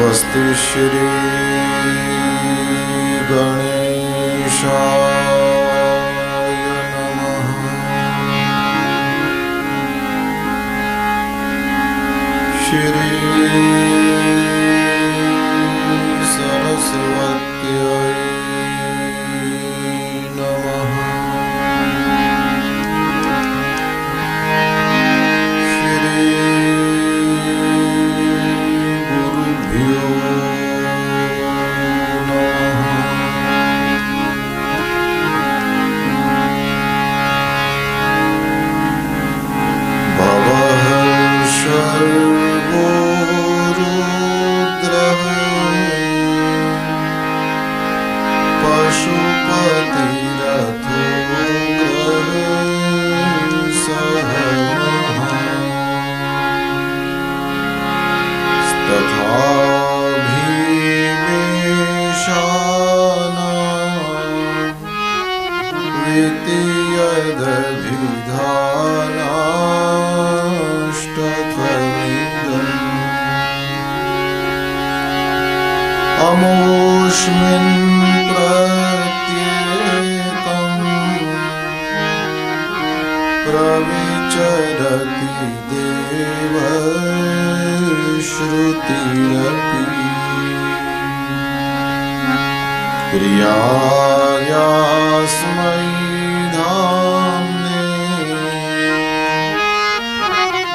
स्वस्ति श्री गणेशाय नमः। श्री सरस्वत्यै नमः। श्री गुरुभ्यो नमः। भवः सर्वो रुद्रः पशुपतिरथो ग्रहः तथा अमोऽस्मिन् प्रत्येकम् प्रविचरति देव श्रुतिरपि प्रियायास्मै धाम्ने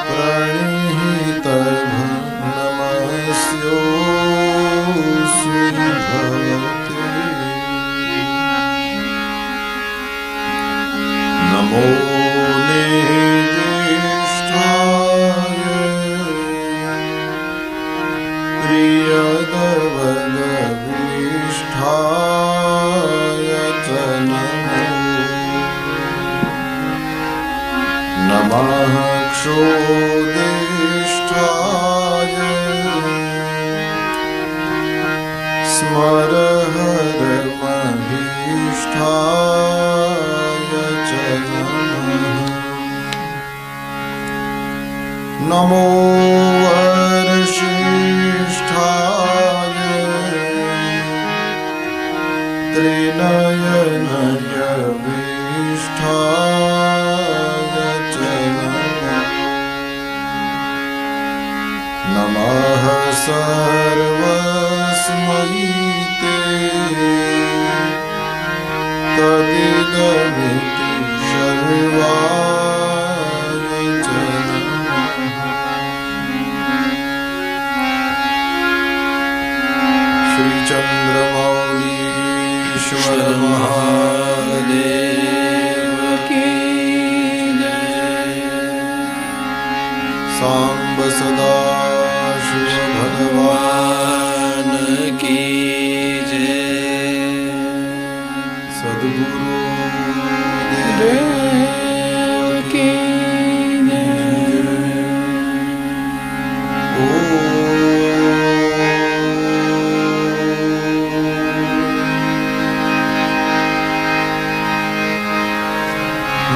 प्रणिहितनमस्योऽस्मि भगवते। नमो निर्दिष्टाय प्रियदवदविष्ठाय च नमः क्षोदिष्ठाय स्मरहरमहिष्ठाय च नमो वरसिष्ठाय त्रिनयनयविष्ठाय च नमः सर्वस्मै ते तदिदमिति सर्वाय च श्री चंद्रमौलीश्वर महादेव की जय। सांब सदा शिव भगवान की जय। सद्गुरु देव की जय।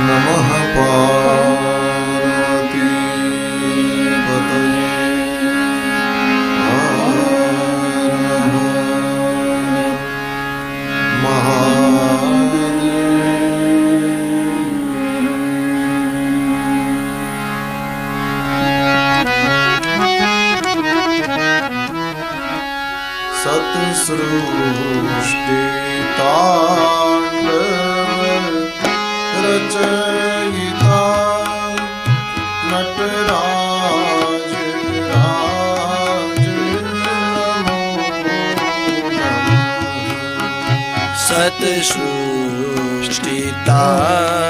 नमः पार्वती पतये हर हर महादेव। सत्सृष्टिताण्डव रचयिता नटराज राज नमो नमः।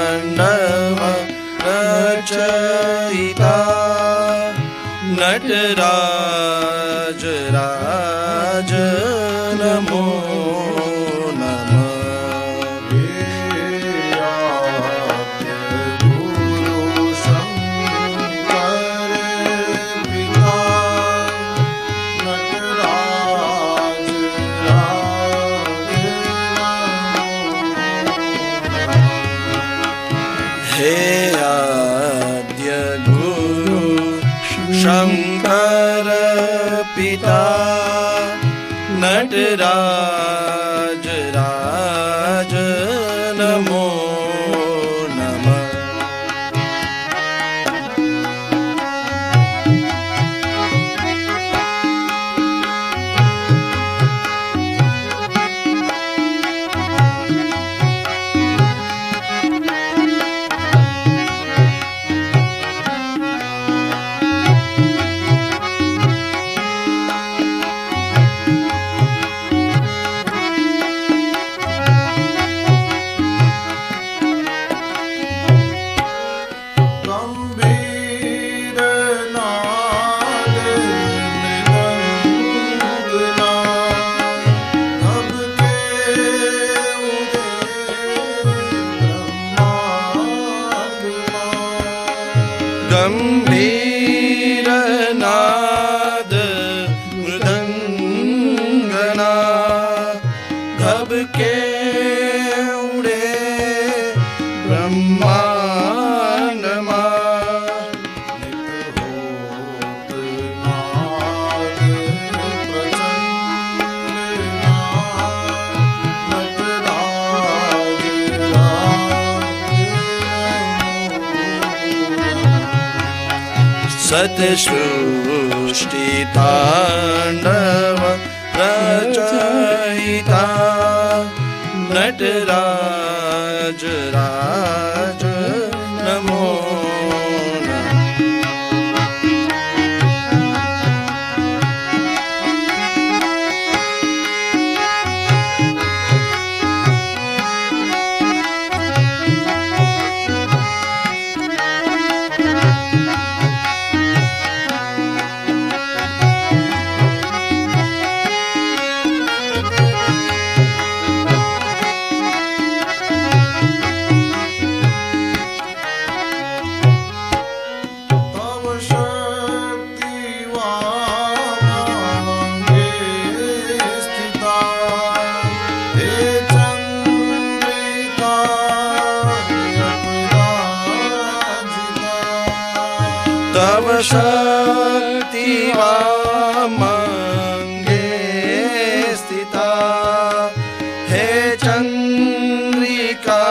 सत्सृष्टिताण्डव रचयिता नटराज राज नमो हे आद्य गुरु शंकर पिता नमो नमः। गंभीर नाद मृदंगना घब के उड़े ब्रह्मांड सतसृष्टि तांडव रचयिता नटराज राज नमो नमः। तव शक्ति वामंगे स्थिता हे चंद्रिका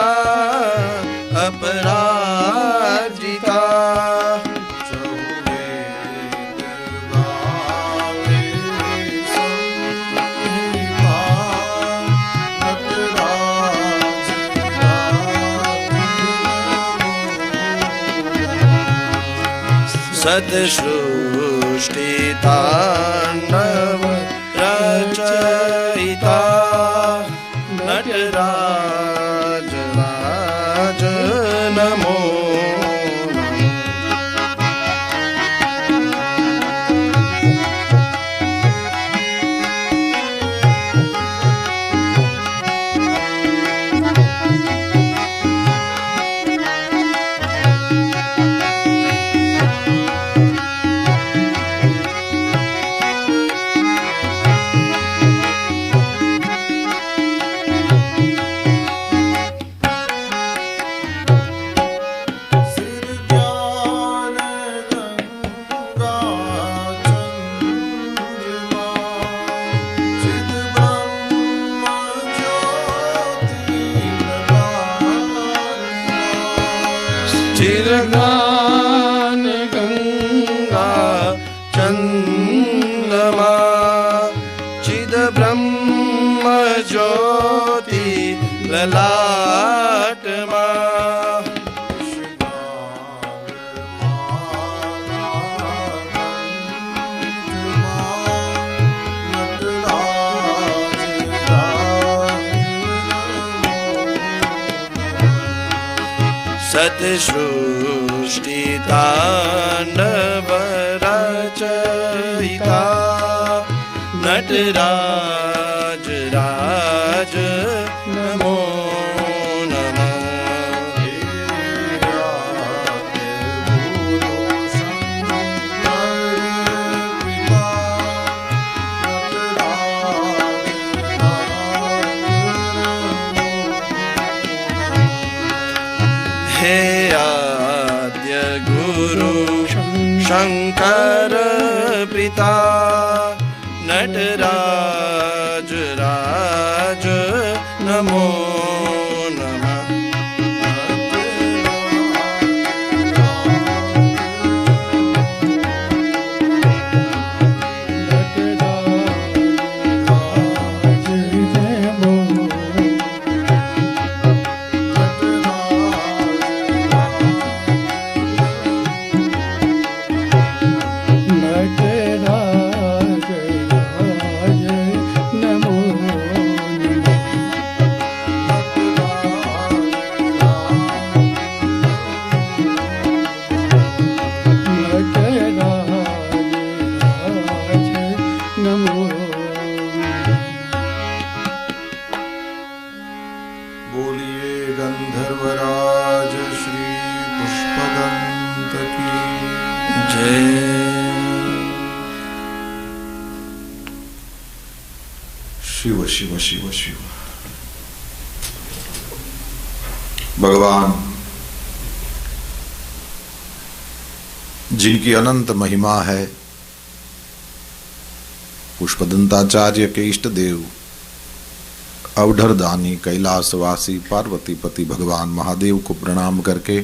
अपराजिता। सतसृष्टि तांडव रचयिता नटराज राज नमो नमः। चिरगान गंगा चंद्रमा चिद ब्रह्म ज्योति ललाटमा। सतसृष्टि तांडव रचयिता नटराज राज नमो नमः। हे आद्य गुरु शंकर पिता नटराज राज नमो नमः। गंधर्वराज श्री पुष्पदंत की जय। शिव शिव शिव शिव। भगवान जिनकी अनंत महिमा है, पुष्पदंताचार्य के इष्ट देव अवधरदानी कैलाशवासी पार्वतीपति भगवान महादेव को प्रणाम करके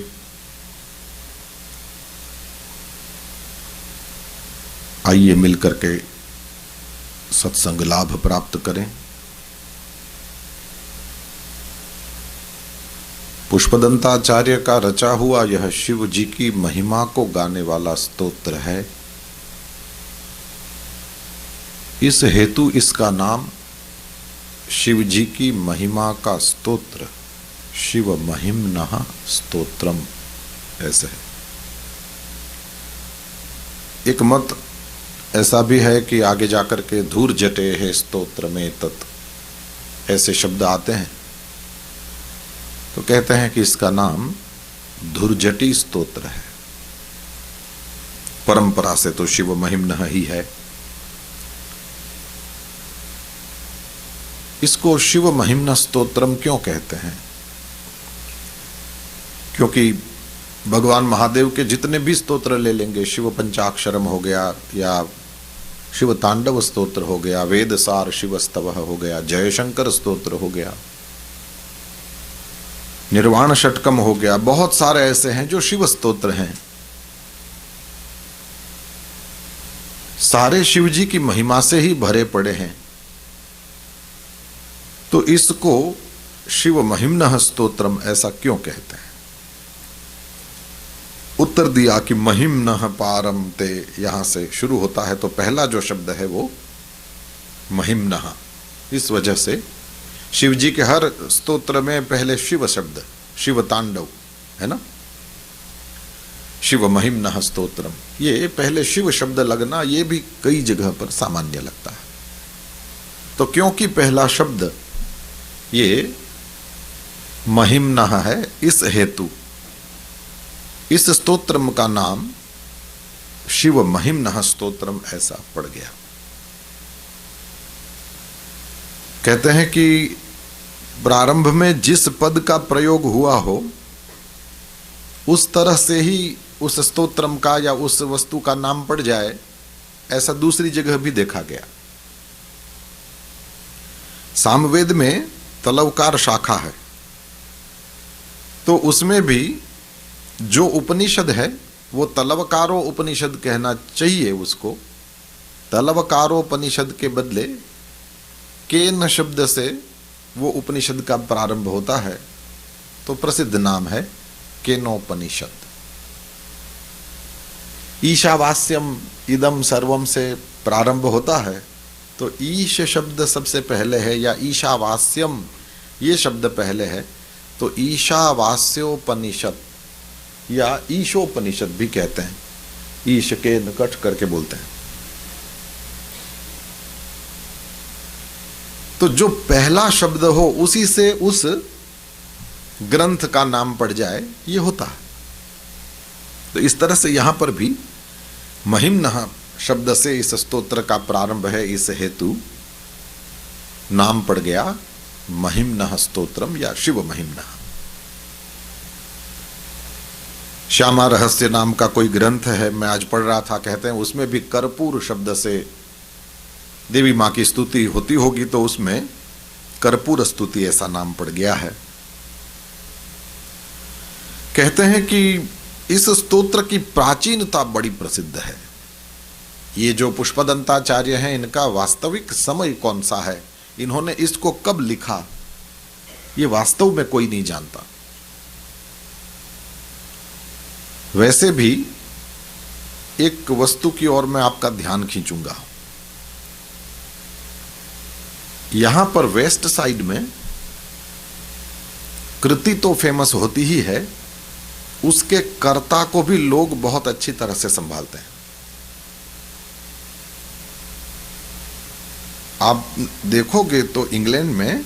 आइए मिलकर के सत्संग लाभ प्राप्त करें। पुष्पदंताचार्य का रचा हुआ यह शिव जी की महिमा को गाने वाला स्तोत्र है। इस हेतु इसका नाम शिव जी की महिमा का स्तोत्र शिव महिम्नः स्तोत्रम ऐसे है। एक मत ऐसा भी है कि आगे जाकर के धूर जटे है स्तोत्र में तत् ऐसे शब्द आते हैं, तो कहते हैं कि इसका नाम धुर्जटी स्तोत्र है। परंपरा से तो शिव महिम्नः ही है। इसको शिव महिम्नः स्तोत्रम क्यों कहते हैं? क्योंकि भगवान महादेव के जितने भी स्तोत्र ले लेंगे, शिव पंचाक्षरम हो गया या शिव तांडव स्तोत्र हो गया, वेद सार शिव स्तवः हो गया, जयशंकर स्तोत्र हो गया, निर्वाण षटकम हो गया, बहुत सारे ऐसे हैं जो शिव स्तोत्र हैं। सारे शिव जी की महिमा से ही भरे पड़े हैं। तो इसको शिव महिम्नः स्तोत्रम ऐसा क्यों कहते हैं? उत्तर दिया कि महिम्नः पारम ते, यहां से शुरू होता है, तो पहला जो शब्द है वो महिम्नः। इस वजह से शिव जी के हर स्तोत्र में पहले शिव शब्द, शिव तांडव है ना, शिव महिम्नः स्तोत्रम, ये पहले शिव शब्द लगना ये भी कई जगह पर सामान्य लगता है। तो क्योंकि पहला शब्द ये महिम्नः है, इस हेतु इस स्तोत्रम का नाम शिव महिम्नः स्तोत्रम ऐसा पड़ गया। कहते हैं कि प्रारंभ में जिस पद का प्रयोग हुआ हो उस तरह से ही उस स्तोत्रम का या उस वस्तु का नाम पड़ जाए, ऐसा दूसरी जगह भी देखा गया। सामवेद में तलवकार शाखा है, तो उसमें भी जो उपनिषद है वो तलवकारो उपनिषद कहना चाहिए उसको। तलवकारोपनिषद के बदले केन शब्द से वो उपनिषद का प्रारंभ होता है, तो प्रसिद्ध नाम है केनोपनिषद। ईशावास्यम इदम सर्वम से प्रारंभ होता है, तो ईश शब्द सबसे पहले है या ईशावास्यम ये शब्द पहले है, तो ईशावास्योपनिषद या ईशोपनिषद भी कहते हैं। ईश के निकट करके बोलते हैं। तो जो पहला शब्द हो उसी से उस ग्रंथ का नाम पड़ जाए, ये होता है। तो इस तरह से यहां पर भी महिम्नः शब्द से इस स्तोत्र का प्रारंभ है, इस हेतु नाम पड़ गया महिम्नः स्तोत्रम या शिव महिम्नः। श्यामा रहस्य नाम का कोई ग्रंथ है, मैं आज पढ़ रहा था, कहते हैं उसमें भी कर्पूर शब्द से देवी मां की स्तुति होती होगी, तो उसमें कर्पूर स्तुति ऐसा नाम पड़ गया है। कहते हैं कि इस स्तोत्र की प्राचीनता बड़ी प्रसिद्ध है। ये जो पुष्पदंताचार्य हैं, इनका वास्तविक समय कौन सा है, इन्होंने इसको कब लिखा, ये वास्तव में कोई नहीं जानता। वैसे भी एक वस्तु की ओर मैं आपका ध्यान खींचूंगा। यहां पर वेस्ट साइड में कृति तो फेमस होती ही है, उसके कर्ता को भी लोग बहुत अच्छी तरह से संभालते हैं। आप देखोगे तो इंग्लैंड में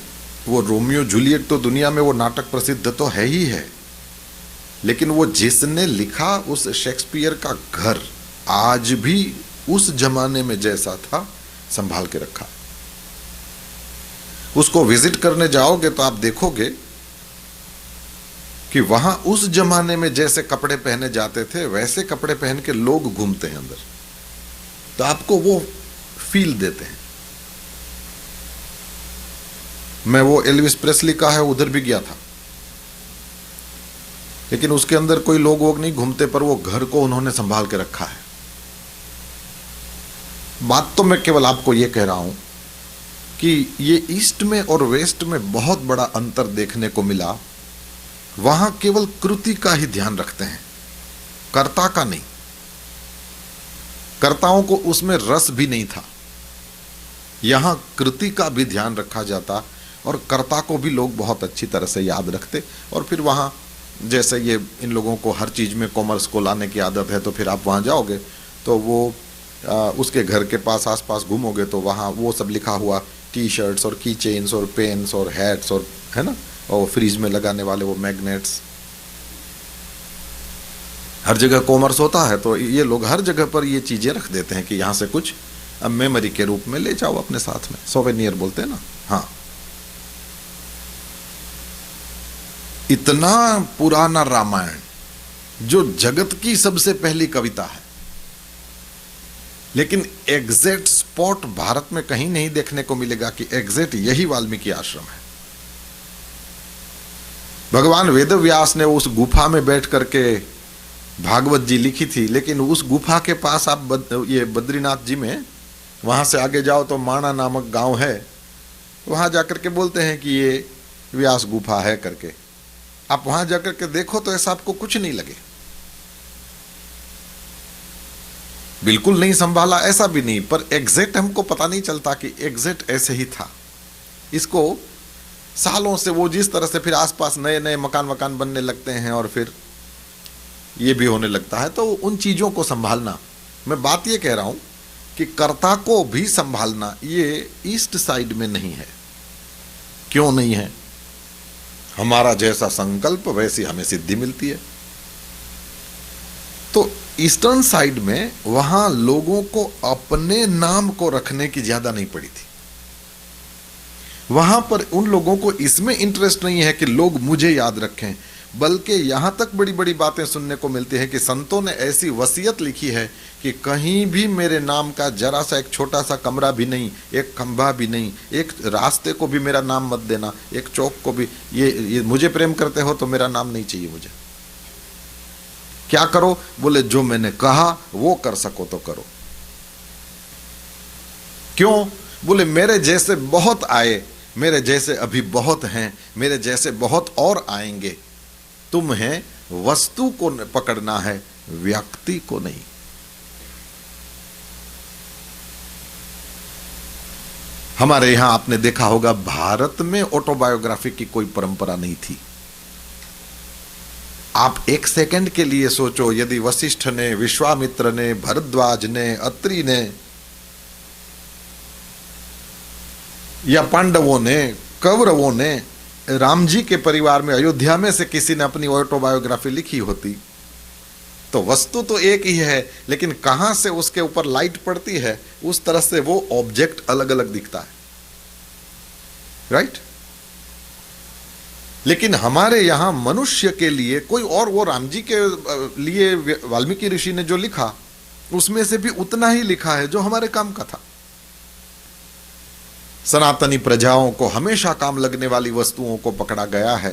वो रोमियो जूलियट तो दुनिया में वो नाटक प्रसिद्ध तो है ही है, लेकिन वो जिसने लिखा उस शेक्सपियर का घर आज भी उस जमाने में जैसा था संभाल के रखा। उसको विजिट करने जाओगे तो आप देखोगे कि वहां उस जमाने में जैसे कपड़े पहने जाते थे वैसे कपड़े पहन के लोग घूमते हैं अंदर, तो आपको वो फील देते हैं। मैं वो एल्विस प्रेस्ली का है उधर भी गया था, लेकिन उसके अंदर कोई लोग वोग नहीं घूमते, पर वो घर को उन्होंने संभाल के रखा है। बात तो मैं केवल आपको ये कह रहा हूं कि ये ईस्ट में और वेस्ट में बहुत बड़ा अंतर देखने को मिला। वहां केवल कृति का ही ध्यान रखते हैं, कर्ता का नहीं। कर्ताओं को उसमें रस भी नहीं था। यहां कृति का भी ध्यान रखा जाता और कर्ता को भी लोग बहुत अच्छी तरह से याद रखते। और फिर वहां जैसे ये इन लोगों को हर चीज में कॉमर्स को लाने की आदत है, तो फिर आप वहां जाओगे तो वो उसके घर के पास आसपास घूमोगे तो वहाँ वो सब लिखा हुआ, टी शर्ट्स और की चेन्स और पेन्स और हैट्स और, है ना, और फ्रिज में लगाने वाले वो मैग्नेट्स, हर जगह कॉमर्स होता है। तो ये लोग हर जगह पर ये चीजें रख देते हैं कि यहाँ से कुछ मेमोरी के रूप में ले जाओ अपने साथ में, सोवेनियर बोलते हैं ना। हाँ, इतना पुराना रामायण जो जगत की सबसे पहली कविता है, लेकिन एग्जैक्ट स्पॉट भारत में कहीं नहीं देखने को मिलेगा कि एग्जैक्ट यही वाल्मीकि आश्रम है। भगवान वेदव्यास ने उस गुफा में बैठ करके भागवत जी लिखी थी, लेकिन उस गुफा के पास आप ये बद्रीनाथ जी में वहां से आगे जाओ तो माणा नामक गांव है, वहां जाकर के बोलते हैं कि ये व्यास गुफा है करके। आप वहां जाकर के देखो तो ऐसा आपको कुछ नहीं लगे, बिल्कुल नहीं संभाला ऐसा भी नहीं, पर एग्जैक्ट हमको पता नहीं चलता कि एग्जैक्ट ऐसे ही था। इसको सालों से वो जिस तरह से फिर आसपास नए नए मकान बनने लगते हैं और फिर ये भी होने लगता है, तो उन चीजों को संभालना, मैं बात ये कह रहा हूं कि कर्ता को भी संभालना ये ईस्ट साइड में नहीं है। क्यों नहीं है? हमारा जैसा संकल्प वैसी हमें सिद्धि मिलती है। तो ईस्टर्न साइड में वहां लोगों को अपने नाम को रखने की ज्यादा नहीं पड़ी थी। वहां पर उन लोगों को इसमें इंटरेस्ट नहीं है कि लोग मुझे याद रखें, बल्कि यहां तक बड़ी बड़ी बातें सुनने को मिलती है कि संतों ने ऐसी वसीयत लिखी है कि कहीं भी मेरे नाम का जरा सा एक छोटा सा कमरा भी नहीं, एक खंभा भी नहीं, एक रास्ते को भी मेरा नाम मत देना, एक चौक को भी। ये मुझे प्रेम करते हो तो मेरा नाम नहीं चाहिए मुझे। क्या करो? बोले जो मैंने कहा वो कर सको तो करो। क्यों? बोले मेरे जैसे बहुत आए, मेरे जैसे अभी बहुत हैं, मेरे जैसे बहुत और आएंगे। तुम्हें वस्तु को पकड़ना है, व्यक्ति को नहीं। हमारे यहां आपने देखा होगा भारत में ऑटोबायोग्राफी की कोई परंपरा नहीं थी। आप एक सेकंड के लिए सोचो, यदि वशिष्ठ ने, विश्वामित्र ने, भरद्वाज ने, अत्रि ने या पांडवों ने, कौरवों ने, राम जी के परिवार में अयोध्या में से किसी ने अपनी ऑटोबायोग्राफी लिखी होती, तो वस्तु तो एक ही है, लेकिन कहां से उसके ऊपर लाइट पड़ती है उस तरह से वो ऑब्जेक्ट अलग अलग दिखता है, राइट? लेकिन हमारे यहां मनुष्य के लिए कोई और, वो राम जी के लिए वाल्मीकि ऋषि ने जो लिखा उसमें से भी उतना ही लिखा है जो हमारे काम का था। सनातनी प्रजाओं को हमेशा काम लगने वाली वस्तुओं को पकड़ा गया है,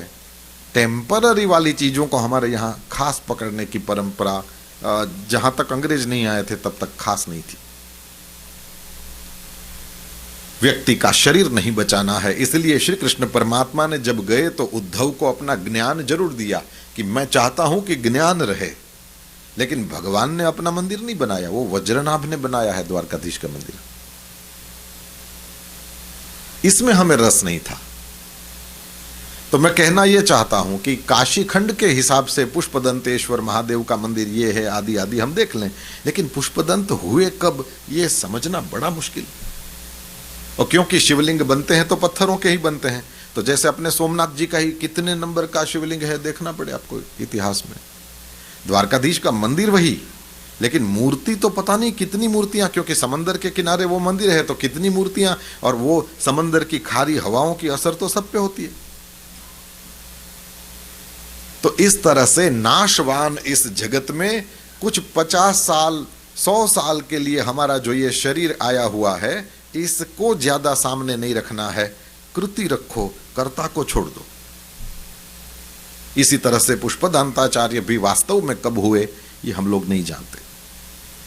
टेम्पररी वाली चीजों को हमारे यहां खास पकड़ने की परंपरा जहां तक अंग्रेज नहीं आए थे तब तक खास नहीं थी। व्यक्ति का शरीर नहीं बचाना है, इसलिए श्री कृष्ण परमात्मा ने जब गए तो उद्धव को अपना ज्ञान जरूर दिया कि मैं चाहता हूं कि ज्ञान रहे, लेकिन भगवान ने अपना मंदिर नहीं बनाया, वो वज्रनाभ ने बनाया है द्वारकाधीश का मंदिर। इसमें हमें रस नहीं था। तो मैं कहना यह चाहता हूं कि काशी खंड के हिसाब से पुष्पदंतेश्वर महादेव का मंदिर ये है, आदि आदि हम देख लें, लेकिन पुष्पदंत हुए कब ये समझना बड़ा मुश्किल। और क्योंकि शिवलिंग बनते हैं तो पत्थरों के ही बनते हैं, तो तो जैसे अपने सोमनाथ जी का ही कितने नंबर का शिवलिंग है देखना पड़े आपको इतिहास में। द्वारकाधीश का मंदिर वही, लेकिन मूर्ति तो पता नहीं कितनी मूर्तियां, क्योंकि समंदर के किनारे वो मंदिर है तो कितनी मूर्तियां, और वो समंदर की खारी हवाओं की असर तो सब पे होती है। तो इस तरह से नाशवान इस जगत में कुछ 50 साल 100 साल के लिए हमारा जो ये शरीर आया हुआ है, इसको ज्यादा सामने नहीं रखना है, कृति रखो, कर्ता को छोड़ दो। इसी तरह से पुष्पदंताचार्य भी वास्तव में कब हुए ये हम लोग नहीं जानते।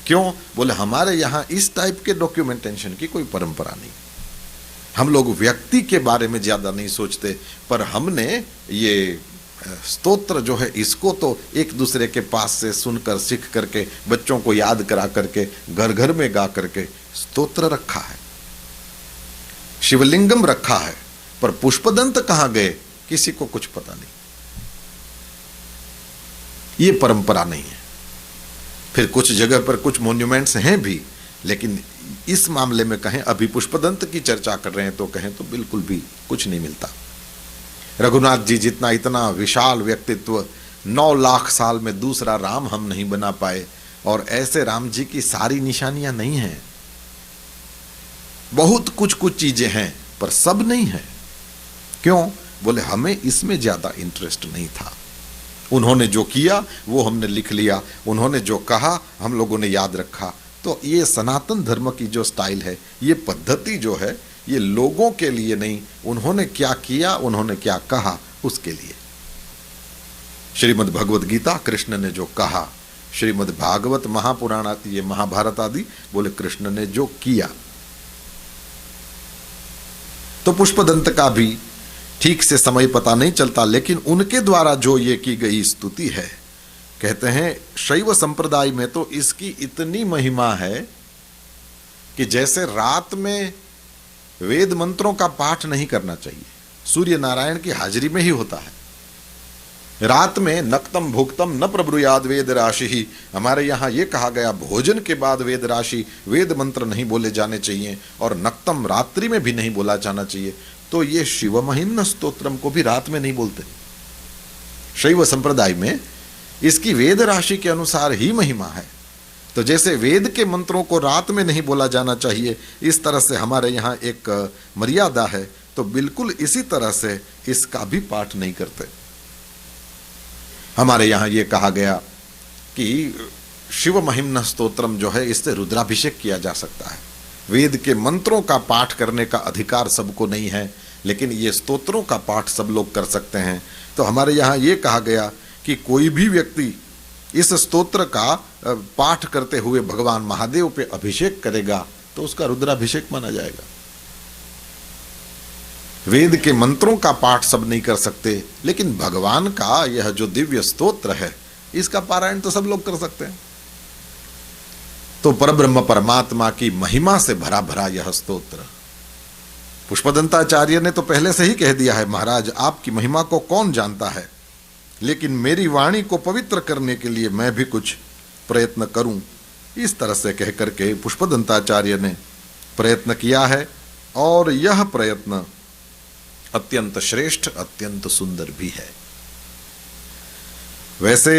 क्यों? बोले हमारे यहां इस टाइप के डॉक्यूमेंटेशन की कोई परंपरा नहीं। हम लोग व्यक्ति के बारे में ज्यादा नहीं सोचते, पर हमने ये स्तोत्र जो है इसको तो एक दूसरे के पास से सुनकर सीख करके, बच्चों को याद करा करके, घर घर में गा करके स्तोत्र रखा है, शिवलिंगम रखा है, पर पुष्पदंत कहां गए किसी को कुछ पता नहीं। ये परंपरा नहीं है। फिर कुछ जगह पर कुछ मॉन्यूमेंट्स हैं भी, लेकिन इस मामले में कहें अभी पुष्पदंत की चर्चा कर रहे हैं तो कहें तो बिल्कुल भी कुछ नहीं मिलता। रघुनाथ जी जितना इतना विशाल व्यक्तित्व, 9 लाख साल में दूसरा राम हम नहीं बना पाए, और ऐसे राम जी की सारी निशानियां नहीं हैं। बहुत कुछ कुछ चीजें हैं पर सब नहीं है। क्यों? बोले हमें इसमें ज्यादा इंटरेस्ट नहीं था। उन्होंने जो किया वो हमने लिख लिया, उन्होंने जो कहा हम लोगों ने याद रखा। तो ये सनातन धर्म की जो स्टाइल है, ये पद्धति जो है, ये लोगों के लिए नहीं, उन्होंने क्या किया, उन्होंने क्या कहा उसके लिए। श्रीमद् भगवद गीता कृष्ण ने जो कहा, श्रीमद् भागवत महापुराण आदि, ये महाभारत आदि, बोले कृष्ण ने जो किया। तो पुष्पदंत का भी ठीक से समय पता नहीं चलता, लेकिन उनके द्वारा जो ये की गई स्तुति है, कहते हैं शैव संप्रदाय में तो इसकी इतनी महिमा है कि जैसे रात में वेद मंत्रों का पाठ नहीं करना चाहिए, सूर्य नारायण की हाजिरी में ही होता है। रात में नक्तम भुक्तम न प्रब्रुयाद वेद राशि ही, हमारे यहाँ ये कहा गया भोजन के बाद वेद राशि, वेद मंत्र नहीं बोले जाने चाहिए, और नक्तम रात्रि में भी नहीं बोला जाना चाहिए। तो ये शिव महिम्न स्तोत्रम को भी रात में नहीं बोलते। शैव संप्रदाय में इसकी वेद राशि के अनुसार ही महिमा है। तो जैसे वेद के मंत्रों को रात में नहीं बोला जाना चाहिए, इस तरह से हमारे यहाँ एक मर्यादा है, तो बिल्कुल इसी तरह से इसका भी पाठ नहीं करते। हमारे यहाँ ये कहा गया कि शिव महिम्न स्तोत्रम जो है, इससे रुद्राभिषेक किया जा सकता है। वेद के मंत्रों का पाठ करने का अधिकार सबको नहीं है, लेकिन ये स्तोत्रों का पाठ सब लोग कर सकते हैं। तो हमारे यहाँ ये कहा गया कि कोई भी व्यक्ति इस स्तोत्र का पाठ करते हुए भगवान महादेव पे अभिषेक करेगा तो उसका रुद्राभिषेक माना जाएगा। वेद के मंत्रों का पाठ सब नहीं कर सकते, लेकिन भगवान का यह जो दिव्य स्तोत्र है, इसका पारायण तो सब लोग कर सकते हैं। तो परब्रह्म परमात्मा की महिमा से भरा भरा यह स्तोत्र। पुष्पदंताचार्य ने तो पहले से ही कह दिया है, महाराज आपकी महिमा को कौन जानता है, लेकिन मेरी वाणी को पवित्र करने के लिए मैं भी कुछ प्रयत्न करूं। इस तरह से कह करके पुष्पदंताचार्य ने प्रयत्न किया है, और यह प्रयत्न अत्यंत श्रेष्ठ, अत्यंत सुंदर भी है। वैसे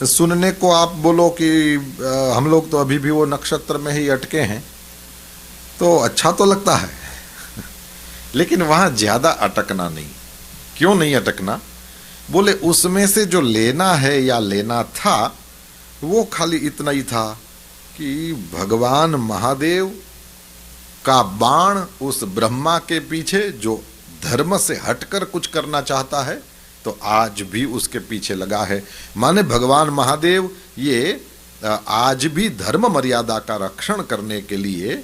सुनने को आप बोलो कि हम लोग तो अभी भी वो नक्षत्र में ही अटके हैं, तो अच्छा तो लगता है लेकिन वहां ज्यादा अटकना नहीं। क्यों नहीं अटकना? बोले उसमें से जो लेना है या लेना था वो खाली इतना ही था कि भगवान महादेव का बाण उस ब्रह्मा के पीछे जो धर्म से हटकर कुछ करना चाहता है, तो आज भी उसके पीछे लगा है। माने भगवान महादेव ये आज भी धर्म मर्यादा का रक्षण करने के लिए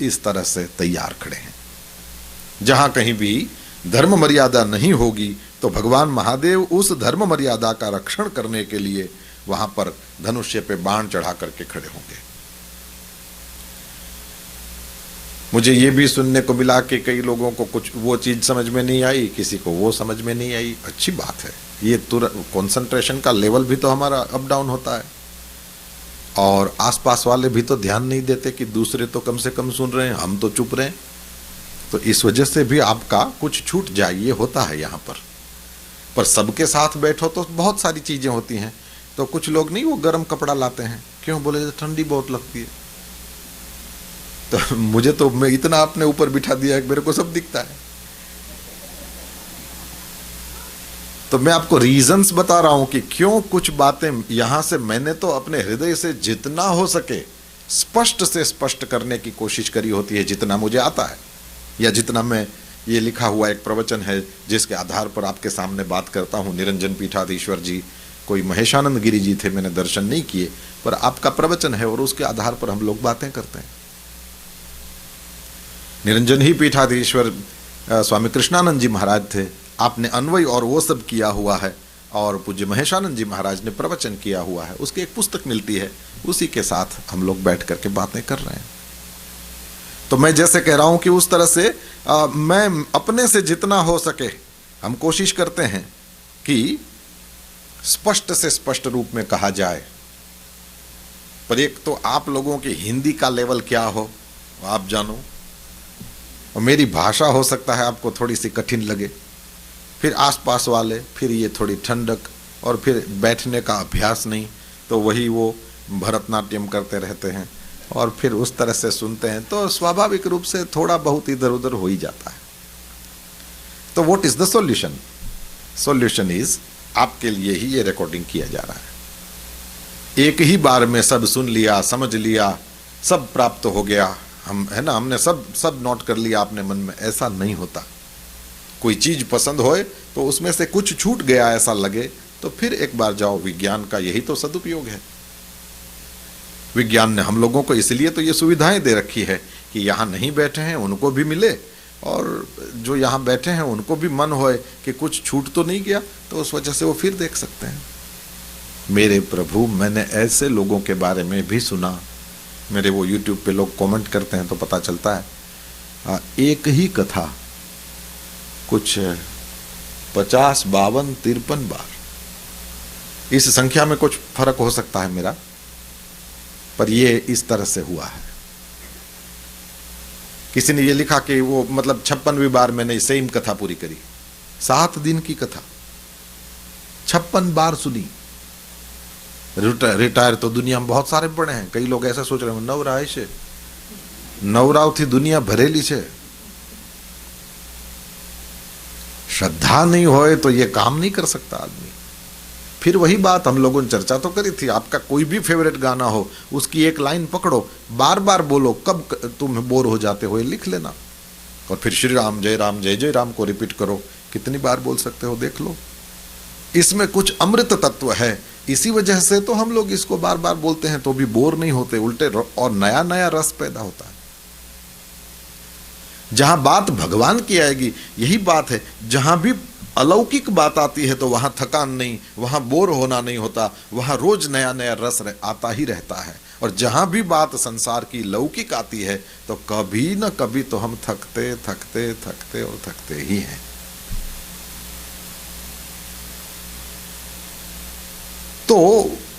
इस तरह से तैयार खड़े हैं। जहां कहीं भी धर्म मर्यादा नहीं होगी तो भगवान महादेव उस धर्म मर्यादा का रक्षण करने के लिए वहां पर धनुष्य पे बाण चढ़ा करके खड़े होंगे। मुझे ये भी सुनने को मिला कि कई लोगों को कुछ वो चीज समझ में नहीं आई, किसी को वो समझ में नहीं आई। अच्छी बात है, ये तुरंत कंसंट्रेशन का लेवल भी तो हमारा अप डाउन होता है, और आसपास वाले भी तो ध्यान नहीं देते कि दूसरे तो कम से कम सुन रहे हैं, हम तो चुप रहे हैं। तो इस वजह से भी आपका कुछ छूट जाए, ये होता है यहाँ पर सबके साथ बैठो तो बहुत सारी चीजें होती हैं। तो कुछ लोग नहीं वो गर्म कपड़ा लाते हैं, क्यों? बोले ठंडी बहुत लगती है। तो मुझे तो, मैं इतना अपने ऊपर बिठा दिया है, मेरे को सब दिखता है। तो मैं आपको रीजंस बता रहा हूं कि क्यों कुछ बातें यहां से मैंने तो अपने हृदय से जितना हो सके स्पष्ट से स्पष्ट करने की कोशिश करी होती है, जितना मुझे आता है, या जितना मैं, ये लिखा हुआ एक प्रवचन है जिसके आधार पर आपके सामने बात करता हूं। निरंजन पीठाधीश्वर जी, कोई महेशानंद गिरी जी थे, मैंने दर्शन नहीं किए, पर आपका प्रवचन है और उसके आधार पर हम लोग बातें करते हैं। निरंजन ही पीठाधीश्वर स्वामी कृष्णानंद जी महाराज थे, आपने अन्वय और वो सब किया हुआ है, और पूज्य महेशानंद जी महाराज ने प्रवचन किया हुआ है, उसकी एक पुस्तक मिलती है, उसी के साथ हम लोग बैठ करके बातें कर रहे हैं। तो मैं जैसे कह रहा हूं कि उस तरह से मैं अपने से जितना हो सके हम कोशिश करते हैं कि स्पष्ट से स्पष्ट रूप में कहा जाए। पर एक तो आप लोगों की हिंदी का लेवल क्या हो आप जानो, और मेरी भाषा हो सकता है आपको थोड़ी सी कठिन लगे, फिर आसपास वाले, फिर ये थोड़ी ठंडक, और फिर बैठने का अभ्यास नहीं, तो वही वो भरतनाट्यम करते रहते हैं और फिर उस तरह से सुनते हैं, तो स्वाभाविक रूप से थोड़ा बहुत इधर उधर हो ही जाता है। तो what is the solution? Solution is, आपके लिए ही ये रिकॉर्डिंग किया जा रहा है। एक ही बार में सब सुन लिया, समझ लिया, सब प्राप्त हो गया, हम है ना, हमने सब नोट कर लिया अपने मन में, ऐसा नहीं होता। कोई चीज पसंद होए तो उसमें से कुछ छूट गया ऐसा लगे तो फिर एक बार जाओ। विज्ञान का यही तो सदुपयोग है। विज्ञान ने हम लोगों को इसलिए तो ये सुविधाएं दे रखी है कि यहाँ नहीं बैठे हैं उनको भी मिले, और जो यहाँ बैठे हैं उनको भी मन होए कि कुछ छूट तो नहीं गया, तो उस वजह से वो फिर देख सकते हैं। मेरे प्रभु, मैंने ऐसे लोगों के बारे में भी सुना, मेरे वो यूट्यूब पे लोग कमेंट करते हैं तो पता चलता है, एक ही कथा कुछ 50, 52, 53 बार, इस संख्या में कुछ फर्क हो सकता है मेरा, पर ये इस तरह से हुआ है। किसी ने ये लिखा कि वो मतलब 56वीं बार मैंने सेम कथा पूरी करी, 7 दिन की कथा 56 बार सुनी। रिटायर तो दुनिया में बहुत सारे पड़े हैं। कई लोग ऐसा सोच रहे हैं नवराय से, नवराव थी दुनिया भरेली से। श्रद्धा नहीं होए तो ये काम नहीं कर सकता आदमी। फिर वही बात हम लोगों ने चर्चा तो करी थी, आपका कोई भी फेवरेट गाना हो, उसकी एक लाइन पकड़ो, बार बार बोलो, कब तुम बोर हो जाते हो लिख लेना, और फिर श्री राम जय जय राम को रिपीट करो। कितनी बार बोल सकते हो देख लो। इसमें कुछ अमृत तत्व है, इसी वजह से तो हम लोग इसको बार बार बोलते हैं तो भी बोर नहीं होते, उल्टे और नया नया रस पैदा होता है। जहां बात भगवान की आएगी, यही बात है, जहां भी अलौकिक बात आती है तो वहां थकान नहीं, वहां बोर होना नहीं होता, वहां रोज नया नया रस आता ही रहता है। और जहां भी बात संसार की लौकिक आती है तो कभी न कभी तो हम थकते थकते थकते और थकते ही हैं। तो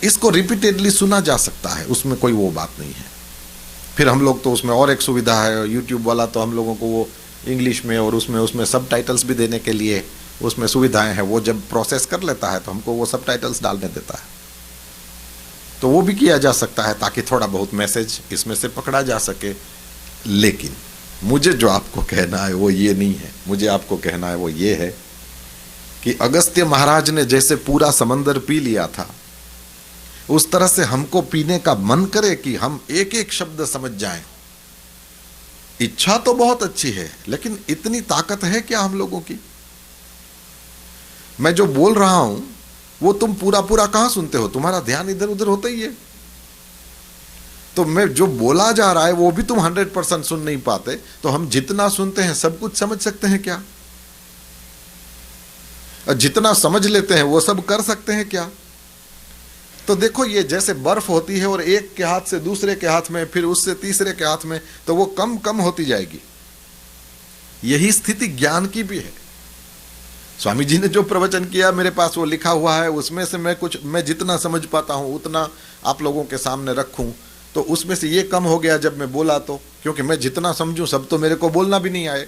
इसको रिपीटेडली सुना जा सकता है, उसमें कोई वो बात नहीं है। फिर हम लोग तो उसमें और एक सुविधा है, यूट्यूब वाला तो हम लोगों को वो इंग्लिश में और उसमें सब टाइटल्स भी देने के लिए उसमें सुविधाएं हैं। वो जब प्रोसेस कर लेता है तो हमको वो सब टाइटल्स डालने देता है, तो वो भी किया जा सकता है ताकि थोड़ा बहुत मैसेज इसमें से पकड़ा जा सके। लेकिन मुझे जो आपको कहना है वो ये नहीं है, मुझे आपको कहना है वो ये है कि अगस्त्य महाराज ने जैसे पूरा समंदर पी लिया था, उस तरह से हमको पीने का मन करे कि हम एक एक शब्द समझ जाएं। इच्छा तो बहुत अच्छी है, लेकिन इतनी ताकत है क्या हम लोगों की? मैं जो बोल रहा हूं वो तुम पूरा पूरा कहां सुनते हो, तुम्हारा ध्यान इधर उधर होता ही है। तो मैं जो बोला जा रहा है वो भी तुम 100% सुन नहीं पाते, तो हम जितना सुनते हैं सब कुछ समझ सकते हैं क्या? और जितना समझ लेते हैं वो सब कर सकते हैं क्या? तो देखो, ये जैसे बर्फ होती है और एक के हाथ से दूसरे के हाथ में, फिर उससे तीसरे के हाथ में, तो वो कम कम होती जाएगी। यही स्थिति ज्ञान की भी है। स्वामी जी ने जो प्रवचन किया मेरे पास वो लिखा हुआ है, उसमें से मैं जितना समझ पाता हूं उतना आप लोगों के सामने रखूं, तो उसमें से ये कम हो गया जब मैं बोला, तो क्योंकि मैं जितना समझूं सब तो मेरे को बोलना भी नहीं आए।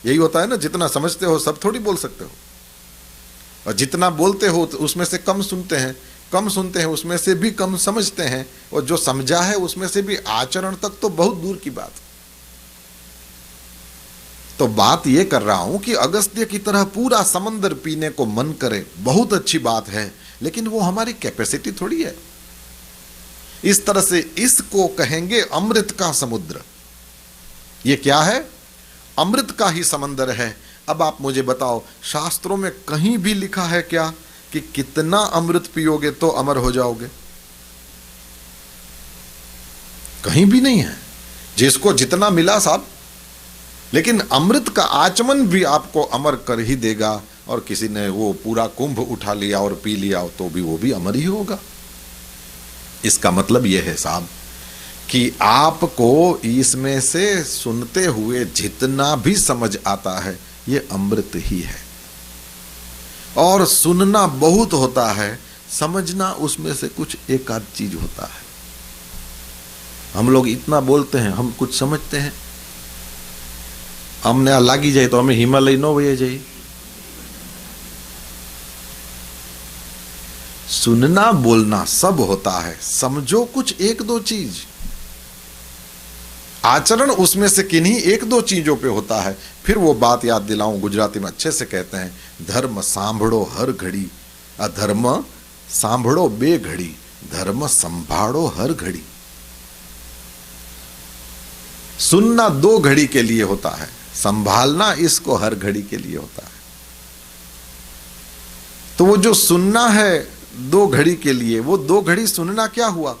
यही होता है ना, जितना समझते हो सब थोड़ी बोल सकते हो, और जितना बोलते हो तो उसमें से कम सुनते हैं, कम सुनते हैं उसमें से भी कम समझते हैं, और जो समझा है उसमें से भी आचरण तक तो बहुत दूर की बात। तो बात यह कर रहा हूं कि अगस्त्य की तरह पूरा समंदर पीने को मन करे, बहुत अच्छी बात है, लेकिन वो हमारी कैपेसिटी थोड़ी है। इस तरह से इसको कहेंगे अमृत का समुद्र। ये क्या है? अमृत का ही समंदर है। अब आप मुझे बताओ, शास्त्रों में कहीं भी लिखा है क्या कि कितना अमृत पियोगे तो अमर हो जाओगे? कहीं भी नहीं है। जिसको जितना मिला साहब, लेकिन अमृत का आचमन भी आपको अमर कर ही देगा, और किसी ने वो पूरा कुंभ उठा लिया और पी लिया तो भी वो भी अमर ही होगा। इसका मतलब यह है साहब कि आपको इसमें से सुनते हुए जितना भी समझ आता है ये अमृत ही है, और सुनना बहुत होता है, समझना उसमें से कुछ एक आध चीज होता है। हम लोग इतना बोलते हैं, हम कुछ समझते हैं, हमने लागी जाए तो हमें हिमालय नो वही जाए। सुनना बोलना सब होता है, समझो कुछ एक दो चीज, आचरण उसमें से किन्हीं एक दो चीजों पे होता है। फिर वो बात याद दिलाऊं, गुजराती में अच्छे से कहते हैं, धर्म सांभड़ो हर घड़ी, अधर्म सांभड़ो बे घड़ी, धर्म संभाड़ो हर घड़ी। सुनना 2 घड़ी के लिए होता है, संभालना इसको हर घड़ी के लिए होता है। तो वो जो सुनना है 2 घड़ी के लिए, वो 2 घड़ी सुनना क्या हुआ?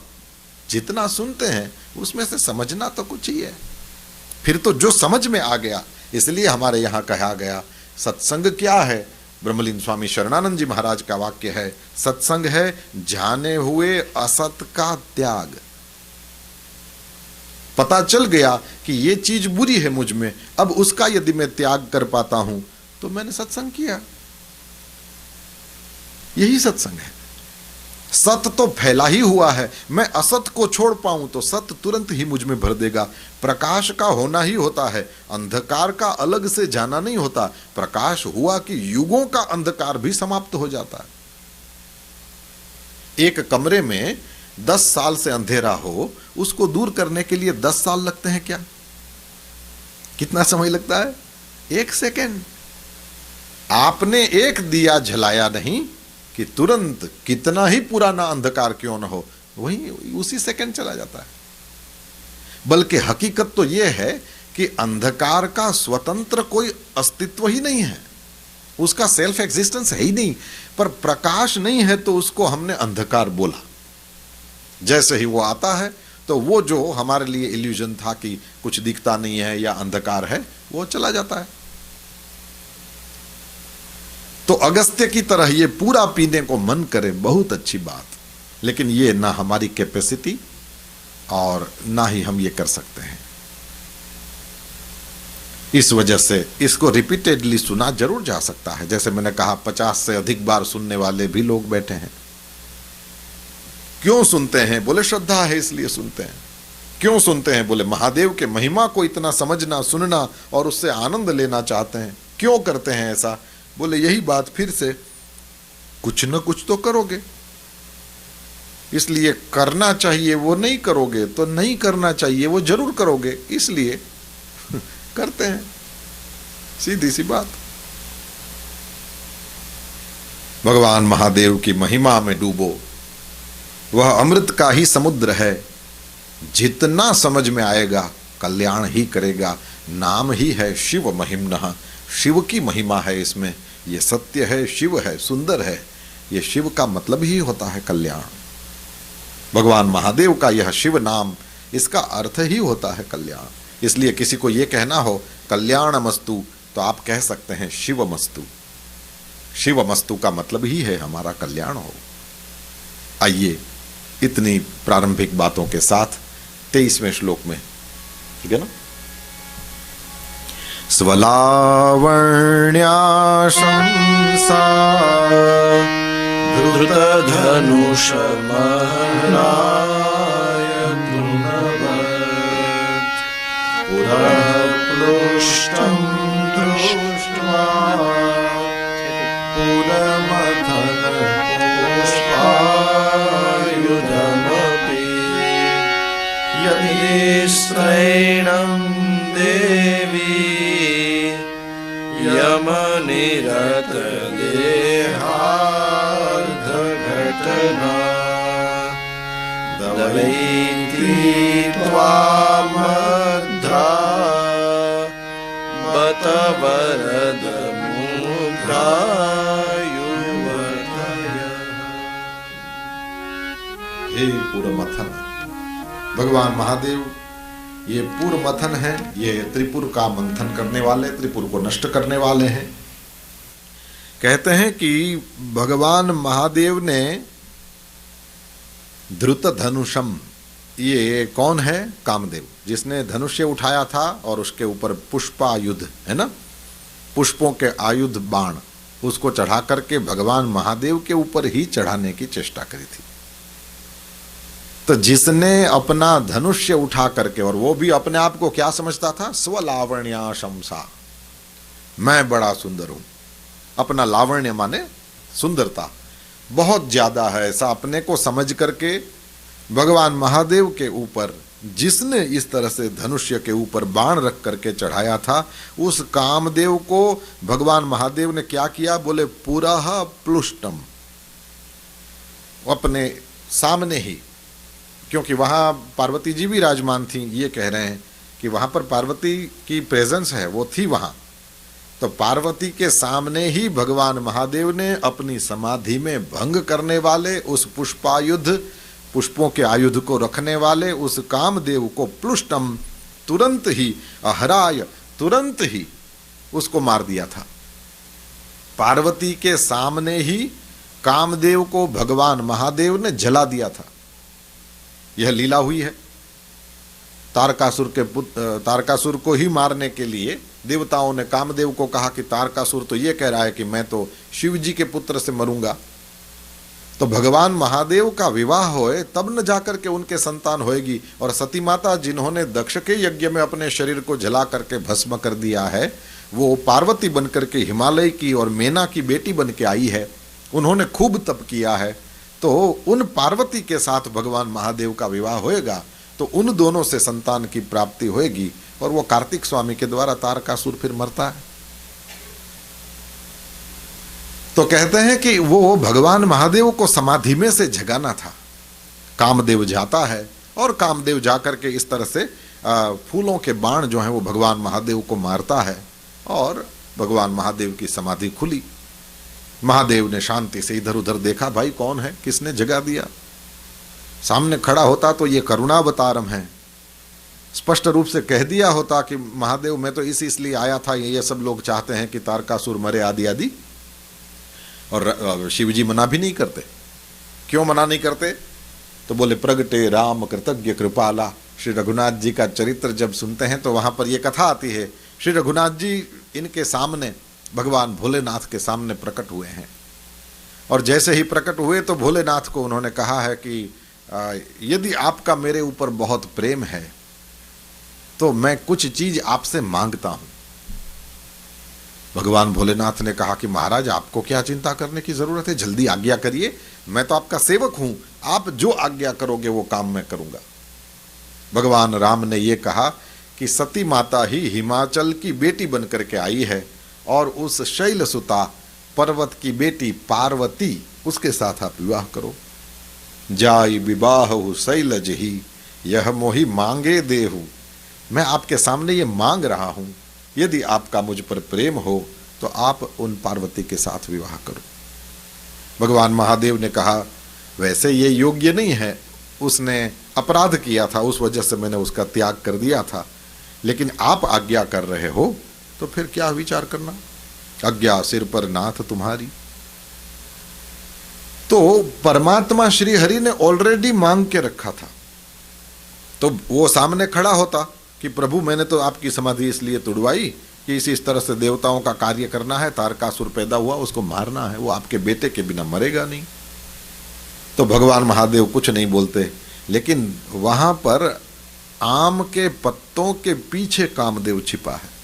जितना सुनते हैं उसमें से समझना तो कुछ ही है, फिर तो जो समझ में आ गया। इसलिए हमारे यहां कहा गया सत्संग क्या है? ब्रह्मलीन स्वामी शरणानंद जी महाराज का वाक्य है, सत्संग है जाने हुए असत का त्याग। पता चल गया कि ये चीज बुरी है मुझ में, अब उसका यदि मैं त्याग कर पाता हूं तो मैंने सत्संग किया। यही सत्संग है। सत्य तो फैला ही हुआ है, मैं असत को छोड़ पाऊं तो सत्य तुरंत ही मुझ में भर देगा। प्रकाश का होना ही होता है, अंधकार का अलग से जाना नहीं होता। प्रकाश हुआ कि युगों का अंधकार भी समाप्त हो जाता है। एक कमरे में 10 साल से अंधेरा हो, उसको दूर करने के लिए 10 साल लगते हैं क्या? कितना समय लगता है? 1 सेकेंड। आपने एक दिया जलाया नहीं कि तुरंत कितना ही पुराना अंधकार क्यों न हो, वही उसी सेकंड चला जाता है। बल्कि हकीकत तो यह है कि अंधकार का स्वतंत्र कोई अस्तित्व ही नहीं है, उसका सेल्फ एग्जिस्टेंस है ही नहीं। पर प्रकाश नहीं है तो उसको हमने अंधकार बोला। जैसे ही वो आता है तो वो जो हमारे लिए इल्यूजन था कि कुछ दिखता नहीं है या अंधकार है, वो चला जाता है। तो अगस्त्य की तरह ये पूरा पीने को मन करे, बहुत अच्छी बात, लेकिन ये ना हमारी कैपेसिटी और ना ही हम ये कर सकते हैं। इस वजह से इसको रिपीटेडली सुना जरूर जा सकता है। जैसे मैंने कहा 50 से अधिक बार सुनने वाले भी लोग बैठे हैं। क्यों सुनते हैं? बोले श्रद्धा है इसलिए सुनते हैं। क्यों सुनते हैं? बोले महादेव के महिमा को इतना समझना, सुनना और उससे आनंद लेना चाहते हैं। क्यों करते हैं ऐसा? बोले यही बात, फिर से कुछ न कुछ तो करोगे, इसलिए करना चाहिए। वो नहीं करोगे तो नहीं करना चाहिए, वो जरूर करोगे, इसलिए करते हैं। सीधी सी बात। भगवान महादेव की महिमा में डूबो, वह अमृत का ही समुद्र है। जितना समझ में आएगा कल्याण ही करेगा। नाम ही है शिव महिम्नः, शिव की महिमा है इसमें। ये सत्य है, शिव है, सुंदर है। ये शिव का मतलब ही होता है कल्याण। भगवान महादेव का यह शिव नाम, इसका अर्थ ही होता है कल्याण। इसलिए किसी को यह कहना हो कल्याणमस्तु तो आप कह सकते हैं शिवमस्तु। शिवमस्तु का मतलब ही है हमारा कल्याण हो। आइए इतनी प्रारंभिक बातों के साथ 23वें श्लोक में, ठीक है ना? स्वलावण्याशंसा धृतधनुषमहनाय तृणवत् पुरः प्लोष्टं हे पुरमथन। भगवान महादेव ये पुरमथन है, ये त्रिपुर का मंथन करने वाले, त्रिपुर को नष्ट करने वाले हैं। कहते हैं कि भगवान महादेव ने धृत धनुषम, ये कौन है? कामदेव, जिसने धनुष्य उठाया था और उसके ऊपर पुष्पायुध है ना, पुष्पों के आयुध बाण, उसको चढ़ा करके भगवान महादेव के ऊपर ही चढ़ाने की चेष्टा करी थी। तो जिसने अपना धनुष्य उठा करके, और वो भी अपने आप को क्या समझता था? स्वलावण्या शंसा, मैं बड़ा सुंदर हूं। अपना लावण्य माने सुंदरता बहुत ज्यादा है, ऐसा अपने को समझ करके भगवान महादेव के ऊपर जिसने इस तरह से धनुष्य के ऊपर बाण रख करके चढ़ाया था, उस कामदेव को भगवान महादेव ने क्या किया? बोले पुरः प्लुष्टम, अपने सामने ही, क्योंकि वहां पार्वती जी भी विराजमान थी, ये कह रहे हैं कि वहां पर पार्वती की प्रेजेंस है, वो थी वहां। तो पार्वती के सामने ही भगवान महादेव ने अपनी समाधि में भंग करने वाले उस पुष्पायुध, पुष्पों के आयुध को रखने वाले उस कामदेव को प्लुष्टम, तुरंत ही, अहराय, तुरंत ही उसको मार दिया था। पार्वती के सामने ही कामदेव को भगवान महादेव ने जला दिया था। यह लीला हुई है। तारकासुर के पुत्र, तारकासुर को ही मारने के लिए देवताओं ने कामदेव को कहा कि तारकासुर तो ये कह रहा है कि मैं तो शिव जी के पुत्र से मरूंगा, तो भगवान महादेव का विवाह होए तब न जाकर के उनके संतान होएगी। और सती माता जिन्होंने दक्ष के यज्ञ में अपने शरीर को जला करके भस्म कर दिया है, वो पार्वती बनकर के हिमालय की और मेना की बेटी बन के आई है। उन्होंने खूब तप किया है, तो उन पार्वती के साथ भगवान महादेव का विवाह होएगा, तो उन दोनों से संतान की प्राप्ति होएगी, और वो कार्तिक स्वामी के द्वारा तारकासुर फिर मरता है। तो कहते हैं कि वो भगवान महादेव को समाधि में से जगाना था। कामदेव जाता है और कामदेव जाकर के इस तरह से फूलों के बाण जो हैं वो भगवान महादेव को मारता है, और भगवान महादेव की समाधि खुली। महादेव ने शांति से इधर उधर देखा, भाई कौन है, किसने जगा दिया? सामने खड़ा होता तो ये करुणावतारम है, स्पष्ट रूप से कह दिया होता कि महादेव मैं तो इसलिए आया था, ये सब लोग चाहते हैं कि तारकासुर मरे आदि आदि। और शिव जी मना भी नहीं करते। क्यों मना नहीं करते? तो बोले प्रगटे राम कृतज्ञ कृपाला। श्री रघुनाथ जी का चरित्र जब सुनते हैं तो वहां पर यह कथा आती है, श्री रघुनाथ जी इनके सामने, भगवान भोलेनाथ के सामने प्रकट हुए हैं, और जैसे ही प्रकट हुए तो भोलेनाथ को उन्होंने कहा है कि यदि आपका मेरे ऊपर बहुत प्रेम है तो मैं कुछ चीज आपसे मांगता हूं। भगवान भोलेनाथ ने कहा कि महाराज आपको क्या चिंता करने की जरूरत है, जल्दी आज्ञा करिए, मैं तो आपका सेवक हूं, आप जो आज्ञा करोगे वो काम मैं करूंगा। भगवान राम ने यह कहा कि सती माता ही हिमाचल की बेटी बनकर के आई है, और उस शैलसुता पर्वत की बेटी पार्वती, उसके साथ आप विवाह करो। जाई विवाहु शैलज ही, यह मोहि मांगे देहु। मैं आपके सामने ये मांग रहा हूं, यदि आपका मुझ पर प्रेम हो तो आप उन पार्वती के साथ विवाह करो। भगवान महादेव ने कहा वैसे ये योग्य नहीं है, उसने अपराध किया था, उस वजह से मैंने उसका त्याग कर दिया था, लेकिन आप आज्ञा कर रहे हो तो फिर क्या विचार करना, आज्ञा सिर पर नाथ तुम्हारी। तो परमात्मा श्री हरि ने ऑलरेडी मांग के रखा था, तो वो सामने खड़ा होता कि प्रभु मैंने तो आपकी समाधि इसलिए तुड़वाई कि इस तरह से देवताओं का कार्य करना है, तारकासुर पैदा हुआ उसको मारना है, वो आपके बेटे के बिना मरेगा नहीं। तो भगवान महादेव कुछ नहीं बोलते, लेकिन वहां पर आम के पत्तों के पीछे कामदेव छिपा है।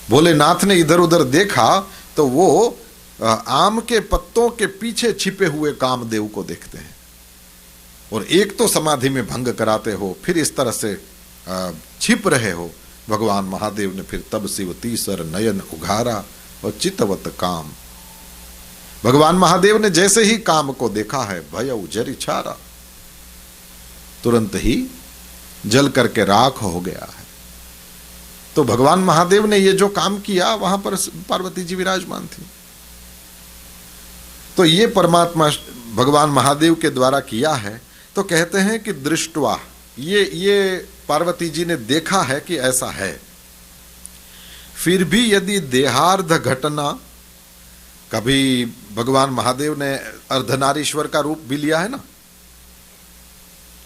भोलेनाथ ने इधर उधर देखा तो वो आम के पत्तों के पीछे छिपे हुए कामदेव को देखते हैं, और एक तो समाधि में भंग कराते हो, फिर इस तरह से छिप रहे हो। भगवान महादेव ने फिर तब शिव तीसर नयन उघारा और चितवत काम। भगवान महादेव ने जैसे ही काम को देखा है, भय उजरी छारा, तुरंत ही जल करके राख हो गया है। तो भगवान महादेव ने ये जो काम किया, वहां पर पार्वती जी विराजमान थी। तो ये परमात्मा भगवान महादेव के द्वारा किया है, तो कहते हैं कि दृष्टवा, ये पार्वती जी ने देखा है कि ऐसा है। फिर भी यदि देहार्ध घटना, कभी भगवान महादेव ने अर्धनारीश्वर का रूप भी लिया है ना,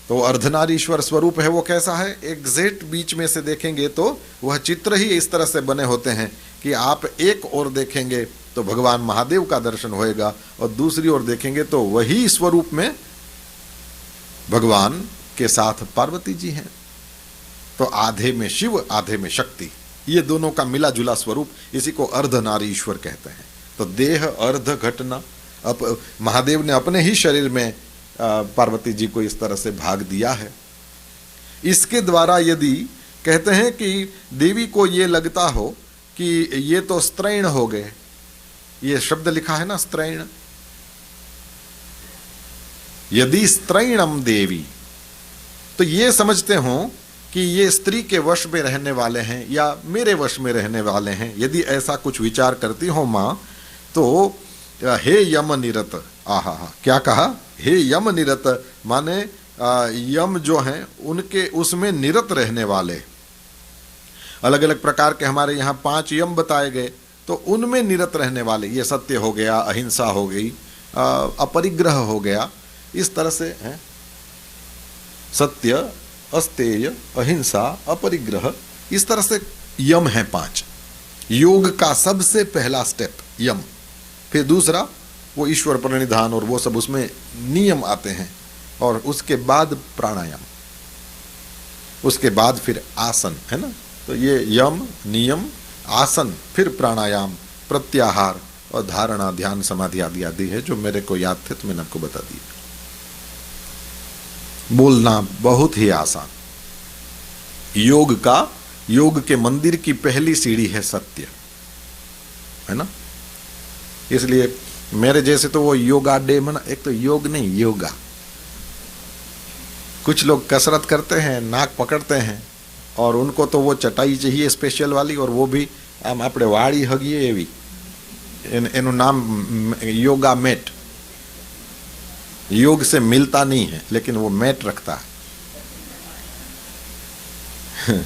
तो अर्धनारीश्वर स्वरूप है वो कैसा है, एग्जैक्ट बीच में से देखेंगे तो वह चित्र ही इस तरह से बने होते हैं कि आप एक ओर देखेंगे तो भगवान महादेव का दर्शन होएगा और दूसरी ओर देखेंगे तो वही स्वरूप में भगवान के साथ पार्वती जी हैं। तो आधे में शिव आधे में शक्ति, ये दोनों का मिला जुला स्वरूप, इसी को अर्धनारीश्वर कहते हैं। तो देह अर्ध घटना, अब महादेव ने अपने ही शरीर में पार्वती जी को इस तरह से भाग दिया है। इसके द्वारा यदि कहते हैं कि देवी को ये लगता हो कि ये तो स्त्रैण हो गए, ये शब्द लिखा है ना स्त्रैण, यदि स्त्रैणम देवी, तो ये समझते हो कि ये स्त्री के वश में रहने वाले हैं या मेरे वश में रहने वाले हैं। यदि ऐसा कुछ विचार करती हो माँ, तो हे यम निरत, आहा, क्या कहा, हे यम निरत, माने यम जो हैं उनके उसमें निरत रहने वाले। अलग अलग प्रकार के हमारे यहाँ 5 यम बताए गए, तो उनमें निरत रहने वाले, ये सत्य हो गया, अहिंसा हो गई, अपरिग्रह हो गया, इस तरह से है। सत्य, अस्तेय, अहिंसा, अपरिग्रह, इस तरह से यम है 5। योग का सबसे पहला स्टेप यम, फिर दूसरा वो ईश्वर प्रणिधान और वो सब उसमें नियम आते हैं, और उसके बाद प्राणायाम, उसके बाद फिर आसन, है ना। तो ये यम, नियम, आसन, फिर प्राणायाम, प्रत्याहार और धारणा, ध्यान, समाधि आदि आदि है, जो मेरे को याद थे तो मैंने आपको बता दिया। बोलना बहुत ही आसान। योग के मंदिर की पहली सीढ़ी है सत्य, है ना। इसलिए मेरे जैसे तो वो योगा डे मना, एक तो योग नहीं योगा, कुछ लोग कसरत करते हैं, नाक पकड़ते हैं, और उनको तो वो चटाई चाहिए स्पेशल वाली, और वो भी आम आपणे वाड़ी हगीए एवी, एનું नाम योगा मैट। योग से मिलता नहीं है, लेकिन वो मैट रखता है।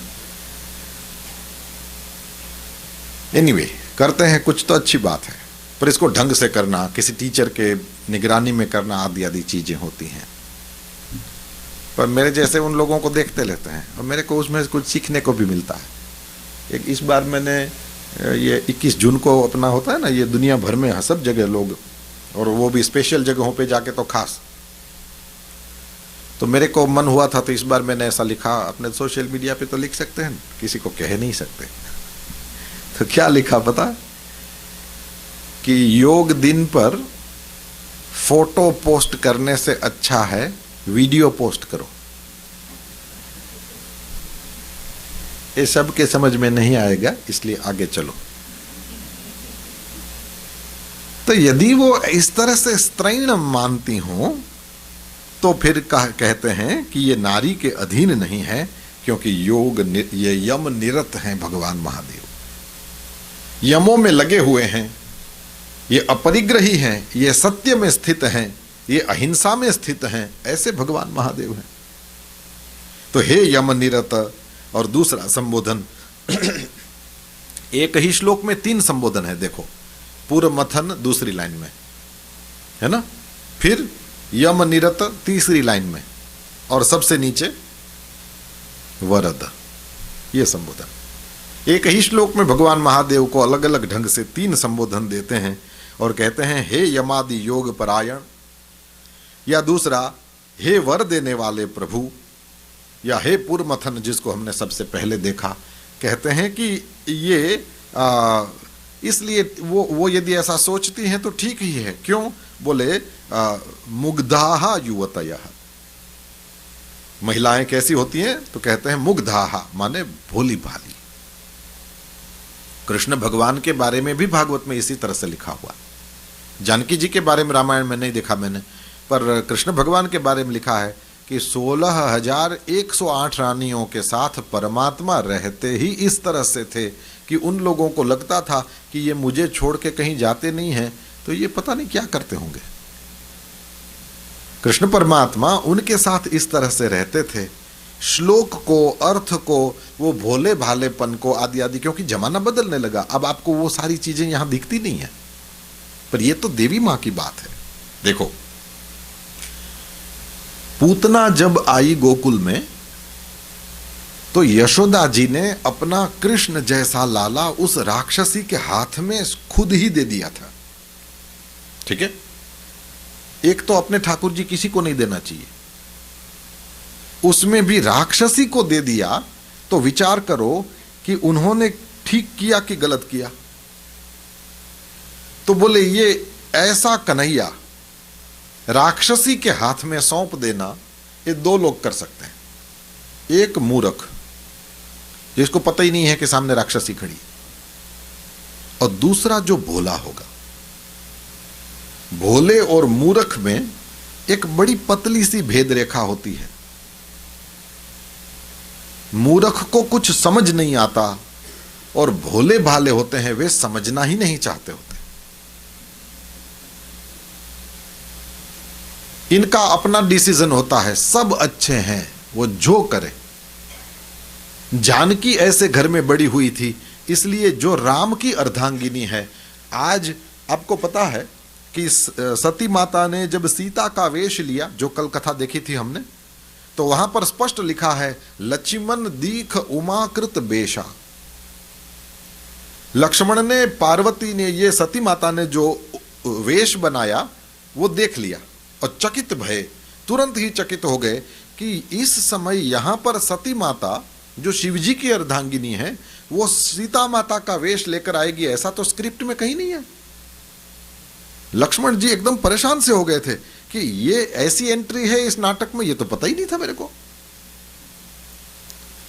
एनीवे, करते हैं कुछ तो अच्छी बात है, पर इसको ढंग से करना, किसी टीचर के निगरानी में करना, आदि आदि चीजें होती हैं। पर मेरे जैसे उन लोगों को देखते रहते हैं, और मेरे को उसमें कुछ सीखने को भी मिलता है। एक इस बार मैंने ये 21 जून को अपना होता है ना, ये दुनिया भर में सब जगह लोग, और वो भी स्पेशल जगहों पे जाके तो खास, तो मेरे को मन हुआ था, तो इस बार मैंने ऐसा लिखा अपने सोशल मीडिया पे, तो लिख सकते हैं, किसी को कह नहीं सकते। तो क्या लिखा पता, कि योग दिन पर फोटो पोस्ट करने से अच्छा है वीडियो पोस्ट करो। ये सब के समझ में नहीं आएगा, इसलिए आगे चलो। तो यदि वो इस तरह से स्त्रैण मानती हो, तो फिर कहते हैं कि ये नारी के अधीन नहीं है, क्योंकि ये यम निरत हैं भगवान महादेव, यमों में लगे हुए हैं, ये अपरिग्रही हैं, ये सत्य में स्थित हैं, ये अहिंसा में स्थित हैं, ऐसे भगवान महादेव हैं। तो हे यम निरत, और दूसरा संबोधन एक ही श्लोक में 3 संबोधन है, देखो, पूर्व मथन दूसरी लाइन में, है ना, फिर यम निरत तीसरी लाइन में, और सबसे नीचे वरद, ये संबोधन। एक ही श्लोक में भगवान महादेव को अलग अलग ढंग से 3 संबोधन देते हैं, और कहते हैं हे यमादि योग परायण, या दूसरा हे वर देने वाले प्रभु, या हे पूर्व मथन जिसको हमने सबसे पहले देखा। कहते हैं कि ये इसलिए वो यदि ऐसा सोचती हैं तो ठीक ही है। क्यों? बोले मुग्धाहा युवतयः, महिलाएं कैसी होती हैं? तो कहते हैं मुग्धाहा, माने भोली भाली। कृष्ण भगवान के बारे में भी भागवत में इसी तरह से लिखा हुआ। जानकी जी के बारे में रामायण में नहीं देखा मैंने, पर कृष्ण भगवान के बारे में लिखा है कि 16,108 रानियों के साथ परमात्मा रहते ही इस तरह से थे कि उन लोगों को लगता था कि ये मुझे छोड़ के कहीं जाते नहीं हैं, तो ये पता नहीं क्या करते होंगे। कृष्ण परमात्मा उनके साथ इस तरह से रहते थे, श्लोक को, अर्थ को, वो भोले भालेपन को आदि आदि, क्योंकि जमाना बदलने लगा। अब आपको वो सारी चीजें यहां दिखती नहीं है, पर ये तो देवी मां की बात है। देखो, पूतना जब आई गोकुल में तो यशोदा जी ने अपना कृष्ण जैसा लाला उस राक्षसी के हाथ में खुद ही दे दिया था। ठीक है, एक तो अपने ठाकुर जी किसी को नहीं देना चाहिए, उसमें भी राक्षसी को दे दिया, तो विचार करो कि उन्होंने ठीक किया कि गलत किया। तो बोले ये ऐसा कन्हैया राक्षसी के हाथ में सौंप देना, ये दो लोग कर सकते हैं, एक मूर्ख जिसको पता ही नहीं है कि सामने राक्षसी खड़ी, और दूसरा जो भोला होगा। भोले और मूर्ख में एक बड़ी पतली सी भेद रेखा होती है। मूर्ख को कुछ समझ नहीं आता और भोले भाले होते हैं वे समझना ही नहीं चाहते होते। इनका अपना डिसीजन होता है, सब अच्छे हैं, वो जो करे। जानकी ऐसे घर में बड़ी हुई थी, इसलिए जो राम की अर्धांगिनी है, आज आपको पता है कि सती माता ने जब सीता का वेश लिया, जो कल कथा देखी थी हमने, तो वहां पर स्पष्ट लिखा है लक्ष्मण दीख उमाकृत बेशा। लक्ष्मण ने, पार्वती ने, ये सती माता ने जो वेश बनाया वो देख लिया और चकित भये, तुरंत ही चकित हो गए कि इस समय यहां पर सती माता जो शिवजी की अर्धांगिनी है वो सीता माता का वेश लेकर आएगी, ऐसा तो स्क्रिप्ट में कहीं नहीं है। लक्ष्मण जी एकदम परेशान से हो गए थे कि ये ऐसी एंट्री है इस नाटक में, ये तो पता ही नहीं था मेरे को।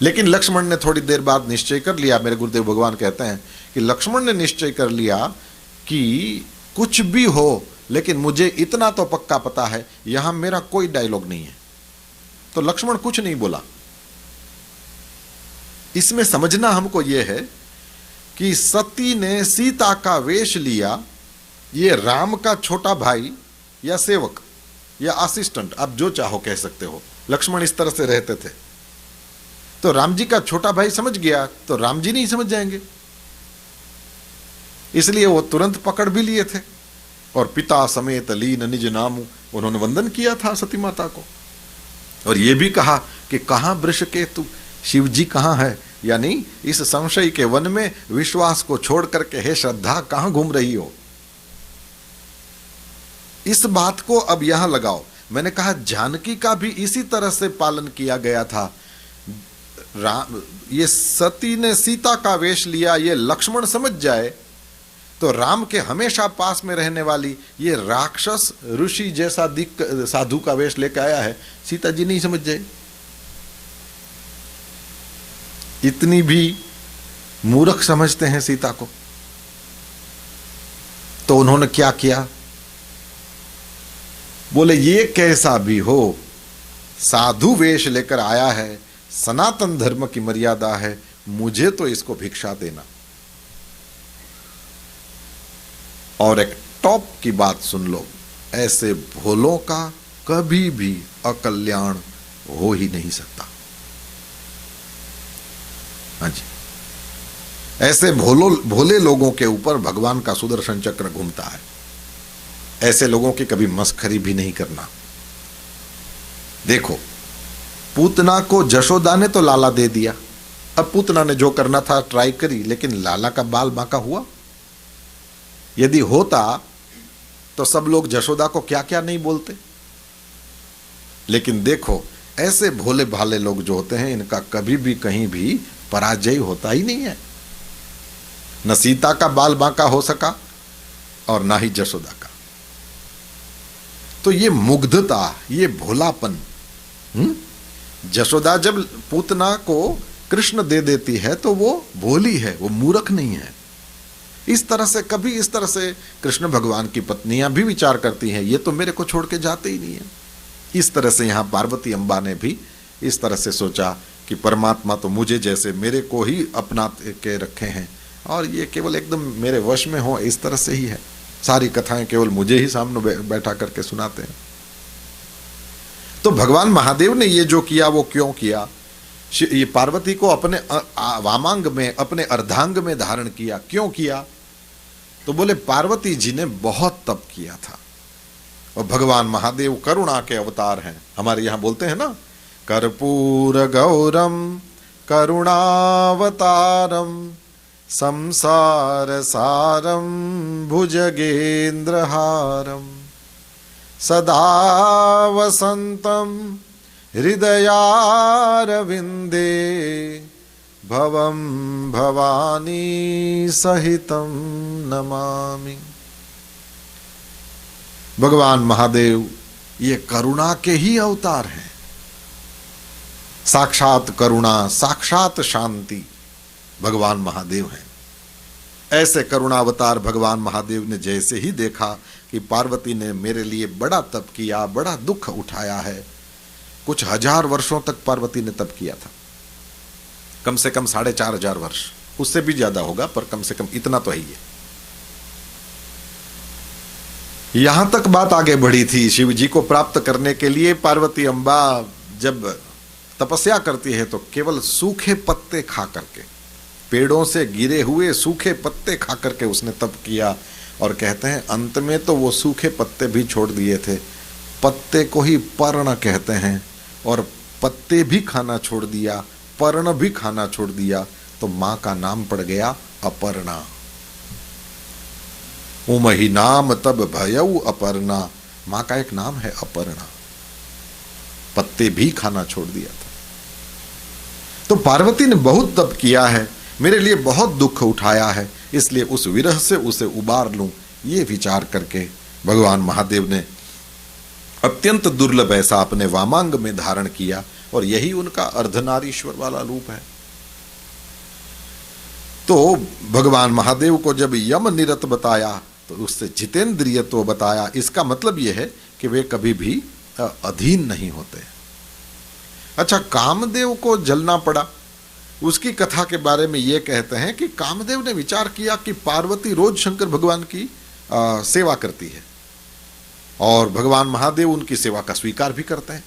लेकिन लक्ष्मण ने थोड़ी देर बाद निश्चय कर लिया, मेरे गुरुदेव भगवान कहते हैं कि लक्ष्मण ने निश्चय कर लिया कि कुछ भी हो, लेकिन मुझे इतना तो पक्का पता है यहां मेरा कोई डायलॉग नहीं है। तो लक्ष्मण कुछ नहीं बोला। इसमें समझना हमको यह है कि सती ने सीता का वेश लिया, ये राम का छोटा भाई या सेवक या असिस्टेंट, आप जो चाहो कह सकते हो, लक्ष्मण इस तरह से रहते थे। तो राम जी का छोटा भाई समझ गया तो राम जी नहीं समझ जाएंगे, इसलिए वो तुरंत पकड़ भी लिए थे और पिता समेत लीन निज नामु, उन्होंने वंदन किया था सती माता को। और ये भी कहा कि कहां वृषकेतु, शिव जी कहां है, यानी इस संशय के वन में विश्वास को छोड़ करके हे श्रद्धा कहां घूम रही हो। इस बात को अब यहां लगाओ। मैंने कहा जानकी का भी इसी तरह से पालन किया गया था। ये सती ने सीता का वेश लिया, ये लक्ष्मण समझ जाए तो राम के हमेशा पास में रहने वाली ये राक्षस ऋषि जैसा दिक साधु का वेश लेकर आया है, सीता जी नहीं समझ जाए। इतनी भी मूर्ख समझते हैं सीता को। तो उन्होंने क्या किया, बोले ये कैसा भी हो, साधु वेश लेकर आया है, सनातन धर्म की मर्यादा है, मुझे तो इसको भिक्षा देना। और एक टॉप की बात सुन लो, ऐसे भोलों का कभी भी अकल्याण हो ही नहीं सकता। हाँ जी, ऐसे भोले लोगों के ऊपर भगवान का सुदर्शन चक्र घूमता है। ऐसे लोगों की कभी मस्खरी भी नहीं करना। देखो, पूतना को जशोदा ने तो लाला दे दिया, अब पूतना ने जो करना था ट्राई करी, लेकिन लाला का बाल बांका हुआ। यदि होता तो सब लोग जशोदा को क्या क्या नहीं बोलते। लेकिन देखो, ऐसे भोले भाले लोग जो होते हैं, इनका कभी भी कहीं भी पराजय होता ही नहीं है। न सीता का बाल बांका हो सका और ना ही जशोदा का। तो ये मुग्धता, ये भोलापन, जशोदा जब पूतना को कृष्ण दे देती है तो वो भोली है, वो मूर्ख नहीं है। इस तरह से कभी इस तरह से कृष्ण भगवान की पत्नियां भी विचार करती हैं, ये तो मेरे को छोड़ के जाते ही नहीं है। इस तरह से यहां पार्वती अम्बा ने भी इस तरह से सोचा कि परमात्मा तो मुझे जैसे मेरे को ही अपना के रखे हैं और ये केवल एकदम मेरे वश में हो, इस तरह से ही है। सारी कथाएं केवल मुझे ही सामने बैठा करके सुनाते हैं। तो भगवान महादेव ने ये जो किया वो क्यों किया? ये पार्वती को अपने वामांग में, अपने अर्धांग में धारण किया, क्यों किया? तो बोले पार्वती जी ने बहुत तप किया था और भगवान महादेव करुणा के अवतार हैं। हमारे यहां बोलते हैं ना, कर्पूर गौरम करुणावतारम संसार सारम भुजगेंद्रहारम सदा वसंतम हृदयारविंदे भवम भवानी सहितम नमामि। भगवान महादेव ये करुणा के ही अवतार हैं। साक्षात करुणा, साक्षात शांति भगवान महादेव हैं। ऐसे करुणावतार भगवान महादेव ने जैसे ही देखा कि पार्वती ने मेरे लिए बड़ा तप किया, बड़ा दुख उठाया है, कुछ हजार वर्षों तक पार्वती ने तप किया था, कम से कम 4500 वर्ष, उससे भी ज्यादा होगा पर कम से कम इतना तो है ही है। यहां तक बात आगे बढ़ी थी, शिव जी को प्राप्त करने के लिए पार्वती अम्बा जब तपस्या करती है तो केवल सूखे पत्ते खा करके, पेड़ों से गिरे हुए सूखे पत्ते खा करके उसने तप किया। और कहते हैं अंत में तो वो सूखे पत्ते भी छोड़ दिए थे, पत्ते को ही पर्ण कहते हैं, और पत्ते भी खाना छोड़ दिया, पर्ण भी खाना छोड़ दिया, तो मां का नाम पड़ गया अपर्णा। उमहि नाम तब भयउ अपर्णा, मां का एक नाम है अपर्णा, पत्ते भी खाना छोड़ दिया था। तो पार्वती ने बहुत तप किया है, मेरे लिए बहुत दुख उठाया है, इसलिए उस विरह से उसे उबार लूं, ये विचार करके भगवान महादेव ने अत्यंत दुर्लभ ऐसा अपने वामांग में धारण किया, और यही उनका अर्धनारीश्वर वाला रूप है। तो भगवान महादेव को जब यम निरत बताया तो उससे जितेंद्रियत्व बताया। इसका मतलब यह है कि वे कभी भी अधीन नहीं होते। अच्छा, कामदेव को जलना पड़ा, उसकी कथा के बारे में ये कहते हैं कि कामदेव ने विचार किया कि पार्वती रोज शंकर भगवान की सेवा करती है और भगवान महादेव उनकी सेवा का स्वीकार भी करते हैं,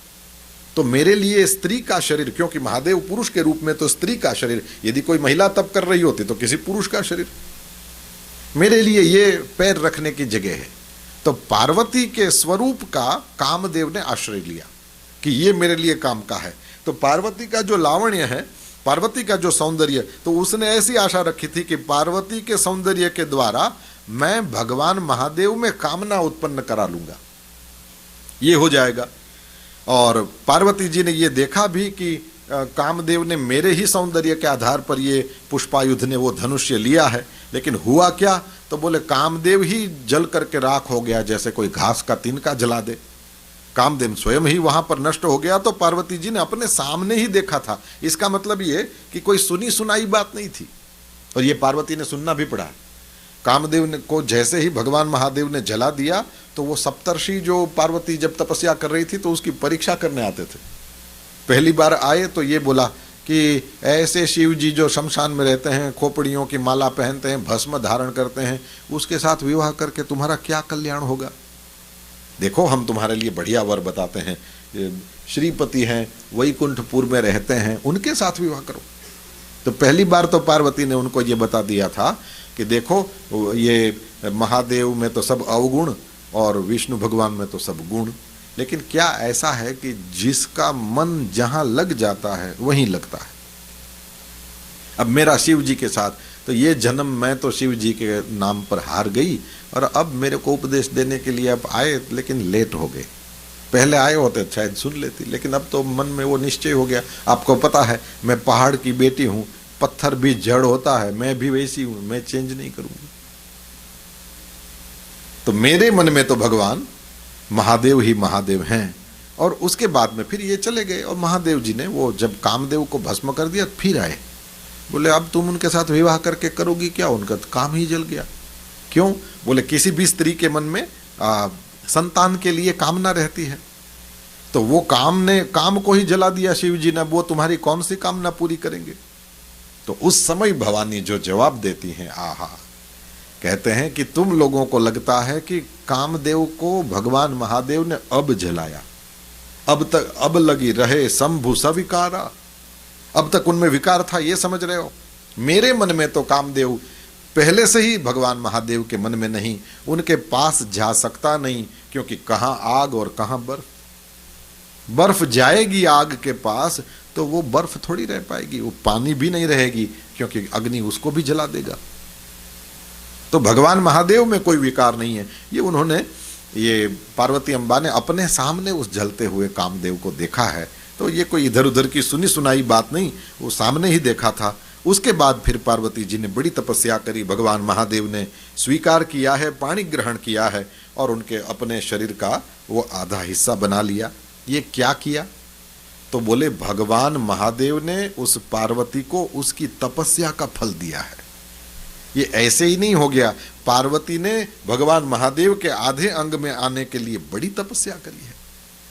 तो मेरे लिए स्त्री का शरीर, क्योंकि महादेव पुरुष के रूप में, तो स्त्री का शरीर, यदि कोई महिला तप कर रही होती तो किसी पुरुष का शरीर, मेरे लिए ये पैर रखने की जगह है। तो पार्वती के स्वरूप का कामदेव ने आश्रय लिया कि ये मेरे लिए काम का है। तो पार्वती का जो लावण्य है, पार्वती का जो सौंदर्य, तो उसने ऐसी आशा रखी थी कि पार्वती के सौंदर्य के द्वारा मैं भगवान महादेव में कामना उत्पन्न करा लूंगा, ये हो जाएगा। और पार्वती जी ने ये देखा भी कि कामदेव ने मेरे ही सौंदर्य के आधार पर ये पुष्पायुध ने वो धनुष्य लिया है, लेकिन हुआ क्या? तो बोले कामदेव ही जल करके राख हो गया, जैसे कोई घास का तिनका जला दे। कामदेव स्वयं ही वहां पर नष्ट हो गया। तो पार्वती जी ने अपने सामने ही देखा था। इसका मतलब ये कि कोई सुनी सुनाई बात नहीं थी, और ये पार्वती ने सुनना भी पड़ा। कामदेव ने को जैसे ही भगवान महादेव ने जला दिया, तो वो सप्तर्षि जो पार्वती जब तपस्या कर रही थी तो उसकी परीक्षा करने आते थे। पहली बार आए तो ये बोला कि ऐसे शिव जी जो शमशान में रहते हैं, खोपड़ियों की माला पहनते हैं, भस्म धारण करते हैं, उसके साथ विवाह करके तुम्हारा क्या कल्याण होगा? देखो हम तुम्हारे लिए बढ़िया वर बताते हैं, श्रीपति हैं, वैकुंठपुर में रहते हैं, उनके साथ विवाह करो। तो पहली बार तो पार्वती ने उनको ये बता दिया था कि देखो ये महादेव में तो सब अवगुण और विष्णु भगवान में तो सब गुण, लेकिन क्या ऐसा है कि जिसका मन जहां लग जाता है वहीं लगता है। अब मेरा शिव जी के साथ, तो ये जन्म मैं तो शिव जी के नाम पर हार गई, और अब मेरे को उपदेश देने के लिए अब आए, लेकिन लेट हो गए। पहले आए होते शायद सुन लेती, लेकिन अब तो मन में वो निश्चय हो गया। आपको पता है मैं पहाड़ की बेटी हूं, पत्थर भी जड़ होता है, मैं भी वैसी हूं, मैं चेंज नहीं करूंगी। तो मेरे मन में तो भगवान महादेव ही महादेव हैं। और उसके बाद में फिर ये चले गए, और महादेव जी ने वो जब कामदेव को भस्म कर दिया, फिर आए, बोले अब तुम उनके साथ विवाह करके करोगी क्या? उनका तो काम ही जल गया। क्यों? बोले किसी भी स्त्री के मन में संतान के लिए कामना रहती है, तो वो काम को ही जला दिया शिव जी ने, वो तुम्हारी कौन सी कामना पूरी करेंगे? तो उस समय भवानी जो जवाब देती हैं, आहा, कहते हैं कि तुम लोगों को लगता है कि कामदेव को भगवान महादेव ने अब जलाया, अब लगी रहे शंभु सविकारा। अब तक उनमें विकार था, ये समझ रहे हो। मेरे मन में तो कामदेव पहले से ही भगवान महादेव के मन में नहीं, उनके पास जा सकता नहीं, क्योंकि कहां आग और कहां बर्फ। बर्फ जाएगी आग के पास तो वो बर्फ थोड़ी रह पाएगी, वो पानी भी नहीं रहेगी, क्योंकि अग्नि उसको भी जला देगा। तो भगवान महादेव में कोई विकार नहीं है। ये उन्होंने, ये पार्वती अम्बा ने अपने सामने उस जलते हुए कामदेव को देखा है। तो ये कोई इधर उधर की सुनी सुनाई बात नहीं, वो सामने ही देखा था। उसके बाद फिर पार्वती जी ने बड़ी तपस्या करी, भगवान महादेव ने स्वीकार किया है, पाणी ग्रहण किया है और उनके अपने शरीर का वो आधा हिस्सा बना लिया। ये क्या किया? तो बोले भगवान महादेव ने उस पार्वती को उसकी तपस्या का फल दिया है। ये ऐसे ही नहीं हो गया, पार्वती ने भगवान महादेव के आधे अंग में आने के लिए बड़ी तपस्या करी है।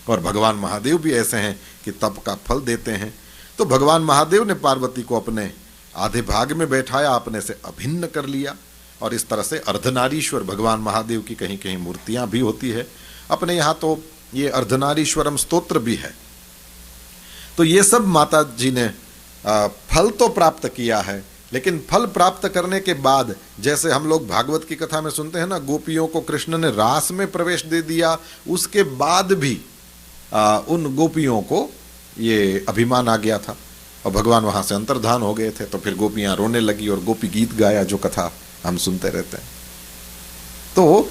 और भगवान महादेव भी ऐसे हैं कि तप का फल देते हैं। तो भगवान महादेव ने पार्वती को अपने आधे भाग में बैठाया, अपने से अभिन्न कर लिया। और इस तरह से अर्धनारीश्वर भगवान महादेव की कहीं कहीं मूर्तियां भी होती है। अपने यहाँ तो ये अर्धनारीश्वरम स्तोत्र भी है। तो ये सब माता जी ने फल तो प्राप्त किया है, लेकिन फल प्राप्त करने के बाद, जैसे हम लोग भागवत की कथा में सुनते हैं ना, गोपियों को कृष्ण ने रास में प्रवेश दे दिया, उसके बाद भी उन गोपियों को ये अभिमान आ गया था और भगवान वहां से अंतर्धान हो गए थे। तो फिर गोपियां रोने लगी और गोपी गीत गाया, जो कथा हम सुनते रहते हैं। तो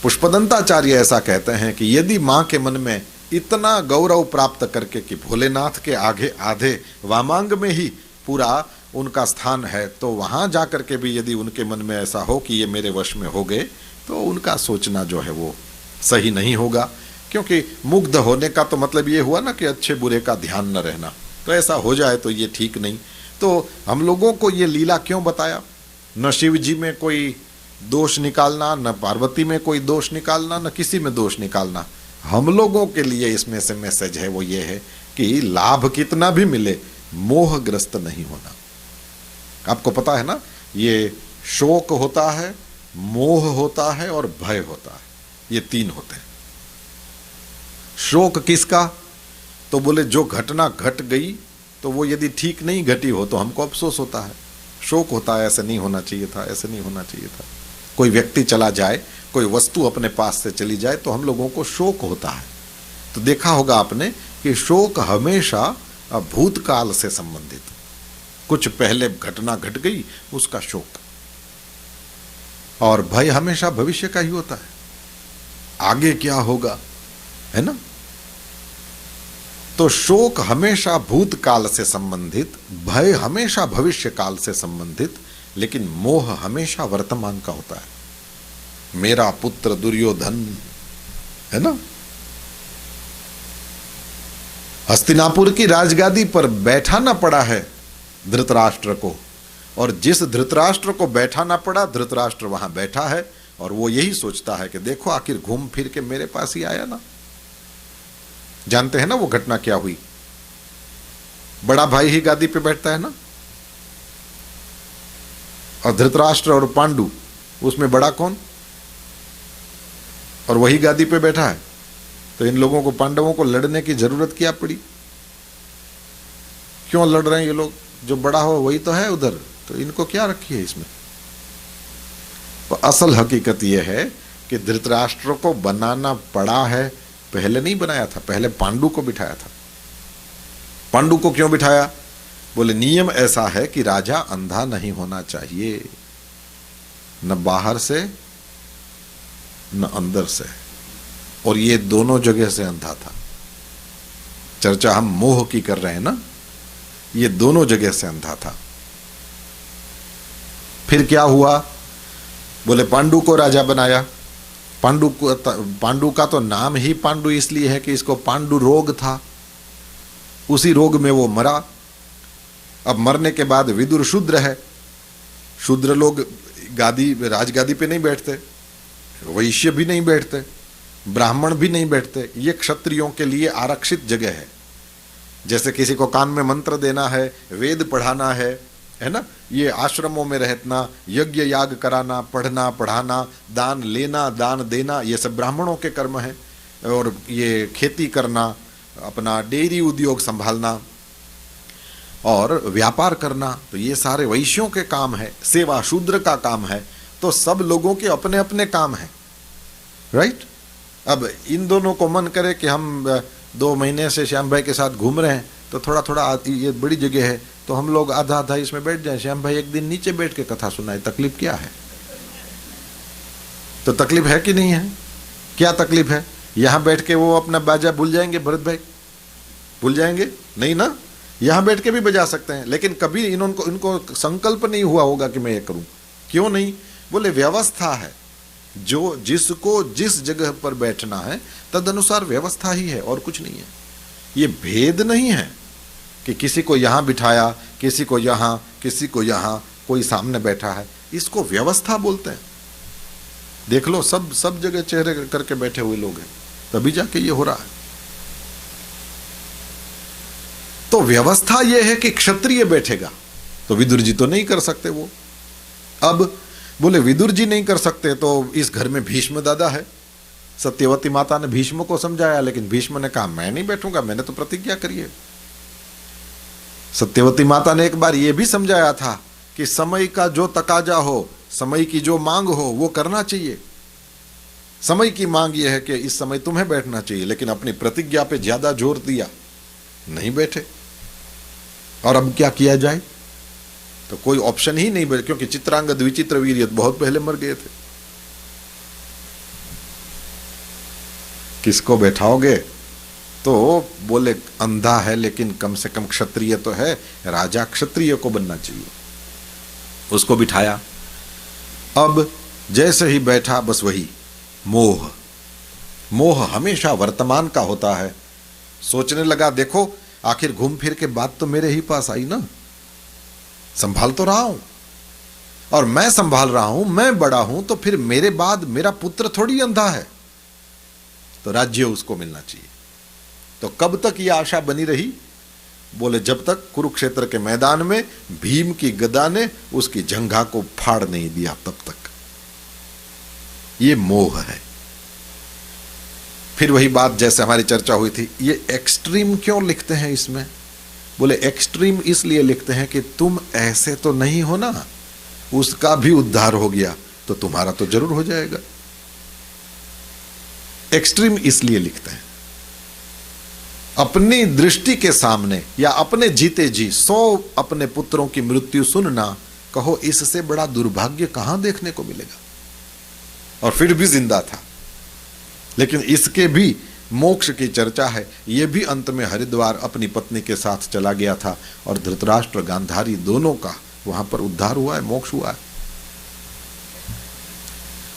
पुष्पदंताचार्य ऐसा कहते हैं कि यदि मां के मन में इतना गौरव प्राप्त करके कि भोलेनाथ के आगे आधे वामांग में ही पूरा उनका स्थान है, तो वहां जाकर के भी यदि उनके मन में ऐसा हो कि ये मेरे वश में हो गए, तो उनका सोचना जो है वो सही नहीं होगा। क्योंकि मुग्ध होने का तो मतलब ये हुआ ना कि अच्छे बुरे का ध्यान न रहना। तो ऐसा हो जाए तो ये ठीक नहीं। तो हम लोगों को ये लीला क्यों बताया? न शिव जी में कोई दोष निकालना, न पार्वती में कोई दोष निकालना, न किसी में दोष निकालना। हम लोगों के लिए इसमें से मैसेज है वो ये है कि लाभ कितना भी मिले, मोहग्रस्त नहीं होना। आपको पता है ना, ये शोक होता है, मोह होता है और भय होता है, ये तीन होते हैं। शोक किसका? तो बोले जो घटना घट गई तो वो यदि ठीक नहीं घटी हो तो हमको अफसोस होता है, शोक होता है, ऐसे नहीं होना चाहिए था, ऐसे नहीं होना चाहिए था। कोई व्यक्ति चला जाए, कोई वस्तु अपने पास से चली जाए तो हम लोगों को शोक होता है। तो देखा होगा आपने कि शोक हमेशा भूतकाल से संबंधित, कुछ पहले घटना घट गई उसका शोक। और भय हमेशा भविष्य का ही होता है, आगे क्या होगा, है ना। तो शोक हमेशा भूतकाल से संबंधित, भय हमेशा भविष्य काल से संबंधित, लेकिन मोह हमेशा वर्तमान का होता है। मेरा पुत्र दुर्योधन, है ना, हस्तिनापुर की राजगादी पर बैठाना पड़ा है धृतराष्ट्र को, और जिस धृतराष्ट्र को बैठाना पड़ा, धृतराष्ट्र वहां बैठा है और वो यही सोचता है कि देखो आखिर घूम फिर के मेरे पास ही आया ना। जानते हैं ना वो घटना क्या हुई? बड़ा भाई ही गादी पे बैठता है ना, और धृतराष्ट्र और पांडु, उसमें बड़ा कौन? और वही गादी पे बैठा है। तो इन लोगों को, पांडवों को लड़ने की जरूरत क्या पड़ी? क्यों लड़ रहे हैं ये लोग? जो बड़ा हो वही तो है उधर, तो इनको क्या रखी है इसमें? तो असल हकीकत यह है कि धृतराष्ट्र को बनाना पड़ा है, पहले नहीं बनाया था, पहले पांडु को बिठाया था। पांडु को क्यों बिठाया? बोले नियम ऐसा है कि राजा अंधा नहीं होना चाहिए, न बाहर से न अंदर से, और ये दोनों जगह से अंधा था। चर्चा हम मोह की कर रहे हैं ना, ये दोनों जगह से अंधा था। फिर क्या हुआ? बोले पांडु को राजा बनाया। पांडु का तो नाम ही पांडु इसलिए है कि इसको पांडु रोग था, उसी रोग में वो मरा। अब मरने के बाद विदुर शूद्र है, शूद्र लोग राजगादी पे नहीं बैठते, वैश्य भी नहीं बैठते, ब्राह्मण भी नहीं बैठते, ये क्षत्रियों के लिए आरक्षित जगह है। जैसे किसी को कान में मंत्र देना है, वेद पढ़ाना है ना, ये आश्रमों में रहना, यज्ञ याग कराना, पढ़ना पढ़ाना, दान लेना, दान देना, ये सब ब्राह्मणों के कर्म है। और ये खेती करना, अपना डेयरी उद्योग संभालना और व्यापार करना, तो ये सारे वैश्यों के काम है। सेवा शूद्र का काम है। तो सब लोगों के अपने अपने काम हैं, राइट। अब इन दोनों को मन करे कि हम 2 महीने से श्याम भाई के साथ घूम रहे हैं, तो थोड़ा थोड़ा ये बड़ी जगह है तो हम लोग आधा आधा इसमें बैठ जाएं, श्याम भाई एक दिन नीचे बैठ के कथा सुनाए, तकलीफ क्या है? तो तकलीफ है कि नहीं है? क्या तकलीफ है? यहां बैठ के वो अपना बाजा भूल जाएंगे, भरत भाई भूल जाएंगे? नहीं ना, यहां बैठ के भी बजा सकते हैं, लेकिन कभी इनको संकल्प नहीं हुआ होगा कि मैं ये करूं। क्यों नहीं? बोले व्यवस्था है, जो जिसको जिस जगह पर बैठना है तद अनुसार व्यवस्था ही है, और कुछ नहीं है। ये भेद नहीं है कि किसी को यहां बिठाया, किसी को यहां, किसी को यहां, कोई सामने बैठा है। इसको व्यवस्था बोलते हैं। देख लो, सब जगह चेहरे करके बैठे हुए लोग हैं, तभी जाके ये हो रहा है। तो व्यवस्था यह है कि क्षत्रिय बैठेगा, तो विदुर जी तो नहीं कर सकते वो। अब बोले विदुर जी नहीं कर सकते, तो इस घर में भीष्म दादा है। सत्यवती माता ने भीष्म को समझाया, लेकिन भीष्म ने कहा मैं नहीं बैठूंगा, मैंने तो प्रतिज्ञा करी है। सत्यवती माता ने एक बार यह भी समझाया था कि समय का जो तकाजा हो, समय की जो मांग हो, वो करना चाहिए। समय की मांग यह है कि इस समय तुम्हें बैठना चाहिए, लेकिन अपनी प्रतिज्ञा पे ज्यादा जोर दिया, नहीं बैठे। और अब क्या किया जाए? तो कोई ऑप्शन ही नहीं, क्योंकि चित्रांगद विचित्र वीर्य बहुत पहले मर गए थे। किसको बैठाओगे? तो बोले अंधा है, लेकिन कम से कम क्षत्रिय तो है, राजा क्षत्रिय को बनना चाहिए। उसको बिठाया। अब जैसे ही बैठा, बस वही मोह। मोह हमेशा वर्तमान का होता है। सोचने लगा, देखो आखिर घूम फिर के बात तो मेरे ही पास आई ना, संभाल तो रहा हूं, और मैं संभाल रहा हूं, मैं बड़ा हूं, तो फिर मेरे बाद मेरा पुत्र थोड़ी अंधा है, तो राज्य उसको मिलना चाहिए। तो कब तक यह आशा बनी रही? बोले जब तक कुरुक्षेत्र के मैदान में भीम की गदा ने उसकी जंघा को फाड़ नहीं दिया, तब तक। ये मोह है। फिर वही बात जैसे हमारी चर्चा हुई थी, ये एक्सट्रीम क्यों लिखते हैं इसमें? बोले एक्सट्रीम इसलिए लिखते हैं कि तुम ऐसे तो नहीं हो ना, उसका भी उद्धार हो गया तो तुम्हारा तो जरूर हो जाएगा। एक्सट्रीम इसलिए लिखते हैं। अपनी दृष्टि के सामने या अपने जीते जी 100 अपने पुत्रों की मृत्यु सुनना, कहो इससे बड़ा दुर्भाग्य कहां देखने को मिलेगा। और फिर भी जिंदा था। लेकिन इसके भी मोक्ष की चर्चा है। यह भी अंत में हरिद्वार अपनी पत्नी के साथ चला गया था, और धृतराष्ट्र गांधारी दोनों का वहां पर उद्धार हुआ है, मोक्ष हुआ है।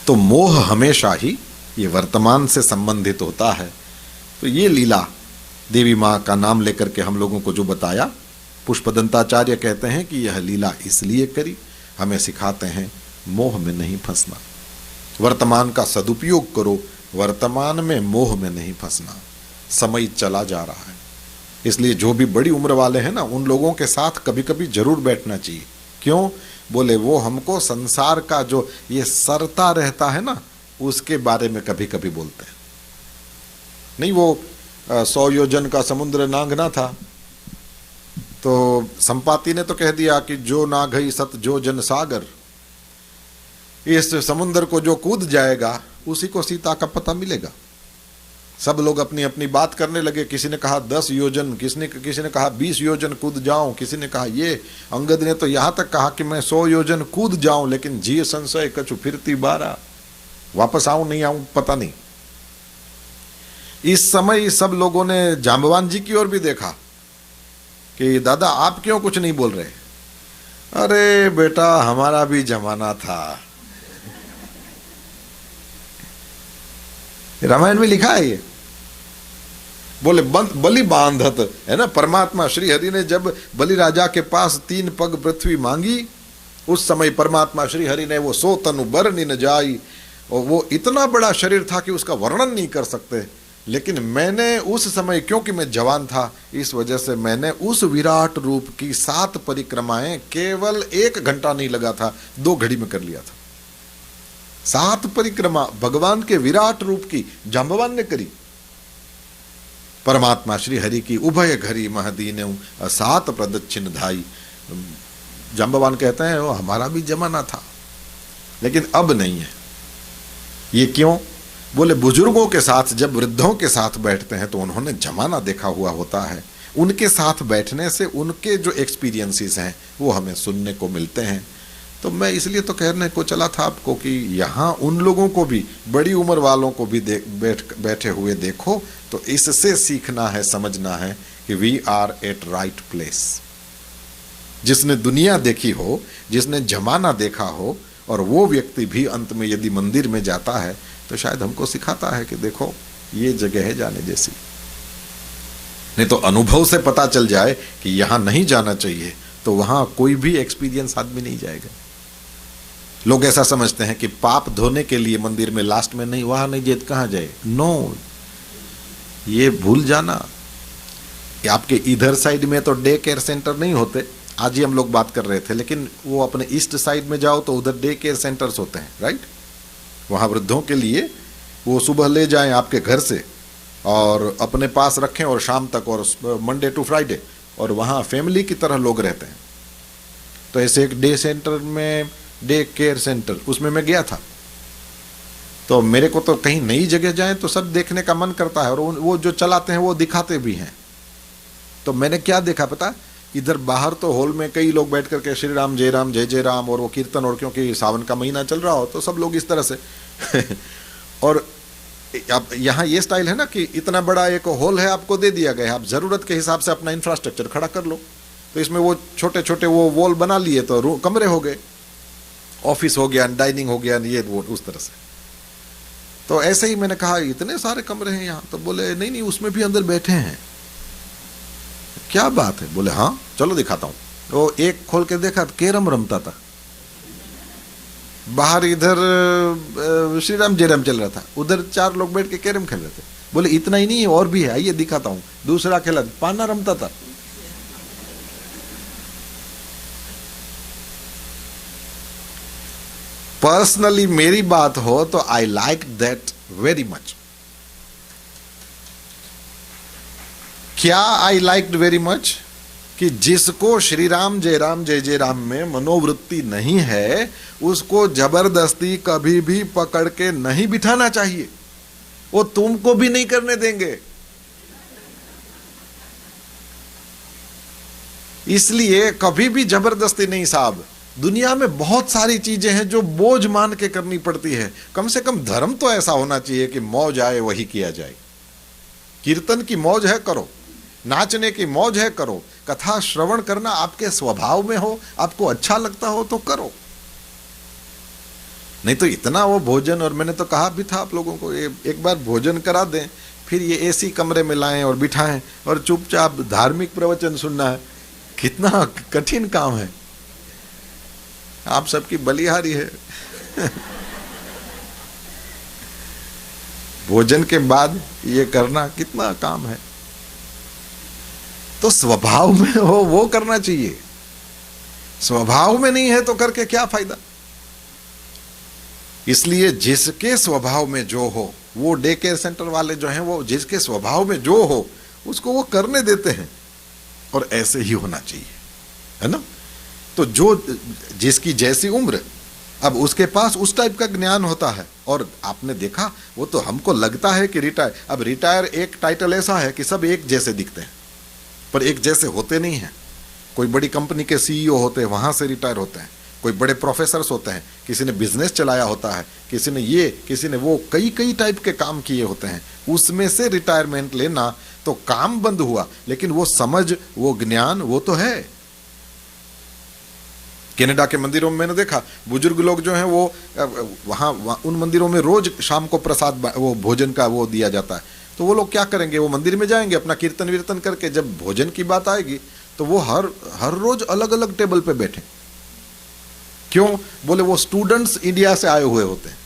तो मोह हमेशा ही ये वर्तमान से संबंधित होता है। तो ये लीला देवी मां का नाम लेकर के हम लोगों को जो बताया, पुष्पदंताचार्य कहते हैं कि यह लीला इसलिए करी, हमें सिखाते हैं मोह में नहीं फंसना, वर्तमान का सदुपयोग करो, वर्तमान में मोह में नहीं फंसना। समय चला जा रहा है, इसलिए जो भी बड़ी उम्र वाले हैं ना, उन लोगों के साथ कभी कभी जरूर बैठना चाहिए। क्यों? बोले वो हमको संसार का जो ये सरता रहता है ना, उसके बारे में कभी कभी बोलते हैं। नहीं, वो 100 योजन का समुद्र नांगना था, तो संपाति ने तो कह दिया कि जो नागई सत जो जन सागर, इस समुद्र को जो कूद जाएगा उसी को सीता का पता मिलेगा। सब लोग अपनी अपनी बात करने लगे। किसी ने कहा 10 योजन, किसी ने कहा 20 योजन कूद जाऊं, किसी ने कहा ये। अंगद ने तो यहां तक कहा कि मैं 100 योजन कूद जाऊं, लेकिन जी संशय कछु फिरती 12, वापस आऊं नहीं आऊं पता नहीं। इस समय सब लोगों ने जांबवान जी की ओर भी देखा कि दादा आप क्यों कुछ नहीं बोल रहे? अरे बेटा हमारा भी जमाना था, रामायण में लिखा है ये। बोले बलि बांधत है ना, परमात्मा श्री हरि ने जब बलि राजा के पास 3 पग पृथ्वी मांगी, उस समय परमात्मा श्री हरि ने वो 100 तनु बरनि न जाई, और वो इतना बड़ा शरीर था कि उसका वर्णन नहीं कर सकते। लेकिन मैंने उस समय, क्योंकि मैं जवान था, इस वजह से मैंने उस विराट रूप की 7 परिक्रमाएं केवल 1 घंटा नहीं लगा था, 2 घड़ी में कर लिया था। 7 परिक्रमा भगवान के विराट रूप की जांबवान ने करी। परमात्मा श्री हरि की उभय घरी महदीन असात प्रदक्षिण धाई। जाम्बवान कहते हैं वो हमारा भी जमाना था लेकिन अब नहीं है। ये क्यों? बोले बुजुर्गों के साथ जब वृद्धों के साथ बैठते हैं तो उन्होंने जमाना देखा हुआ होता है, उनके साथ बैठने से उनके जो एक्सपीरियंसेस हैं वो हमें सुनने को मिलते हैं। तो मैं इसलिए तो कहने को चला था आपको कि यहाँ उन लोगों को भी, बड़ी उम्र वालों को भी बैठे हुए देखो तो इससे सीखना है, समझना है कि we are at right place. जिसने दुनिया देखी हो, जिसने जमाना देखा हो, और वो व्यक्ति भी अंत में यदि मंदिर में जाता है तो शायद हमको सिखाता है कि देखो ये जगह है जाने जैसी। नहीं तो अनुभव से पता चल जाए कि यहां नहीं जाना चाहिए तो वहां कोई भी एक्सपीरियंस आदमी नहीं जाएगा। लोग ऐसा समझते हैं कि पाप धोने के लिए मंदिर में लास्ट में नहीं, वहां नहीं जेत कहां जाए। नो, ये भूल जाना। आपके इधर साइड में तो डे केयर सेंटर नहीं होते, आज ही हम लोग बात कर रहे थे, लेकिन वो अपने ईस्ट साइड में जाओ तो उधर डे केयर सेंटर्स होते हैं, राइट। वहाँ वृद्धों के लिए वो सुबह ले जाएं आपके घर से और अपने पास रखें और शाम तक, और मंडे टू फ्राइडे, और वहाँ फैमिली की तरह लोग रहते हैं। तो ऐसे एक डे सेंटर में, डे केयर सेंटर, उसमें मैं गया था। तो मेरे को तो कहीं नई जगह जाएं तो सब देखने का मन करता है, और वो जो चलाते हैं वो दिखाते भी हैं। तो मैंने क्या देखा पता, इधर बाहर तो हॉल में कई लोग बैठ करके श्री राम जय राम जय जय राम, और वो कीर्तन, और क्योंकि सावन का महीना चल रहा हो तो सब लोग इस तरह से और अब यहाँ ये स्टाइल है ना कि इतना बड़ा एक हॉल है, आपको दे दिया गया है, आप ज़रूरत के हिसाब से अपना इंफ्रास्ट्रक्चर खड़ा कर लो। तो इसमें वो छोटे छोटे वो वॉल बना लिए तो कमरे हो गए, ऑफिस हो गया, डाइनिंग हो गया, ये वो उस तरह से। तो ऐसे ही मैंने कहा इतने सारे कमरे हैं यहाँ, तो बोले नहीं नहीं उसमें भी अंदर बैठे हैं। क्या बात है? बोले हाँ चलो दिखाता हूँ। वो एक खोल के देखा तो कैरम रमता था बाहर, इधर श्री राम जय राम चल रहा था, उधर 4 लोग बैठ के कैरम खेल रहे थे। बोले इतना ही नहीं है और भी है, आइए दिखाता हूँ। दूसरा खेला पाना रमता था। पर्सनली मेरी बात हो तो I like that very much. क्या आई लाइक्ड वेरी मच? कि जिसको श्री राम जय जय राम में मनोवृत्ति नहीं है उसको जबरदस्ती कभी भी पकड़ के नहीं बिठाना चाहिए, वो तुमको भी नहीं करने देंगे। इसलिए कभी भी जबरदस्ती नहीं साहब। दुनिया में बहुत सारी चीजें हैं जो बोझ मान के करनी पड़ती है। कम से कम धर्म तो ऐसा होना चाहिए कि मौज आए वही किया जाए। कीर्तन की मौज है करो, नाचने की मौज है करो, कथा श्रवण करना आपके स्वभाव में हो, आपको अच्छा लगता हो तो करो। नहीं तो इतना वो भोजन, और मैंने तो कहा भी था आप लोगों को एक बार भोजन करा दें, फिर ये एसी कमरे में लाएं और बिठाएं और चुपचाप धार्मिक प्रवचन सुनना है, कितना कठिन काम है। आप सबकी बलिहारी है। भोजन के बाद ये करना कितना काम है। तो स्वभाव में हो वो करना चाहिए, स्वभाव में नहीं है तो करके क्या फायदा। इसलिए जिसके स्वभाव में जो हो, वो डे केयर सेंटर वाले जो हैं वो जिसके स्वभाव में जो हो उसको वो करने देते हैं, और ऐसे ही होना चाहिए, है ना। तो जो जिसकी जैसी उम्र, अब उसके पास उस टाइप का ज्ञान होता है। और आपने देखा, वो तो हमको लगता है कि रिटायर, अब रिटायर एक टाइटल ऐसा है कि सब एक जैसे दिखते हैं पर एक जैसे होते नहीं हैं। कोई बड़ी कंपनी के सीईओ होते हैं, वहाँ से रिटायर होते हैं। कोई बड़े प्रोफेसर्स होते हैं, किसी ने बिजनेस चलाया होता है, किसी ने ये, किसी ने वो, कई कई टाइप के काम किए होते हैं। उसमें से रिटायरमेंट लेना तो काम बंद हुआ, लेकिन वो समझ, वो ज्ञान, वो तो है। कनाडा के मंदिरों में मैंने देखा, बुजुर्ग लोग जो हैं वो वहाँ उन मंदिरों में रोज शाम को प्रसाद, वो भोजन का वो दिया जाता है। तो वो लोग क्या करेंगे, वो मंदिर में जाएंगे, अपना कीर्तन वीर्तन करके, जब भोजन की बात आएगी तो वो हर रोज अलग अलग टेबल पे बैठे। क्यों? बोले वो स्टूडेंट्स इंडिया से आए हुए होते हैं,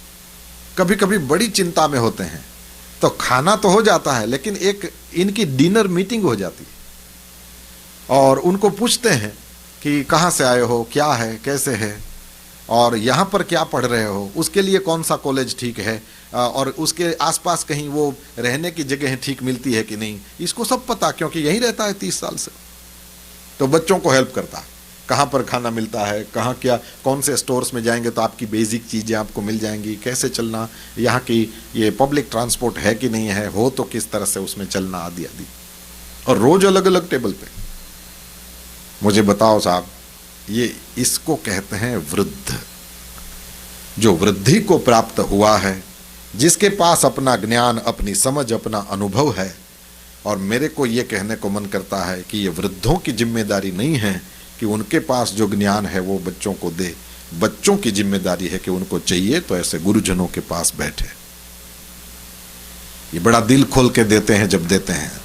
कभी कभी बड़ी चिंता में होते हैं, तो खाना तो हो जाता है लेकिन एक इनकी डिनर मीटिंग हो जाती है और उनको पूछते हैं कि कहाँ से आए हो, क्या है, कैसे है। और यहाँ पर क्या पढ़ रहे हो, उसके लिए कौन सा कॉलेज ठीक है, और उसके आसपास कहीं वो रहने की जगह ठीक मिलती है कि नहीं, इसको सब पता, क्योंकि यहीं रहता है 30 साल से। तो बच्चों को हेल्प करता है, कहाँ पर खाना मिलता है, कहाँ क्या, कौन से स्टोर्स में जाएंगे तो आपकी बेसिक चीज़ें आपको मिल जाएंगी, कैसे चलना, यहाँ की ये पब्लिक ट्रांसपोर्ट है कि नहीं है, हो तो किस तरह से उसमें चलना, आदि आदि। और रोज अलग अलग टेबल पे। मुझे बताओ साहब, ये इसको कहते हैं वृद्ध। जो वृद्धि को प्राप्त हुआ है, जिसके पास अपना ज्ञान, अपनी समझ, अपना अनुभव है। और मेरे को ये कहने को मन करता है कि ये वृद्धों की जिम्मेदारी नहीं है कि उनके पास जो ज्ञान है वो बच्चों को दे, बच्चों की जिम्मेदारी है कि उनको चाहिए तो ऐसे गुरुजनों के पास बैठे। ये बड़ा दिल खोल के देते हैं जब देते हैं।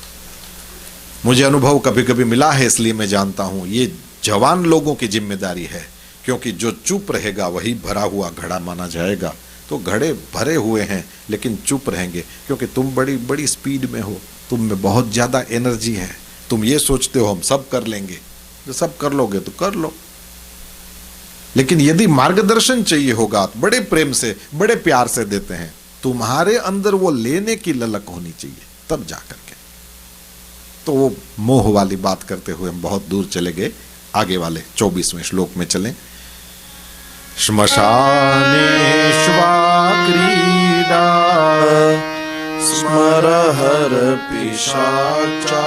मुझे अनुभव कभी कभी मिला है, इसलिए मैं जानता हूं ये जवान लोगों की जिम्मेदारी है, क्योंकि जो चुप रहेगा वही भरा हुआ घड़ा माना जाएगा। तो घड़े भरे हुए हैं लेकिन चुप रहेंगे, क्योंकि तुम बड़ी बड़ी स्पीड में हो, तुम में बहुत ज्यादा एनर्जी है, तुम ये सोचते हो हम सब कर लेंगे। जो सब कर लोगे तो कर लो, लेकिन यदि मार्गदर्शन चाहिए होगा तो बड़े प्रेम से, बड़े प्यार से देते हैं। तुम्हारे अंदर वो लेने की ललक होनी चाहिए, तब जाकर के। तो वो मोह वाली बात करते हुए हम बहुत दूर चले गए। आगे वाले 24वें श्लोक में चलें। श्मशानेष्वा क्रीडा स्मरहर पिशाचा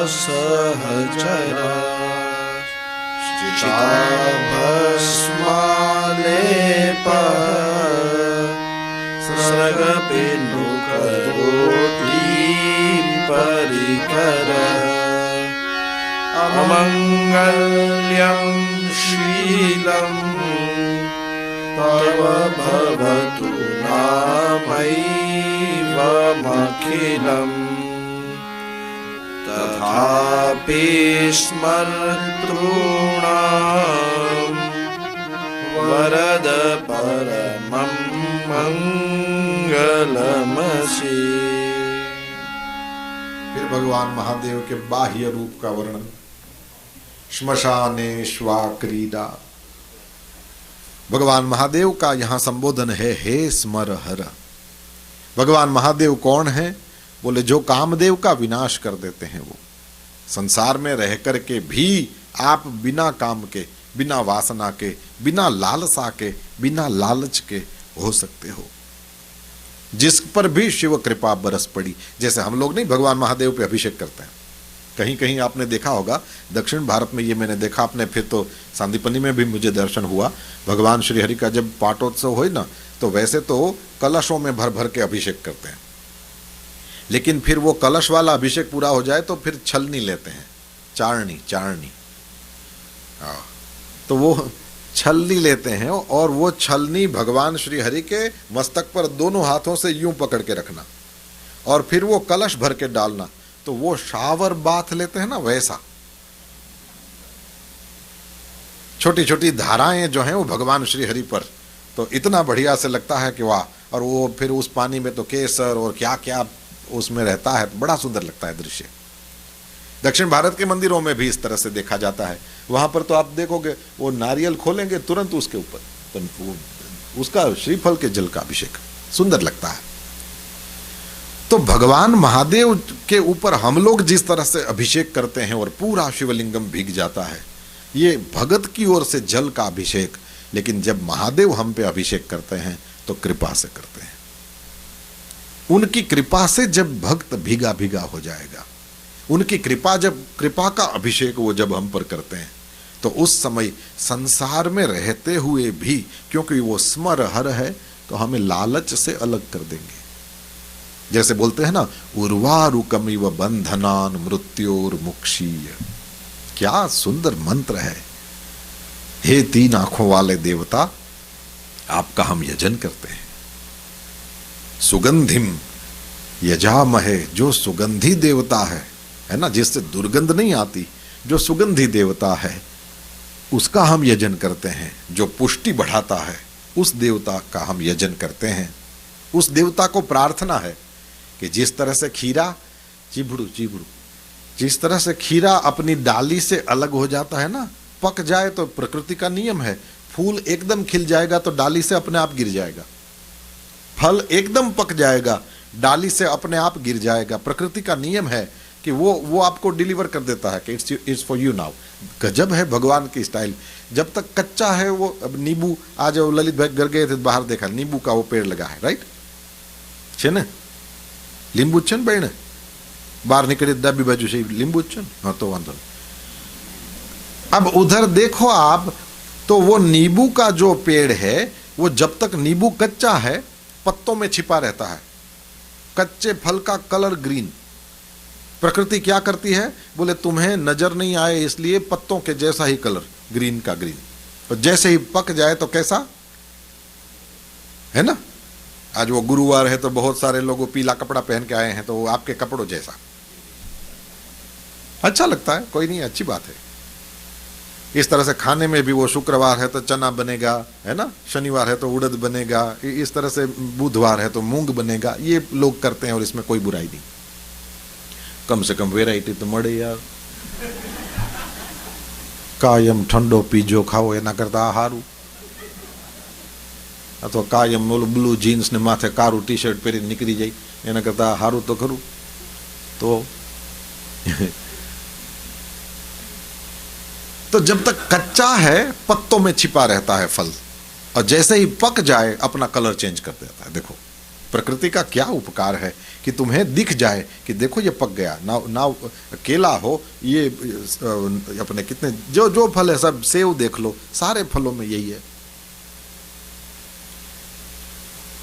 सहचरा भस्मालेप सर्गपिण्डुकरोटी परिकर अमङ्गल्यं शीलं तव भवतु नामैवमखिलम् तथापि स्मर्तॄणां वरद परमं मङ्गलमसि। फिर भगवान महादेव के बाह्य रूप का वर्णन। श्मशानेष्वा क्रीडा। भगवान महादेव का यहां संबोधन है, हे स्मरहर। भगवान महादेव कौन है? बोले जो कामदेव का विनाश कर देते हैं। वो संसार में रह करके भी आप बिना काम के, बिना वासना के, बिना लालसा के, बिना लालच के हो सकते हो। जिस पर भी शिव कृपा बरस पड़ी। जैसे हम लोग नहीं भगवान महादेव पे अभिषेक करते हैं, कहीं कहीं आपने देखा होगा, दक्षिण भारत में ये मैंने देखा अपने, फिर तो सांदीपनी में भी मुझे दर्शन हुआ। भगवान श्री हरि का जब पाटोत्सव हो ना, तो वैसे तो कलशों में भर भर के अभिषेक करते हैं, लेकिन फिर वो कलश वाला अभिषेक पूरा हो जाए तो फिर छलनी लेते हैं, चारनी। तो वो छलनी लेते हैं, और वो छलनी भगवान श्री हरि के मस्तक पर दोनों हाथों से यूं पकड़ के रखना, और फिर वो कलश भर के डालना। तो वो शावर बाथ लेते हैं ना, वैसा छोटी छोटी धाराएं जो हैं वो भगवान श्री हरि पर, तो इतना बढ़िया से लगता है कि वाह। और वो फिर उस पानी में तो केसर और क्या क्या उसमें रहता है, बड़ा सुंदर लगता है दृश्य। दक्षिण भारत के मंदिरों में भी इस तरह से देखा जाता है। वहां पर तो आप देखोगे वो नारियल खोलेंगे, तुरंत उसके ऊपर तो उसका श्रीफल के जल का अभिषेक सुंदर लगता है। तो भगवान महादेव के ऊपर हम लोग जिस तरह से अभिषेक करते हैं और पूरा शिवलिंगम भीग जाता है, ये भगत की ओर से जल का अभिषेक। लेकिन जब महादेव हम पे अभिषेक करते हैं तो कृपा से करते हैं। उनकी कृपा से जब भक्त भीगा भीगा हो जाएगा, उनकी कृपा, जब कृपा का अभिषेक वो जब हम पर करते हैं, तो उस समय संसार में रहते हुए भी, क्योंकि वो स्मरहर है, तो हमें लालच से अलग कर देंगे। जैसे बोलते हैं ना, उर्वारुकमिव बंधनान मृत्योर्मुक्षीय। क्या सुंदर मंत्र है। हे 3 आंखों वाले देवता, आपका हम यजन करते हैं। सुगंधिम यजामहे, जो सुगंधी देवता है ना, जिससे दुर्गंध नहीं आती, जो सुगंधी देवता है उसका हम यजन करते हैं। जो पुष्टि बढ़ाता है उस देवता का हम यजन करते हैं। उस देवता को प्रार्थना है कि जिस तरह से खीरा चिबड़ू, जिस तरह से खीरा अपनी डाली से अलग हो जाता है ना, पक जाए तो प्रकृति का नियम है, फूल एकदम खिल जाएगा तो डाली से अपने आप गिर जाएगा, फल एकदम पक जाएगा डाली से अपने आप गिर जाएगा। प्रकृति का नियम है कि वो आपको डिलीवर कर देता है कि इट्स फॉर यू नाउ। गजब है भगवान की स्टाइल। जब तक कच्चा है वो, अब नींबू, आज वो ललित भाई घर गए थे बाहर देखा नींबू का वो पेड़ लगा है, राइट છે ને લીંબુ જ છે ને ભાઈ, બહાર નીકળી ડાબી બાજુ છે લીંબુ જ છે ને, हाँ तो वांधो नहीं। अब उधर देखो आप तो वो नींबू का जो पेड़ है वो जब तक नींबू कच्चा है पत्तों में छिपा रहता है, कच्चे फल का कलर ग्रीन। प्रकृति क्या करती है, बोले तुम्हें नजर नहीं आए इसलिए पत्तों के जैसा ही कलर ग्रीन का ग्रीन, और जैसे ही पक जाए तो कैसा है ना। आज वो गुरुवार है तो बहुत सारे लोग पीला कपड़ा पहन के आए हैं तो वो आपके कपड़ों जैसा अच्छा लगता है, कोई नहीं, अच्छी बात है। इस तरह से खाने में भी वो शुक्रवार है तो चना बनेगा, है ना, शनिवार है तो उड़द बनेगा, इस तरह से बुधवार है तो मूंग बनेगा, ये लोग करते हैं और इसमें कोई बुराई नहीं। कम से कम वेराइटी तो मळे यार। कायम ठंडो पीजो खाओ एना करता हारू, अथवा कायम ओલું બ્લુ જીન્સ ને માથે કારું ટી શર્ટ પહેરીને નીકળી જાય એના કરતા હારું તો ખરું। तो जब तक कच्चा है पत्तों में छिपा रहता है फल, और जैसे ही पक जाए अपना कलर चेंज कर देता है। देखो प्रकृति का क्या उपकार है कि तुम्हें दिख जाए कि देखो ये पक गया ना केला हो, ये अपने कितने जो फल है सब, सेव देख लो, सारे फलों में यही है,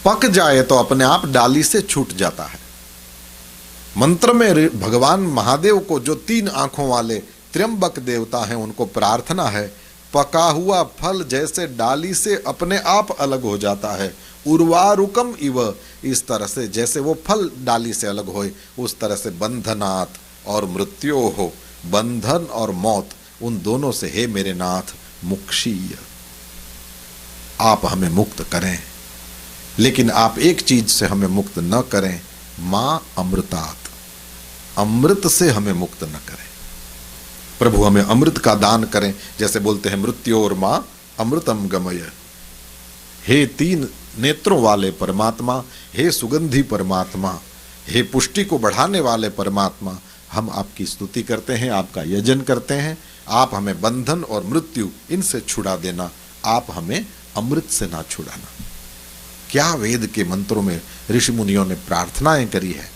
पक जाए तो अपने आप डाली से छूट जाता है। मंत्र में भगवान महादेव को जो 3 आंखों वाले त्र्यंबक देवता हैं उनको प्रार्थना है, पका हुआ फल जैसे डाली से अपने आप अलग हो जाता है, उर्वारुकम इव, इस तरह से जैसे वो फल डाली से अलग होए उस तरह से बंधनात् और मृत्यो हो, बंधन और मौत उन दोनों से हे मेरे नाथ मुक्षीय, आप हमें मुक्त करें। लेकिन आप एक चीज से हमें मुक्त न करें, मां अमृतात्, अमृत से हमें मुक्त न करें। प्रभु हमें अमृत का दान करें, जैसे बोलते हैं मृत्योर मां अमृतम गमय। हे 3 नेत्रों वाले परमात्मा, हे सुगंधी परमात्मा, हे पुष्टि को बढ़ाने वाले परमात्मा, हम आपकी स्तुति करते हैं, आपका यजन करते हैं। आप हमें बंधन और मृत्यु इनसे छुड़ा देना, आप हमें अमृत से ना छुड़ाना। क्या वेद के मंत्रों में ऋषि मुनियों ने प्रार्थनाएं करी है।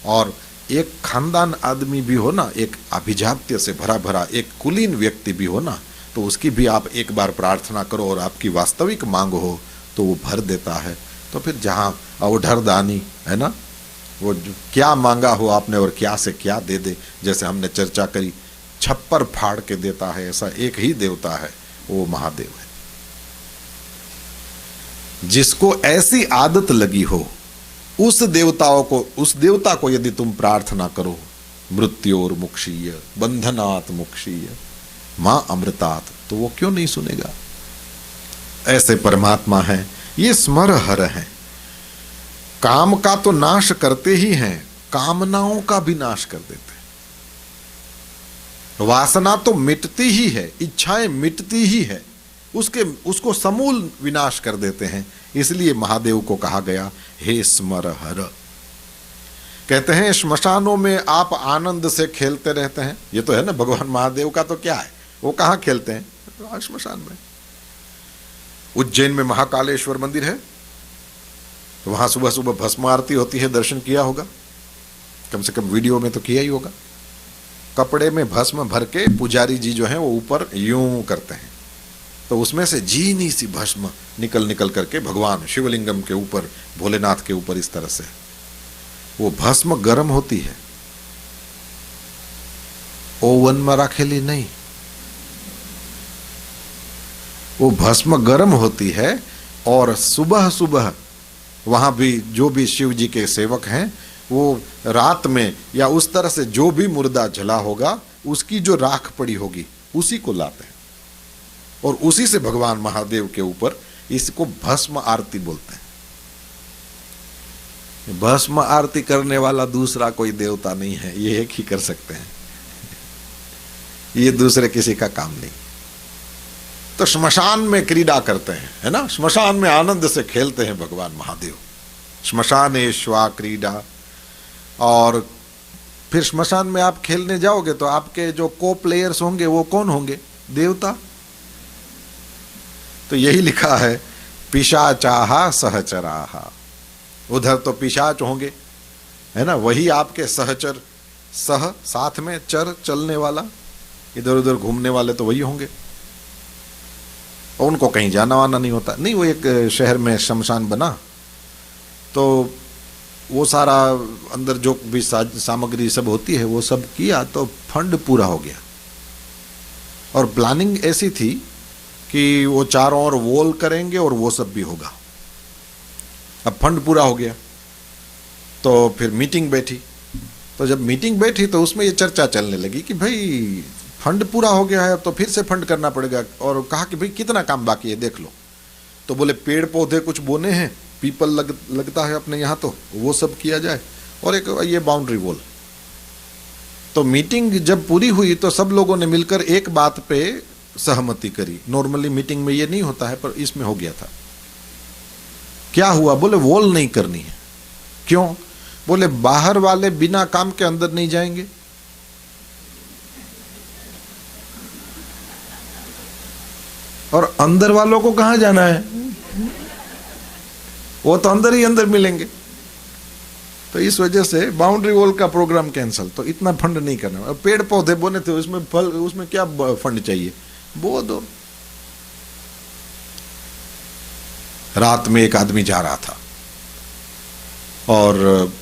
और एक खानदान आदमी भी हो ना, एक अभिजात्य से भरा भरा एक कुलीन व्यक्ति भी हो ना, तो उसकी भी आप एक बार प्रार्थना करो और आपकी वास्तविक मांग हो तो वो भर देता है। तो फिर जहाँ अवढर दानी है ना, वो क्या मांगा हो आपने और क्या से क्या दे दे, जैसे हमने चर्चा करी, छप्पर फाड़ के देता है, ऐसा एक ही देवता है, वो महादेव है। जिसको ऐसी आदत लगी हो उस देवता को यदि तुम प्रार्थना करो, मृत्योर मुक्षीय, बंधनात् मुक्षीय, मां अमृतात्, तो वो क्यों नहीं सुनेगा। ऐसे परमात्मा हैं, ये स्मरहर हैं। काम का तो नाश करते ही हैं, कामनाओं का भी नाश कर देते हैं। वासना तो मिटती ही है, इच्छाएं मिटती ही है, उसको समूल विनाश कर देते हैं। इसलिए महादेव को कहा गया हे स्मरहर। कहते हैं श्मशानों में आप आनंद से खेलते रहते हैं। ये तो है ना, भगवान महादेव का तो क्या है, वो कहाँ खेलते हैं, श्मशान में। उज्जैन में महाकालेश्वर मंदिर है, तो वहां सुबह सुबह भस्म आरती होती है, दर्शन किया होगा, कम से कम वीडियो में तो किया ही होगा। कपड़े में भस्म भर के पुजारी जी जो हैं वो ऊपर यूं करते हैं, तो उसमें से जीनी सी भस्म निकल करके भगवान शिवलिंगम के ऊपर, भोलेनाथ के ऊपर इस तरह से वो भस्म गर्म होती है, ओवन में रखेली नहीं, वो भस्म गर्म होती है। और सुबह सुबह वहां भी जो भी शिव जी के सेवक हैं वो रात में या उस तरह से जो भी मुर्दा जला होगा उसकी जो राख पड़ी होगी उसी को लाते हैं और उसी से भगवान महादेव के ऊपर, इसको भस्म आरती बोलते हैं। भस्म आरती करने वाला दूसरा कोई देवता नहीं है, ये एक ही कर सकते हैं, ये दूसरे किसी का काम नहीं। तो श्मशान में क्रीड़ा करते हैं, है ना, श्मशान में आनंद से खेलते हैं भगवान महादेव। श्मशानेश्वा क्रीड़ा। और फिर श्मशान में आप खेलने जाओगे तो आपके जो को प्लेयर्स होंगे वो कौन होंगे? देवता। तो यही लिखा है पिशाचाहा सहचराहा। उधर तो पिशाच होंगे, है ना, वही आपके सहचर, सह साथ में, चर चलने वाला, इधर उधर घूमने वाले तो वही होंगे। और उनको कहीं जाना वाना नहीं होता। नहीं, वो एक शहर में शमशान बना तो वो सारा अंदर जो भी सामग्री सब होती है वो सब किया तो फंड पूरा हो गया। और प्लानिंग ऐसी थी कि वो चारों ओर वॉल करेंगे और वो सब भी होगा। अब फंड पूरा हो गया तो फिर मीटिंग बैठी। तो जब मीटिंग बैठी तो उसमें ये चर्चा चलने लगी कि भाई फंड पूरा हो गया है तो फिर से फंड करना पड़ेगा। और कहा कि भाई कितना काम बाकी है देख लो। तो बोले पेड़ पौधे कुछ बोने हैं, पीपल लगता है अपने यहाँ, तो वो सब किया जाए, और एक ये बाउंड्री वॉल। तो मीटिंग जब पूरी हुई तो सब लोगों ने मिलकर एक बात पे सहमति करी। नॉर्मली मीटिंग में ये नहीं होता है पर इसमें हो गया था। क्या हुआ? बोले वॉल नहीं करनी है। क्यों? बोले बाहर वाले बिना काम के अंदर नहीं जाएंगे। और अंदर वालों को कहां जाना है? वो तो अंदर ही अंदर मिलेंगे। तो इस वजह से बाउंड्री वॉल का प्रोग्राम कैंसिल। तो इतना फंड नहीं करना। और पेड़ पौधे बोने थे, उसमें फल, उसमें क्या फंड चाहिए? बो दो। रात में एक आदमी जा रहा था और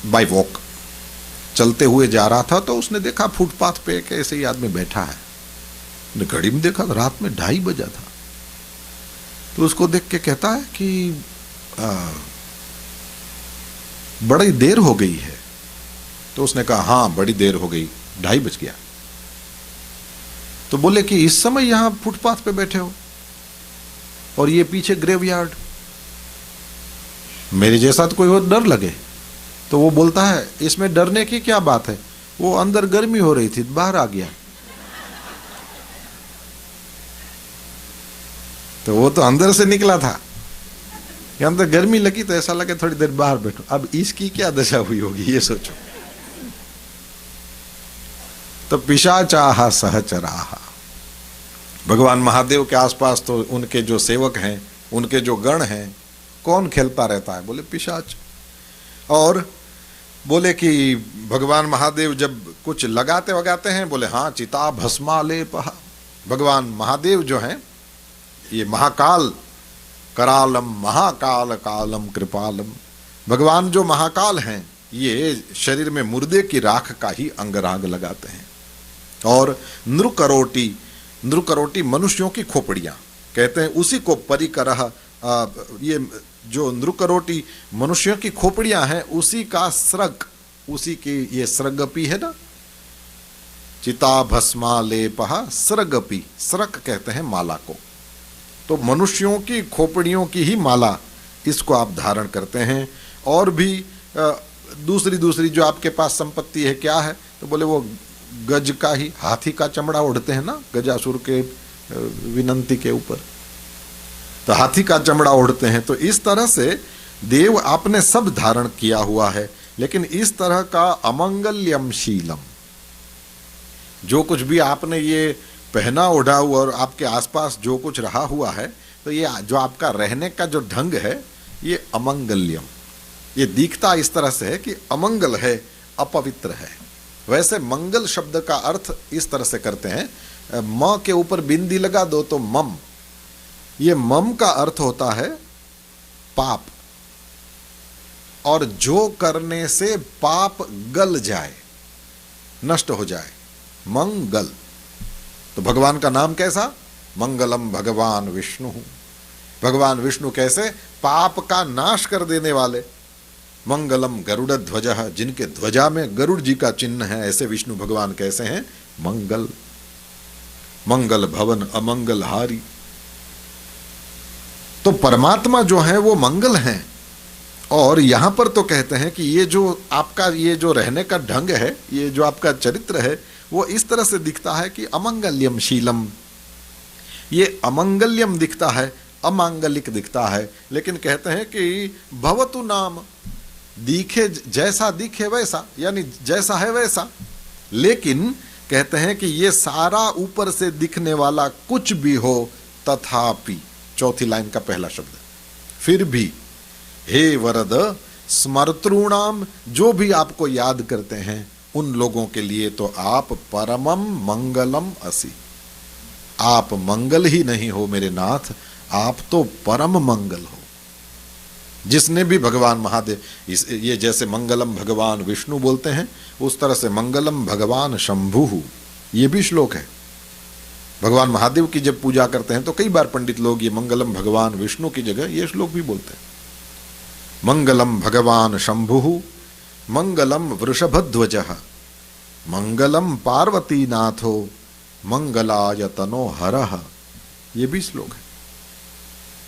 बाय वॉक चलते हुए जा रहा था तो उसने देखा फुटपाथ पे एक ऐसे ही आदमी बैठा है। ने घड़ी में देखा, रात में 2:30 बजा था। तो उसको देख के कहता है कि बड़ी देर हो गई है। तो उसने कहा हाँ बड़ी देर हो गई, 2:30 बज गया। तो बोले कि इस समय यहां फुटपाथ पे बैठे हो और ये पीछे ग्रेवयार्ड, मेरे जैसा तो कोई और डर लगे। तो वो बोलता है इसमें डरने की क्या बात है, वो अंदर गर्मी हो रही थी बाहर आ गया। तो वो तो अंदर से निकला था, अंदर गर्मी लगी तो ऐसा लगे थोड़ी देर बाहर बैठो। अब इसकी क्या दशा हुई होगी ये सोचो। तो पिशाचाहा सहचराहा। भगवान महादेव के आसपास तो उनके जो सेवक हैं, उनके जो गण हैं, कौन खेलता रहता है? बोले पिशाच। और बोले कि भगवान महादेव जब कुछ लगाते वगाते हैं, बोले हाँ चिता भस्मालेपहा। भगवान महादेव जो हैं ये महाकाल, करालम महाकाल कालम कृपालम। भगवान जो महाकाल हैं ये शरीर में मुर्दे की राख का ही अंगराग लगाते हैं। और नृकरोटी, नृकरोटी मनुष्यों की खोपड़ियां कहते हैं, उसी को परिकरह, ये जो नृकरोटी मनुष्यों की खोपड़ियां हैं उसी का स्रग, उसी की ये स्रगपी है ना, चिता भस्मालेपहा स्रगपी, स्रग कहते हैं माला को। तो मनुष्यों की खोपड़ियों की ही माला, इसको आप धारण करते हैं। और भी दूसरी दूसरी जो आपके पास संपत्ति है क्या है? तो बोले वो गज का ही, हाथी का चमड़ा ओढ़ते हैं ना, गजासुर के विनंती के ऊपर, तो हाथी का चमड़ा ओढ़ते हैं। तो इस तरह से देव आपने सब धारण किया हुआ है। लेकिन इस तरह का अमंगल्यम शीलम, जो कुछ भी आपने ये पहना ओढ़ा हुआ और आपके आसपास जो कुछ रहा हुआ है, तो ये जो आपका रहने का जो ढंग है ये अमंगल्यम, ये दिखता इस तरह से है कि अमंगल है, अपवित्र है। वैसे मंगल शब्द का अर्थ इस तरह से करते हैं, म के ऊपर बिंदी लगा दो तो मम, ये मम का अर्थ होता है पाप, और जो करने से पाप गल जाए, नष्ट हो जाए, मंगल। तो भगवान का नाम कैसा? मंगलम भगवान विष्णु। भगवान विष्णु कैसे? पाप का नाश कर देने वाले। मंगलम गरुड़ ध्वज, जिनके ध्वजा में गरुड़ जी का चिन्ह है, ऐसे विष्णु भगवान कैसे हैं? मंगल। मंगल भवन अमंगल हारी। तो परमात्मा जो है वो मंगल हैं। और यहां पर तो कहते हैं कि ये जो आपका ये जो रहने का ढंग है, ये जो आपका चरित्र है, वो इस तरह से दिखता है कि अमंगल्यम शीलम, ये अमंगल्यम दिखता है, अमांगलिक दिखता है, लेकिन कहते हैं कि भवतु नाम, दिखे जैसा दिखे वैसा, यानी जैसा है वैसा। लेकिन कहते हैं कि ये सारा ऊपर से दिखने वाला कुछ भी हो, तथापि, चौथी लाइन का पहला शब्द, फिर भी, हे वरद स्मर्तॄणाम, जो भी आपको याद करते हैं उन लोगों के लिए तो आप परमम मंगलम असि, आप मंगल ही नहीं हो मेरे नाथ, आप तो परम मंगल हो। जिसने भी भगवान महादेव, ये जैसे मंगलम भगवान विष्णु बोलते हैं, उस तरह से मंगलम भगवान शंभु, ये भी श्लोक है। भगवान महादेव की जब पूजा करते हैं तो कई बार पंडित लोग ये मंगलम भगवान विष्णु की जगह ये श्लोक भी बोलते हैं। मंगलम भगवान शंभु, मंगलम वृषभध्वजः, मंगलम पार्वती नाथो, मंगलायतनो हरः, ये भी श्लोक है।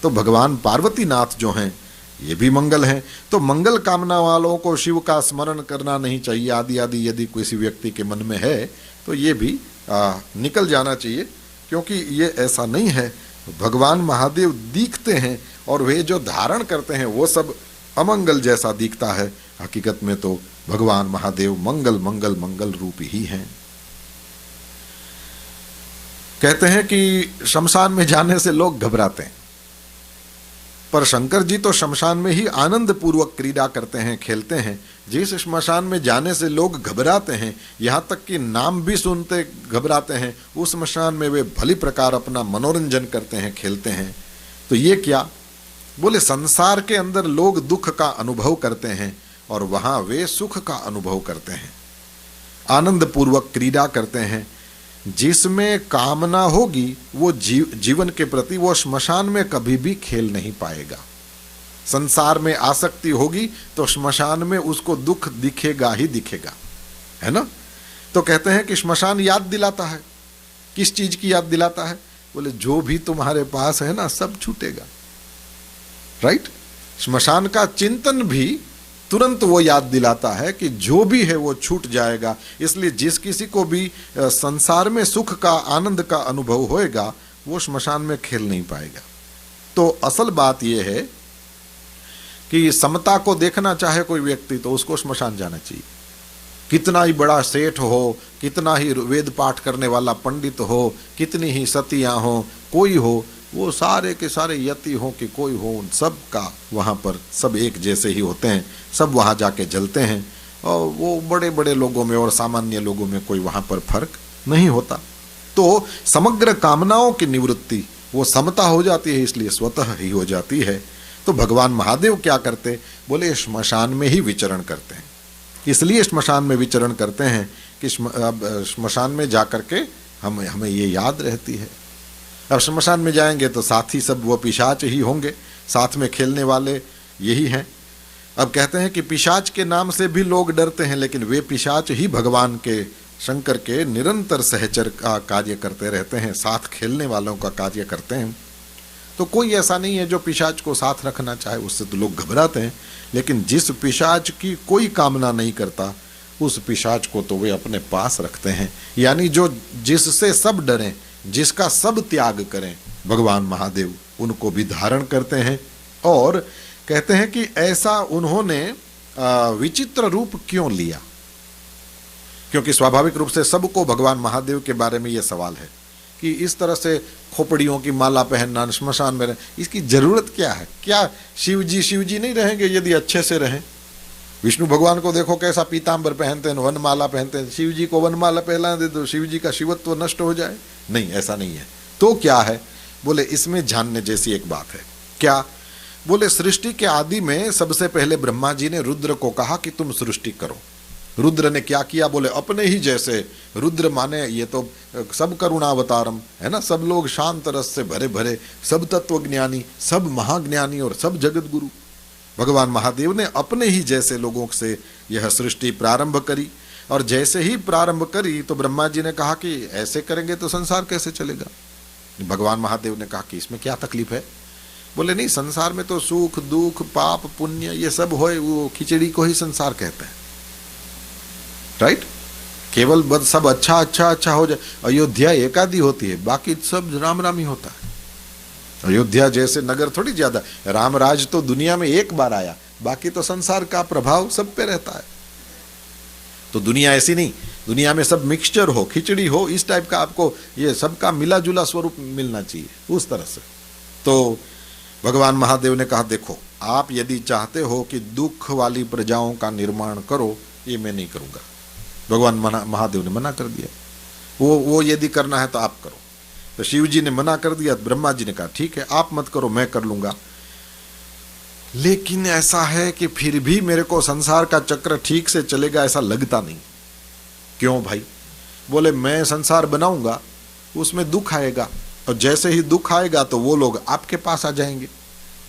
तो भगवान पार्वती नाथ जो हैं ये भी मंगल हैं। तो मंगल कामना वालों को शिव का स्मरण करना नहीं चाहिए, आदि आदि यदि किसी व्यक्ति के मन में है तो ये भी निकल जाना चाहिए, क्योंकि ये ऐसा नहीं है। भगवान महादेव दिखते हैं और वे जो धारण करते हैं वो सब अमंगल जैसा दिखता है, हकीकत में तो भगवान महादेव मंगल मंगल मंगल रूप ही हैं। कहते हैं कि शमशान में जाने से लोग घबराते हैं, पर शंकर जी तो शमशान में ही आनंद पूर्वक क्रीड़ा करते हैं, खेलते हैं। जिस शमशान में जाने से लोग घबराते हैं, यहाँ तक कि नाम भी सुनते घबराते हैं, उस शमशान में वे भली प्रकार अपना मनोरंजन करते हैं, खेलते हैं। तो ये क्या? बोले संसार के अंदर लोग दुख का अनुभव करते हैं और वहाँ वे सुख का अनुभव करते हैं, आनंद पूर्वक क्रीड़ा करते हैं। जिसमें कामना होगी वो जीवन के प्रति वो श्मशान में कभी भी खेल नहीं पाएगा। संसार में आसक्ति होगी तो श्मशान में उसको दुख दिखेगा ही दिखेगा, है ना। तो कहते हैं कि श्मशान याद दिलाता है, किस चीज की याद दिलाता है? बोले जो भी तुम्हारे पास है ना सब छूटेगा, राइट। श्मशान का चिंतन भी तुरंत वो याद दिलाता है कि जो भी है वो छूट जाएगा। इसलिए जिस किसी को भी संसार में सुख का आनंद का अनुभव होएगा वो श्मशान में खेल नहीं पाएगा। तो असल बात यह है कि समता को देखना चाहे कोई व्यक्ति तो उसको श्मशान जाना चाहिए। कितना ही बड़ा सेठ हो, कितना ही वेद पाठ करने वाला पंडित हो, कितनी ही सतियां हो, कोई हो, वो सारे के सारे यति हो कि कोई हो, उन सब का वहाँ पर सब एक जैसे ही होते हैं, सब वहाँ जाके जलते हैं। और वो बड़े बड़े लोगों में और सामान्य लोगों में कोई वहाँ पर फर्क नहीं होता। तो समग्र कामनाओं की निवृत्ति वो समता हो जाती है, इसलिए स्वतः ही हो जाती है। तो भगवान महादेव क्या करते? बोले श्मशान में ही विचरण करते हैं। इसलिए श्मशान में विचरण करते हैं कि श्मशान में जा कर के हमें ये याद रहती है। अब श्मशान में जाएंगे तो साथ ही सब वो पिशाच ही होंगे, साथ में खेलने वाले यही हैं। अब कहते हैं कि पिशाच के नाम से भी लोग डरते हैं, लेकिन वे पिशाच ही भगवान के, शंकर के निरंतर सहचर का कार्य करते रहते हैं, साथ खेलने वालों का कार्य करते हैं। तो कोई ऐसा नहीं है जो पिशाच को साथ रखना चाहे, उससे तो लोग घबराते हैं। लेकिन जिस पिशाच की कोई कामना नहीं करता उस पिशाच को तो वे अपने पास रखते हैं। यानी जो जिससे सब डरें, जिसका सब त्याग करें, भगवान महादेव उनको भी धारण करते हैं। और कहते हैं कि ऐसा उन्होंने विचित्र रूप क्यों लिया? क्योंकि स्वाभाविक रूप से सबको भगवान महादेव के बारे में यह सवाल है कि इस तरह से खोपड़ियों की माला पहनना, श्मशान में इसकी जरूरत क्या है? क्या शिव जी नहीं रहेंगे यदि अच्छे से रहें? विष्णु भगवान को देखो कैसा पीताम्बर पहनते हैं, वनमाला पहनते हैं। शिव जी को वनमाला पहना दे तो शिव जी का शिवत्व नष्ट हो जाए? नहीं, ऐसा नहीं है। तो क्या है? बोले इसमें जानने जैसी एक बात है। क्या? बोले सृष्टि के आदि में सबसे पहले ब्रह्मा जी ने रुद्र को कहा कि तुम सृष्टि करो। रुद्र ने क्या किया? बोले अपने ही जैसे, रुद्र माने ये तो सब करुणावतारम है ना, सब लोग शांत रस से भरे भरे, सब तत्वज्ञानी, सब महाज्ञानी और सब जगत गुरु। भगवान महादेव ने अपने ही जैसे लोगों से यह सृष्टि प्रारंभ करी। और जैसे ही प्रारंभ करी तो ब्रह्मा जी ने कहा कि ऐसे करेंगे तो संसार कैसे चलेगा? भगवान महादेव ने कहा कि इसमें क्या तकलीफ है? बोले नहीं, संसार में तो सुख दुख पाप पुण्य ये सब होए, वो खिचड़ी को ही संसार कहते हैं, राइट। केवल बस सब अच्छा अच्छा अच्छा हो जाए। अयोध्या एकादी होती है, बाकी सब राम राम ही होता है। अयोध्या जैसे नगर थोड़ी ज्यादा, रामराज तो दुनिया में एक बार आया, बाकी तो संसार का प्रभाव सब पे रहता है। तो दुनिया ऐसी नहीं, दुनिया में सब मिक्सचर हो, खिचड़ी हो, इस टाइप का आपको ये सबका मिला जुला स्वरूप मिलना चाहिए, उस तरह से। तो भगवान महादेव ने कहा देखो, आप यदि चाहते हो कि दुख वाली प्रजाओं का निर्माण करो, ये मैं नहीं करूंगा। भगवान महादेव ने मना कर दिया। वो यदि करना है तो आप करो। तो शिव जी ने मना कर दिया, ब्रह्मा जी ने कहा ठीक है आप मत करो, मैं कर लूंगा। लेकिन ऐसा है कि फिर भी मेरे को संसार का चक्र ठीक से चलेगा ऐसा लगता नहीं। क्यों भाई? बोले मैं संसार बनाऊंगा, उसमें दुख आएगा, और जैसे ही दुख आएगा तो वो लोग आपके पास आ जाएंगे।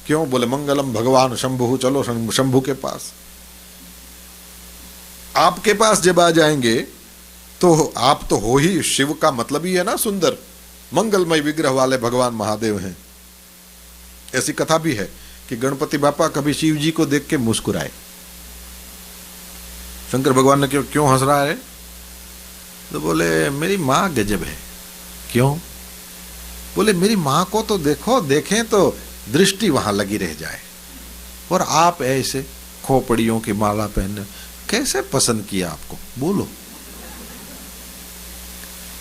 क्यों? बोले मंगलम भगवान शंभु, चलो शंभु के पास। आपके पास जब आ जाएंगे तो आप तो हो ही, शिव का मतलब ही है ना सुंदर, मंगलमय विग्रह वाले भगवान महादेव हैं। ऐसी कथा भी है कि गणपति बापा कभी शिव जी को देख के मुस्कुराए। शंकर भगवान ने क्यों हंस रहा है? तो बोले मेरी मां गजब है। क्यों? बोले मेरी मां को तो देखो, देखें तो दृष्टि वहां लगी रह जाए, और आप ऐसे खोपड़ियों की माला पहनने, कैसे पसंद किया आपको? बोलो।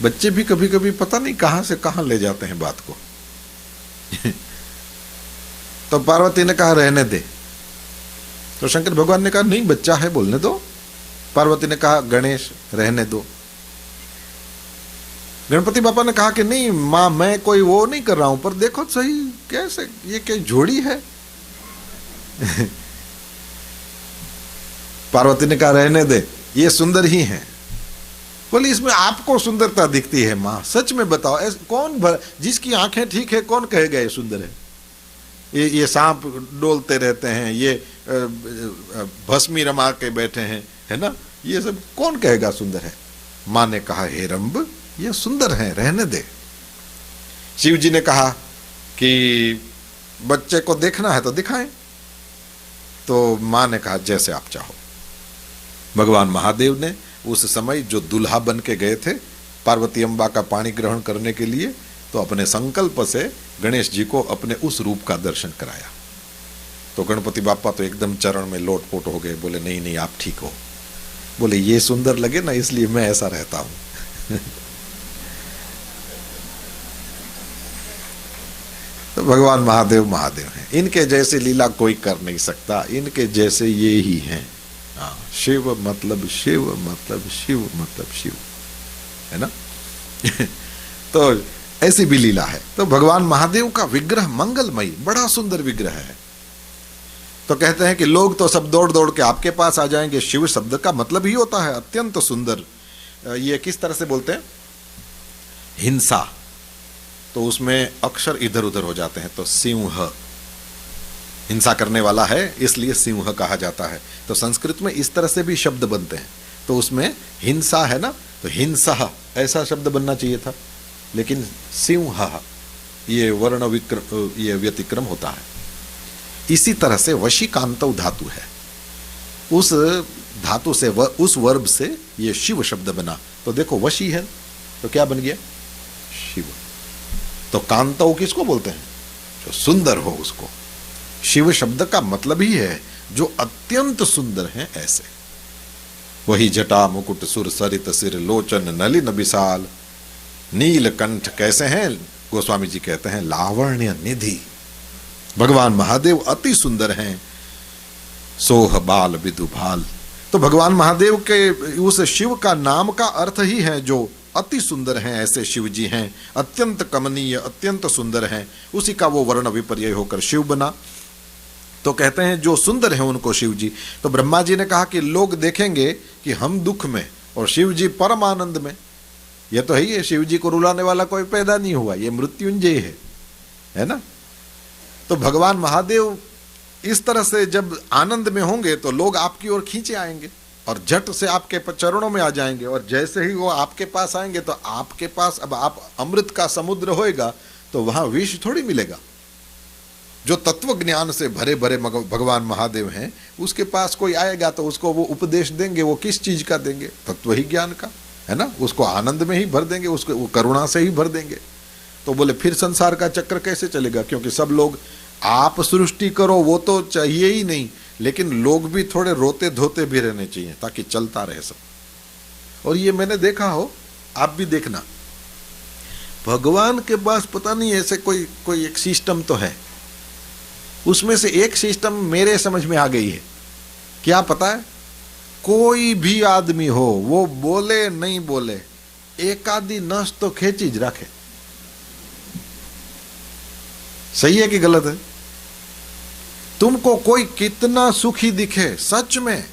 बच्चे भी कभी कभी पता नहीं कहां से कहां ले जाते हैं बात को। तो पार्वती ने कहा रहने दे। तो शंकर भगवान ने कहा नहीं, बच्चा है, बोलने दो। पार्वती ने कहा गणेश रहने दो। गणपति बापा ने कहा कि नहीं मां, मैं कोई वो नहीं कर रहा हूं, पर देखो सही कैसे, ये क्या जोड़ी है। पार्वती ने कहा रहने दे, ये सुंदर ही हैं। बोले इसमें आपको सुंदरता दिखती है मां, सच में बताओ, कौन जिसकी आंखें ठीक है कौन कहेगा ये सुंदर है? ये सांप डोलते रहते हैं, ये भस्मी रमा के बैठे हैं, है ना, ये सब कौन कहेगा सुंदर है? मां ने कहा हे रंभ, ये सुंदर है, रहने दे। शिव जी ने कहा कि बच्चे को देखना है तो दिखाएं। तो मां ने कहा जैसे आप चाहो। भगवान महादेव ने उस समय जो दुल्हा बन के गए थे पार्वती अम्बा का पाणी ग्रहण करने के लिए, तो अपने संकल्प से गणेश जी को अपने उस रूप का दर्शन कराया। तो गणपति बापा तो एकदम चरण में लोटपोट हो गए, बोले नहीं नहीं आप ठीक हो। बोले ये सुंदर लगे ना, इसलिए मैं ऐसा रहता हूं। तो भगवान महादेव महादेव हैं, इनके जैसे लीला कोई कर नहीं सकता, इनके जैसे ये ही हैं। शिव मतलब शिव मतलब शिव मतलब शिव, है ना। तो ऐसी भी लीला है। तो भगवान महादेव का विग्रह मंगलमयी, बड़ा सुंदर विग्रह है। तो कहते हैं कि लोग तो सब दौड़ दौड़ के आपके पास आ जाएंगे। शिव शब्द का मतलब ही होता है अत्यंत सुंदर। ये किस तरह से बोलते हैं? हिंसा, तो उसमें अक्षर इधर उधर हो जाते हैं, तो सिंह, हिंसा करने वाला है इसलिए सिंह कहा जाता है। तो संस्कृत में इस तरह से भी शब्द बनते हैं। तो उसमें हिंसा है ना, तो हिंसा ऐसा शब्द बनना चाहिए था, लेकिन सिंह ये वर्ण विक्रम, ये व्यतिक्रम होता है। इसी तरह से वशीकांतौ धातु है, उस धातु से उस वर्ब से ये शिव शब्द बना। तो देखो वशी है तो क्या बन गया? शिव। तो कांतौ किसको बोलते हैं? जो सुंदर हो उसको। शिव शब्द का मतलब ही है जो अत्यंत सुंदर हैं ऐसे। वही जटा मुकुट सुर सरित सिर लोचन नलिन विशाल नीलकंठ कैसे हैं? गोस्वामी जी कहते हैं लावण्य निधि। भगवान महादेव अति सुंदर हैं। सोह बाल विदु भाल। तो भगवान महादेव के उस शिव का नाम का अर्थ ही है जो अति सुंदर हैं, ऐसे शिव जी हैं, अत्यंत कमनीय, अत्यंत सुंदर हैं। उसी का वो वर्ण विपर्यय होकर शिव बना। तो कहते हैं जो सुंदर हैं उनको शिव जी। तो ब्रह्मा जी ने कहा कि लोग देखेंगे कि हम दुख में और शिव जी परम आनंद में। ये तो है ही है, शिव जी को रुलाने वाला कोई पैदा नहीं हुआ, ये मृत्युंजय है ना। तो भगवान महादेव इस तरह से जब आनंद में होंगे तो लोग आपकी ओर खींचे आएंगे और झट से आपके चरणों में आ जाएंगे। और जैसे ही वो आपके पास आएंगे तो आपके पास अब आप अमृत का समुद्र होएगा, तो वहां विष थोड़ी मिलेगा। जो तत्व ज्ञान से भरे भरे भगवान महादेव हैं, उसके पास कोई आएगा तो उसको वो उपदेश देंगे। वो किस चीज का देंगे? तत्व ही ज्ञान का। है ना, उसको आनंद में ही भर देंगे, उसको वो करुणा से ही भर देंगे। तो बोले फिर संसार का चक्र कैसे चलेगा, क्योंकि सब लोग आप सृष्टि करो वो तो चाहिए ही नहीं, लेकिन लोग भी थोड़े रोते धोते भी रहने चाहिए ताकि चलता रहे सब। और ये मैंने देखा हो, आप भी देखना, भगवान के पास पता नहीं ऐसे कोई एक सिस्टम तो है। उसमें से एक सिस्टम मेरे समझ में आ गई है। क्या पता है, कोई भी आदमी हो वो बोले नहीं बोले, एक आधी नस तो खेचीज रखे। सही है कि गलत है? तुमको कोई कितना सुखी दिखे, सच में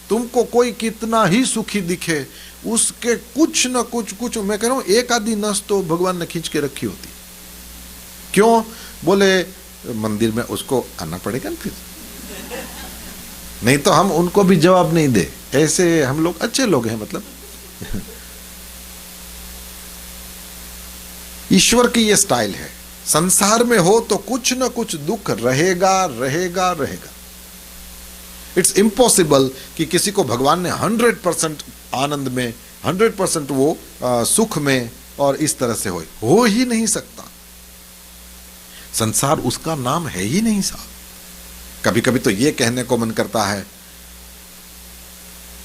तुमको कोई कितना ही सुखी दिखे, उसके कुछ न कुछ मैं कह रहा हूं एक आधी नस तो भगवान ने खींच के रखी होती। क्यों? बोले मंदिर में उसको आना पड़ेगा ना फिर, नहीं तो हम उनको भी जवाब नहीं दे। ऐसे हम लोग अच्छे लोग हैं, मतलब ईश्वर की ये स्टाइल है। संसार में हो तो कुछ न कुछ दुख रहेगा रहेगा रहेगा। इट्स इम्पॉसिबल कि किसी को भगवान ने 100% आनंद में, 100% वो सुख में और इस तरह से हो ही नहीं सकता। संसार उसका नाम है ही नहीं साहब। कभी कभी तो ये कहने को मन करता है,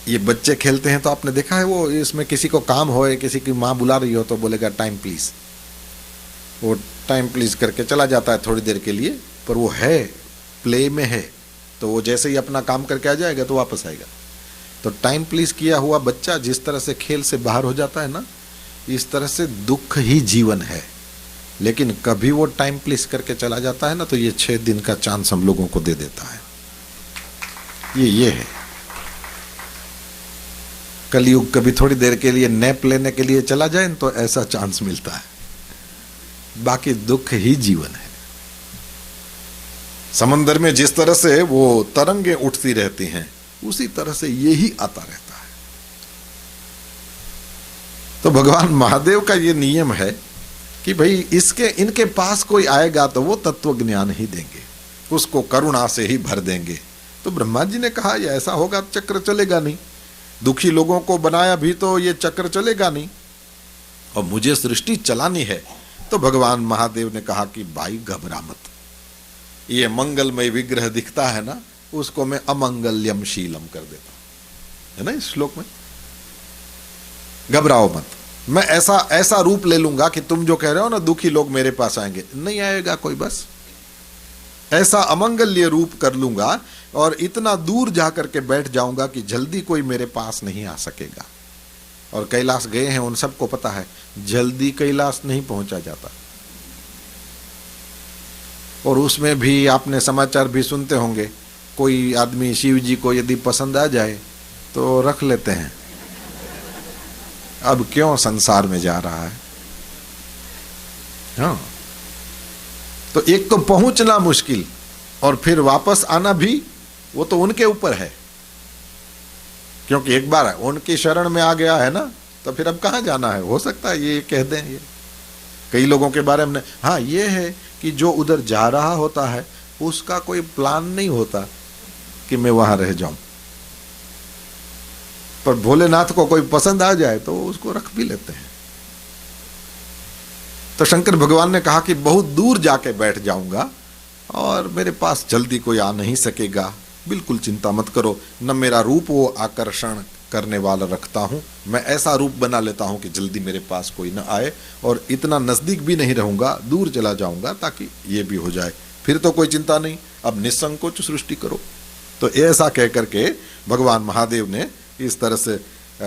ये बच्चे खेलते हैं तो आपने देखा है, वो इसमें किसी को काम होए, किसी की माँ बुला रही हो तो बोलेगा टाइम प्लीज, वो टाइम प्लीज करके चला जाता है थोड़ी देर के लिए, पर वो है प्ले में है, तो वो जैसे ही अपना काम करके आ जाएगा तो वापस आएगा। तो टाइम प्लीज किया हुआ बच्चा जिस तरह से खेल से बाहर हो जाता है ना, इस तरह से दुख ही जीवन है। लेकिन कभी वो टाइम प्लीज करके चला जाता है ना, तो ये 6 दिन का चांस हम लोगों को दे देता है। ये है कलयुग। कभी थोड़ी देर के लिए नैप लेने के लिए चला जाए तो ऐसा चांस मिलता है, बाकी दुख ही जीवन है। समंदर में जिस तरह से वो तरंगें उठती रहती हैं, उसी तरह से यही आता रहता है। तो भगवान महादेव का ये नियम है कि भाई इनके पास कोई आएगा तो वो तत्व ज्ञान ही देंगे, उसको करुणा से ही भर देंगे। तो ब्रह्मा जी ने कहा ये ऐसा होगा चक्र चलेगा नहीं, दुखी लोगों को बनाया भी तो ये चक्र चलेगा नहीं, और मुझे सृष्टि चलानी है। तो भगवान महादेव ने कहा कि भाई घबरा मत, ये मंगलमय विग्रह दिखता है ना, उसको मैं अमंगल्यम शीलम कर देता हूं, है ना इस श्लोक में। घबराओ मत, मैं ऐसा रूप ले लूंगा कि तुम जो कह रहे हो ना दुखी लोग मेरे पास आएंगे, नहीं आएगा कोई, बस ऐसा अमंगल्य रूप कर लूंगा और इतना दूर जाकर के बैठ जाऊंगा कि जल्दी कोई मेरे पास नहीं आ सकेगा। और कैलाश गए हैं उन सबको पता है, जल्दी कैलाश नहीं पहुंचा जाता। और उसमें भी आपने समाचार भी सुनते होंगे, कोई आदमी शिव जी को यदि पसंद आ जाए तो रख लेते हैं। अब क्यों संसार में जा रहा है? हाँ, तो एक तो पहुंचना मुश्किल और फिर वापस आना भी, वो तो उनके ऊपर है, क्योंकि एक बार उनकी शरण में आ गया है ना, तो फिर अब कहां जाना है। हो सकता है ये कह दें, ये कई लोगों के बारे में। हाँ, ये है कि जो उधर जा रहा होता है उसका कोई प्लान नहीं होता कि मैं वहां रह जाऊं, पर भोलेनाथ को कोई पसंद आ जाए तो उसको रख भी लेते हैं। तो शंकर भगवान ने कहा कि बहुत दूर जाके बैठ जाऊंगा और मेरे पास जल्दी कोई आ नहीं सकेगा, बिल्कुल चिंता मत करो। न मेरा रूप वो आकर्षण करने वाला रखता हूं, मैं ऐसा रूप बना लेता हूं कि जल्दी मेरे पास कोई न आए, और इतना नजदीक भी नहीं रहूंगा, दूर चला जाऊंगा ताकि ये भी हो जाए, फिर तो कोई चिंता नहीं, अब निसंकोच सृष्टि करो। तो ऐसा कह करके भगवान महादेव ने इस तरह से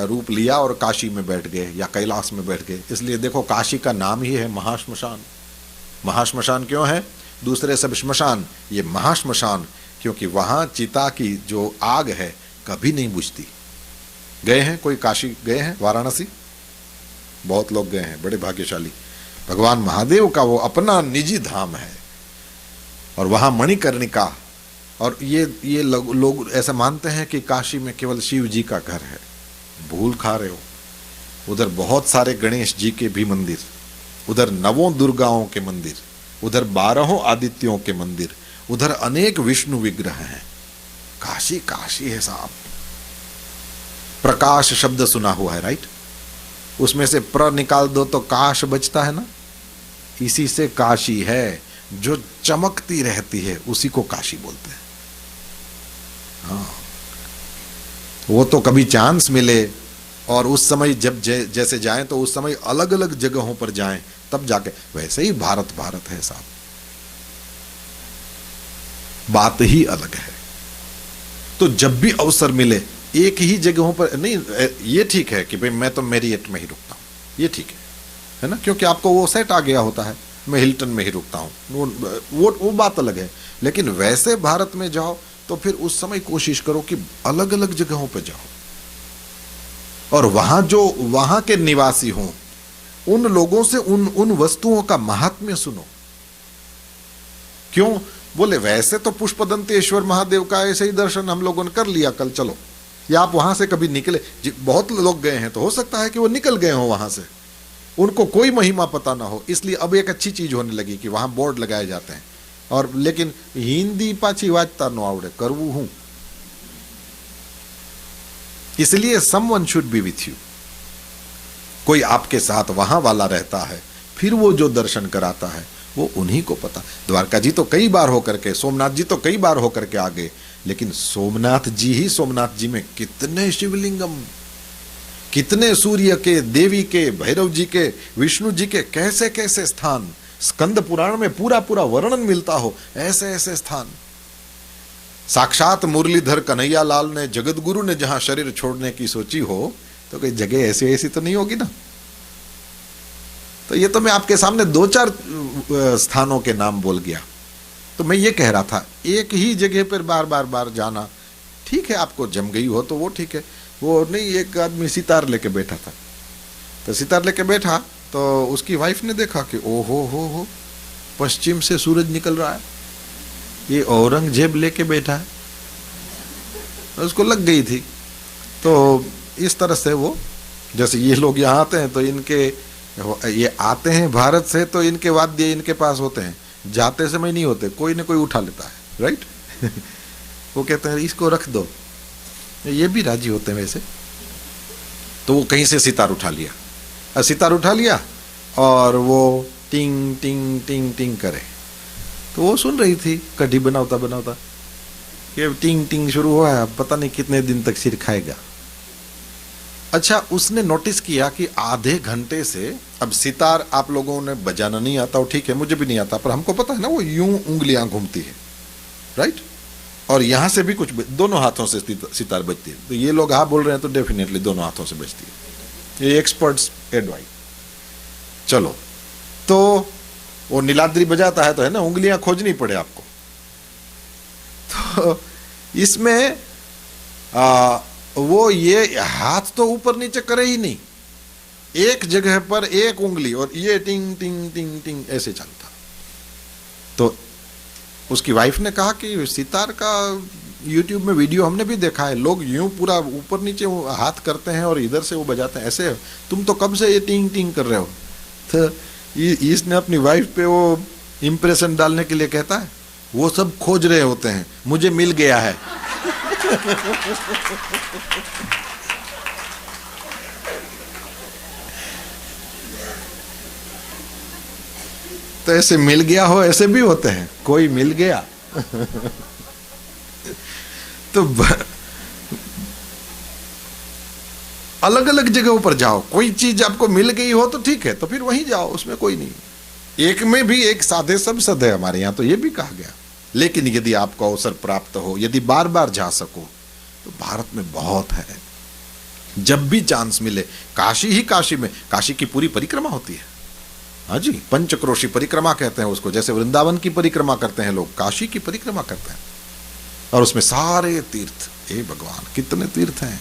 रूप लिया और काशी में बैठ गए या कैलाश में बैठ गए। इसलिए देखो काशी का नाम ही है महाश्मशान। महाश्मशान क्यों है? दूसरे सब श्मशान, ये महाश्मशान, क्योंकि वहां चिता की जो आग है कभी नहीं बुझती। गए हैं कोई काशी गए हैं? वाराणसी बहुत लोग गए हैं, बड़े भाग्यशाली। भगवान महादेव का वो अपना निजी धाम है, और वहां मणिकर्णिका, और ये लोग ऐसा मानते हैं कि काशी में केवल शिव जी का घर है। भूल खा रहे हो, उधर बहुत सारे गणेश जी के भी मंदिर, उधर 9 दुर्गाओं के मंदिर, उधर 12 आदित्यों के मंदिर, उधर अनेक विष्णु विग्रह हैं। काशी काशी है साहब। प्रकाश शब्द सुना हुआ है, राइट? उसमें से प्र निकाल दो तो काश बचता है ना, इसी से काशी है, जो चमकती रहती है उसी को काशी बोलते हैं। हाँ, वो तो कभी चांस मिले और उस समय जब जैसे जाएं तो उस समय अलग अलग जगहों पर जाएं तब जाके, वैसे ही भारत भारत है साहब, बात ही अलग है। तो जब भी अवसर मिले एक ही जगहों पर नहीं, ये ठीक है कि भाई मैं तो मेरियट में ही रुकता हूं, ये ठीक है ना, क्योंकि आपको वो सेट आ गया होता है, मैं हिल्टन में ही रुकता हूं, वो बात अलग है। लेकिन वैसे भारत में जाओ तो फिर उस समय कोशिश करो कि अलग अलग जगहों पर जाओ और वहां जो वहां के निवासी हों उन लोगों से उन वस्तुओं का महात्म्य सुनो। क्यों बोले, वैसे तो पुष्पदंतेश्वर महादेव का ऐसे ही दर्शन हम लोगों ने कर लिया कल, चलो, या आप वहां से कभी निकले, बहुत लोग गए हैं तो हो सकता है कि वो निकल गए हो वहां से, उनको कोई महिमा पता ना हो, इसलिए अब एक अच्छी चीज होने लगी कि वहां बोर्ड लगाए जाते हैं। और लेकिन हिंदी पाछी वाचता न आवड़े, करवू हूं, इसलिए someone should be with you, कोई आपके साथ वहां वाला रहता है, फिर वो जो दर्शन कराता है वो उन्हीं को पता। द्वारका जी तो कई बार होकर के, सोमनाथ जी तो कई बार होकर के आ गए, लेकिन सोमनाथ जी ही, सोमनाथ जी में कितने शिवलिंगम, कितने सूर्य के, देवी के, भैरव जी के, विष्णु जी के, कैसे कैसे स्थान, स्कंद पुराण में पूरा पूरा वर्णन मिलता हो, ऐसे ऐसे स्थान। साक्षात मुरलीधर कन्हैया लाल ने, जगत गुरु ने जहां शरीर छोड़ने की सोची हो तो कोई जगह ऐसी ऐसी तो नहीं होगी ना। तो ये तो मैं आपके सामने दो चार स्थानों के नाम बोल गया। तो मैं ये कह रहा था, एक ही जगह पर बार बार बार जाना ठीक है, आपको जम गई हो तो वो ठीक है। वो नहीं, एक आदमी सितार लेके बैठा था, तो सितार लेके बैठा तो उसकी वाइफ ने देखा कि ओहो हो पश्चिम से सूरज निकल रहा है, ये औरंगजेब लेके बैठा है, उसको लग गई थी। तो इस तरह से वो, जैसे ये लोग यहाँ आते हैं तो इनके, ये आते हैं भारत से तो इनके वाद्य इनके पास होते हैं, जाते समय नहीं होते, कोई ना कोई उठा लेता है, राइट। वो कहते हैं इसको रख दो, ये भी राजी होते हैं वैसे। तो वो कहीं से सितार उठा लिया, सितार उठा लिया और वो टिंग टिंग टिंग टिंग करे, तो वो सुन रही थी कढ़ी बनाता बनाता, ये टिंग टिंग शुरू हुआ है, पता नहीं कितने दिन तक सिर खाएगा। अच्छा, उसने नोटिस किया कि आधे घंटे से, अब सितार आप लोगों ने बजाना नहीं आता हो, ठीक है, मुझे भी नहीं आता, पर हमको पता है ना वो यूं उंगलियां घूमती है, राइट, और यहां से भी कुछ, दोनों हाथों से सितार बजती है। तो ये लोग हाँ बोल रहे हैं तो डेफिनेटली दोनों हाथों से बजती है, ये एक्सपर्ट्स एडवाइस। चलो, तो वो नीलाद्री बजाता है तो है ना, उंगलियां खोजनी पड़े आपको। तो इसमें वो ये हाथ तो ऊपर नीचे करे ही नहीं, एक जगह पर एक उंगली, और ये टिंग टिंग टिंग टिंग ऐसे चलता। तो उसकी वाइफ ने कहा कि सितार का यूट्यूब में वीडियो हमने भी देखा है, लोग यूं पूरा ऊपर नीचे हाथ करते हैं और इधर से वो बजाते हैं, ऐसे तुम तो कब से ये टिंग टिंग कर रहे हो। तो इसने अपनी वाइफ पे वो इंप्रेशन डालने के लिए कहता है, वो सब खोज रहे होते हैं, मुझे मिल गया है। तो ऐसे मिल गया हो, ऐसे भी होते हैं, कोई मिल गया। तो अलग अलग जगहों पर जाओ, कोई चीज आपको मिल गई हो तो ठीक है, तो फिर वहीं जाओ, उसमें कोई नहीं। एक में भी एक साधे सब सद है, हमारे यहां तो ये भी कहा गया। लेकिन यदि आपको अवसर प्राप्त हो, यदि बार बार जा सको, तो भारत में बहुत है, जब भी चांस मिले। काशी ही काशी में, काशी की पूरी परिक्रमा होती है, हाँ जी, पंचक्रोशी परिक्रमा कहते हैं उसको, जैसे वृंदावन की परिक्रमा करते हैं लोग, काशी की परिक्रमा करते हैं, और उसमें सारे तीर्थ, हे भगवान कितने तीर्थ हैं।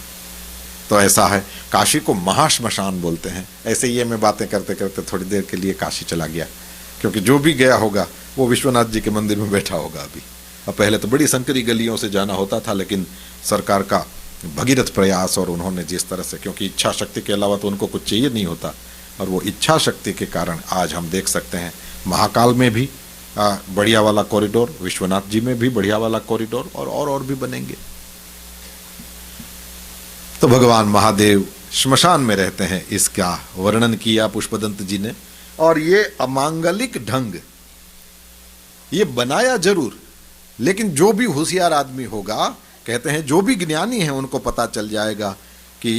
तो ऐसा है, काशी को महाश्मशान बोलते हैं। ऐसे ही मैं बातें करते करते थोड़ी देर के लिए काशी चला गया, क्योंकि जो भी गया होगा वो विश्वनाथ जी के मंदिर में बैठा होगा अभी। अब पहले तो बड़ी संकरी गलियों से जाना होता था, लेकिन सरकार का भगीरथ प्रयास और उन्होंने जिस तरह से, क्योंकि इच्छा शक्ति के अलावा तो उनको कुछ चाहिए नहीं होता, और वो इच्छा शक्ति के कारण आज हम देख सकते हैं महाकाल में भी बढ़िया वाला कॉरिडोर, विश्वनाथ जी में भी बढ़िया वाला कॉरिडोर, और भी बनेंगे। तो भगवान महादेव, श्मशान में रहते हैं, इसका वर्णन किया पुष्पदंत जी ने। और ये अमांगलिक ढंग ये बनाया जरूर, लेकिन जो भी होशियार आदमी होगा, कहते हैं जो भी ज्ञानी है उनको पता चल जाएगा कि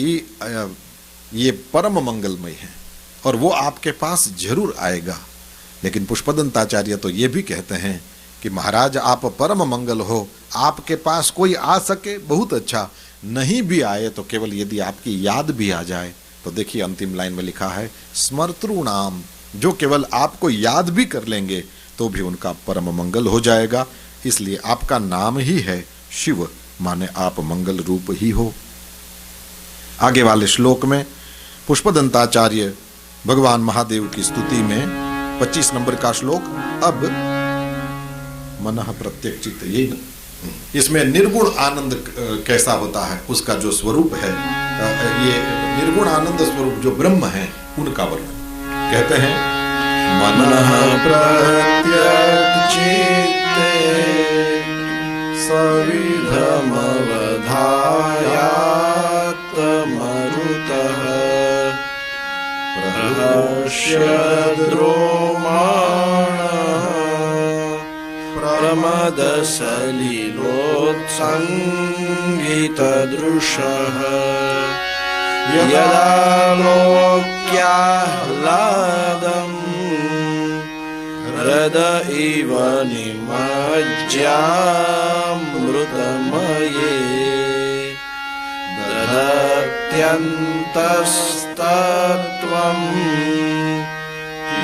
ये परम मंगलमय है और वो आपके पास जरूर आएगा। लेकिन पुष्पदंताचार्य तो ये भी कहते हैं कि महाराज आप परम मंगल हो, आपके पास कोई आ सके बहुत अच्छा, नहीं भी आए तो केवल यदि आपकी याद भी आ जाए तो देखिए अंतिम लाइन में लिखा है स्मर्तॄणाम, जो केवल आपको याद भी कर लेंगे तो भी उनका परम मंगल हो जाएगा। इसलिए आपका नाम ही है शिव, माने आप मंगल रूप ही हो। आगे वाले श्लोक में पुष्पदंताचार्य भगवान महादेव की स्तुति में 25 नंबर का श्लोक, अब मनः प्रत्येक चित्त, यही ना, इसमें निर्गुण आनंद कैसा होता है उसका जो स्वरूप है, ये निर्गुण आनंद स्वरूप जो ब्रह्म है उनका वर्णन कहते हैं। मनः प्रत्यक्षिते सविधमवधायात्मरुतः प्रहर्ष्यद्रोमाणः प्रमदसलिलोत्सङ्गितदृशः यदा लोक्याह्लादम् हृद इव निमज्ज्यामृतमये ददत्यन्तस्तत्त्वं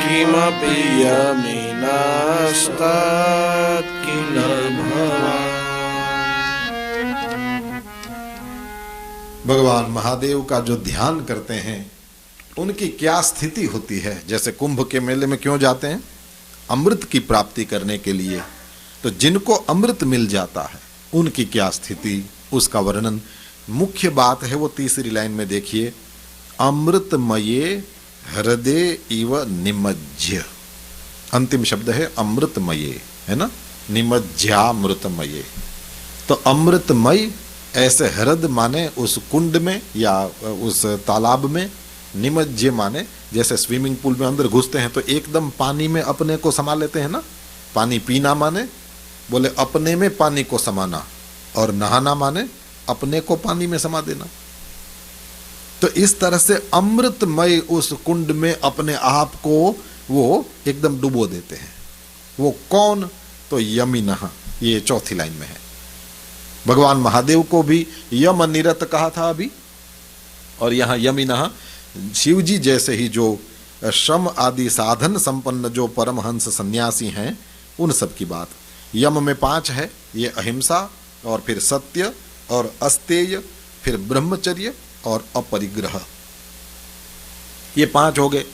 किमपि यमिनस्तत्किल भवान्। भगवान महादेव का जो ध्यान करते हैं उनकी क्या स्थिति होती है। जैसे कुंभ के मेले में क्यों जाते हैं? अमृत की प्राप्ति करने के लिए। तो जिनको अमृत मिल जाता है उनकी क्या स्थिति, उसका वर्णन। मुख्य बात है वो तीसरी लाइन में देखिए, अमृतमये हृदय इव निमज्ज्य। अंतिम शब्द है अमृतमये, है ना, निमज्ज्यामृतमये। तो अमृतमय ऐसे हृदय माने उस कुंड में या उस तालाब में, निमज्ज्य माने जैसे स्विमिंग पूल में अंदर घुसते हैं तो एकदम पानी में अपने को समा लेते हैं ना। पानी पीना माने बोले अपने में पानी को समाना, और नहाना माने अपने को पानी में समा देना। तो इस तरह से अमृतमय उस कुंड में अपने आप को वो एकदम डुबो देते हैं। वो कौन? तो यमिनः, ये चौथी लाइन में है। भगवान महादेव को भी यम निरत कहा था अभी, और यहां यमिनः शिव जी जैसे ही जो श्रम आदि साधन संपन्न जो परमहंस सन्यासी हैं उन सब की बात। यम में 5 है, ये अहिंसा और फिर सत्य और अस्तेय, फिर ब्रह्मचर्य और अपरिग्रह, ये 5 हो गए।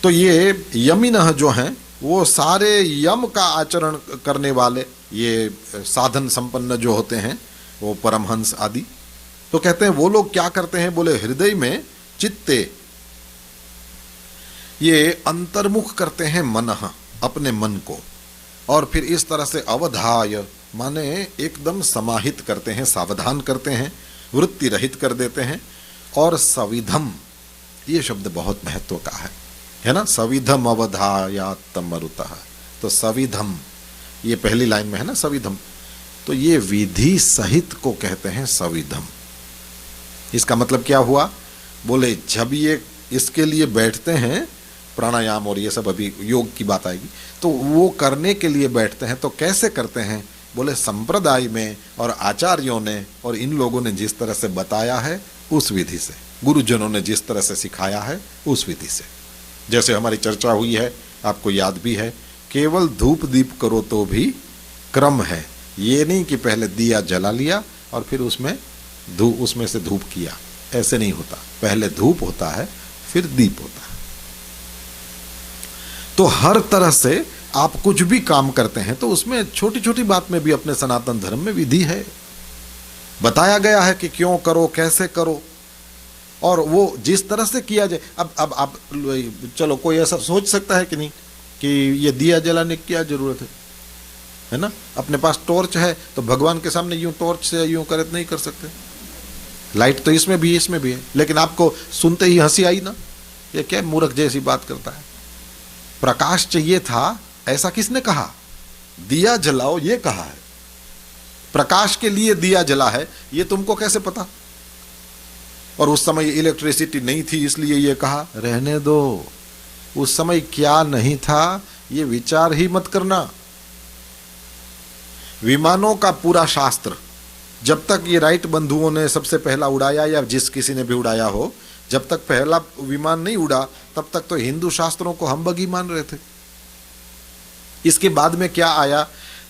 तो ये यमिनः जो हैं वो सारे यम का आचरण करने वाले, ये साधन संपन्न जो होते हैं वो परमहंस आदि। तो कहते हैं वो लोग क्या करते हैं, बोले हृदय में चित्ते, ये अंतर्मुख करते हैं मनः, अपने मन को, और फिर इस तरह से अवधाय माने एकदम समाहित करते हैं, सावधान करते हैं, वृत्ति रहित कर देते हैं। और सविधम, ये शब्द बहुत महत्व का है ना, सविधम अवधायात्मरुतः। तो सविधम ये पहली लाइन में है ना, सविधम, तो ये विधि सहित को कहते हैं सविधम। इसका मतलब क्या हुआ, बोले जब ये इसके लिए बैठते हैं, प्राणायाम और ये सब अभी योग की बात आएगी, तो वो करने के लिए बैठते हैं तो कैसे करते हैं, बोले संप्रदाय में और आचार्यों ने और इन लोगों ने जिस तरह से बताया है उस विधि से, गुरुजनों ने जिस तरह से सिखाया है उस विधि से। जैसे हमारी चर्चा हुई है, आपको याद भी है, केवल धूप दीप करो तो भी क्रम है। ये नहीं कि पहले दिया जला लिया और फिर उसमें से धूप किया, ऐसे नहीं होता। पहले धूप होता है फिर दीप होता है। तो हर तरह से आप कुछ भी काम करते हैं तो उसमें छोटी छोटी बात में भी अपने सनातन धर्म में विधि है, बताया गया है कि क्यों करो, कैसे करो, और वो जिस तरह से किया जाए। अब आप चलो कोई ऐसा सोच सकता है कि नहीं कि ये दिया जलाने की क्या जरूरत है ना, अपने पास टॉर्च है तो भगवान के सामने यूं टॉर्च से यूं करे नहीं कर सकते, लाइट तो इसमें भी है, लेकिन आपको सुनते ही हंसी आई ना, ये क्या मूर्ख जैसी बात करता है। प्रकाश चाहिए था, ऐसा किसने कहा? दिया जलाओ ये कहा है। प्रकाश के लिए दिया जला है, ये तुमको कैसे पता? और उस समय इलेक्ट्रिसिटी नहीं थी इसलिए ये कहा। रहने दो, उस समय क्या नहीं था ये विचार ही मत करना। विमानों का पूरा शास्त्र, जब तक ये राइट बंधुओं ने सबसे पहला उड़ाया या जिस किसी ने भी उड़ाया हो, जब तक पहला विमान नहीं उड़ा तब तक तो हिंदू शास्त्रों को हम बगी मान रहे थे। इसके बाद में क्या आया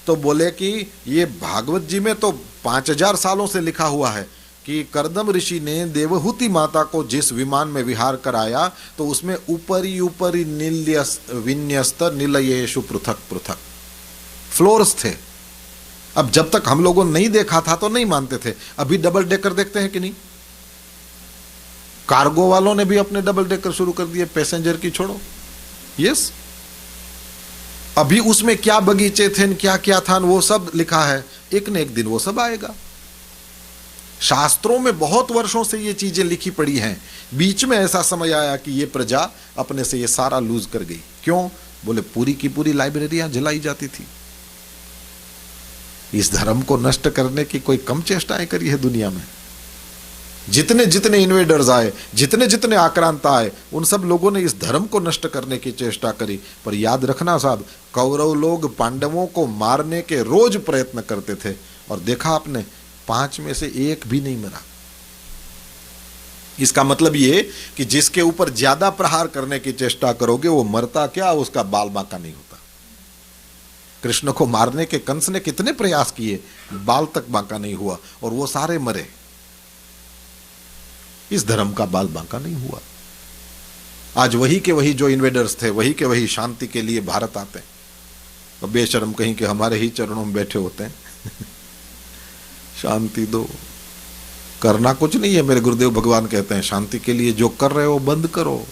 तो बोले कि ये भागवत जी में तो 5000 सालों से लिखा हुआ है कि कर्दम ऋषि ने देवहूति माता को जिस विमान में विहार कराया तो उसमें ऊपरी ऊपरी विन्यस्त निलयेषु पृथक पृथक फ्लोर्स थे। अब जब तक हम लोगों ने नहीं देखा था तो नहीं मानते थे। अभी डबल डेकर देखते हैं कि नहीं? कार्गो वालों ने भी अपने डबल डेकर शुरू कर दिए, पैसेंजर की छोड़ो। यस, अभी उसमें क्या बगीचे थे, क्या क्या था, वो सब लिखा है। एक न एक दिन वो सब आएगा। शास्त्रों में बहुत वर्षों से ये चीजें लिखी पड़ी हैं। बीच में ऐसा समय आया कि ये प्रजा अपने से ये सारा लूज कर गई। क्यों? बोले पूरी की पूरी लाइब्रेरियां जलाई जाती थी। इस धर्म को नष्ट करने की कोई कम चेष्टाएं करी है दुनिया में। जितने जितने इन्वेडर्स आए, जितने जितने आक्रांता आए, उन सब लोगों ने इस धर्म को नष्ट करने की चेष्टा करी। पर याद रखना साहब, कौरव लोग पांडवों को मारने के रोज प्रयत्न करते थे और देखा आपने 5 में से 1 भी नहीं मरा। इसका मतलब ये कि जिसके ऊपर ज्यादा प्रहार करने की चेष्टा करोगे वो मरता क्या, उसका बाल बांका नहीं होता। कृष्ण को मारने के कंस ने कितने प्रयास किए, बाल तक बांका नहीं हुआ और वो सारे मरे। इस धर्म का बाल बांका नहीं हुआ। आज वही के वही जो इन्वेडर्स थे, वही के वही शांति के लिए भारत आते हैं और बेशर्म कहीं के हमारे ही चरणों में बैठे होते हैं। शांति दो, करना कुछ नहीं है। मेरे गुरुदेव भगवान कहते हैं शांति के लिए जो कर रहे हो बंद करो।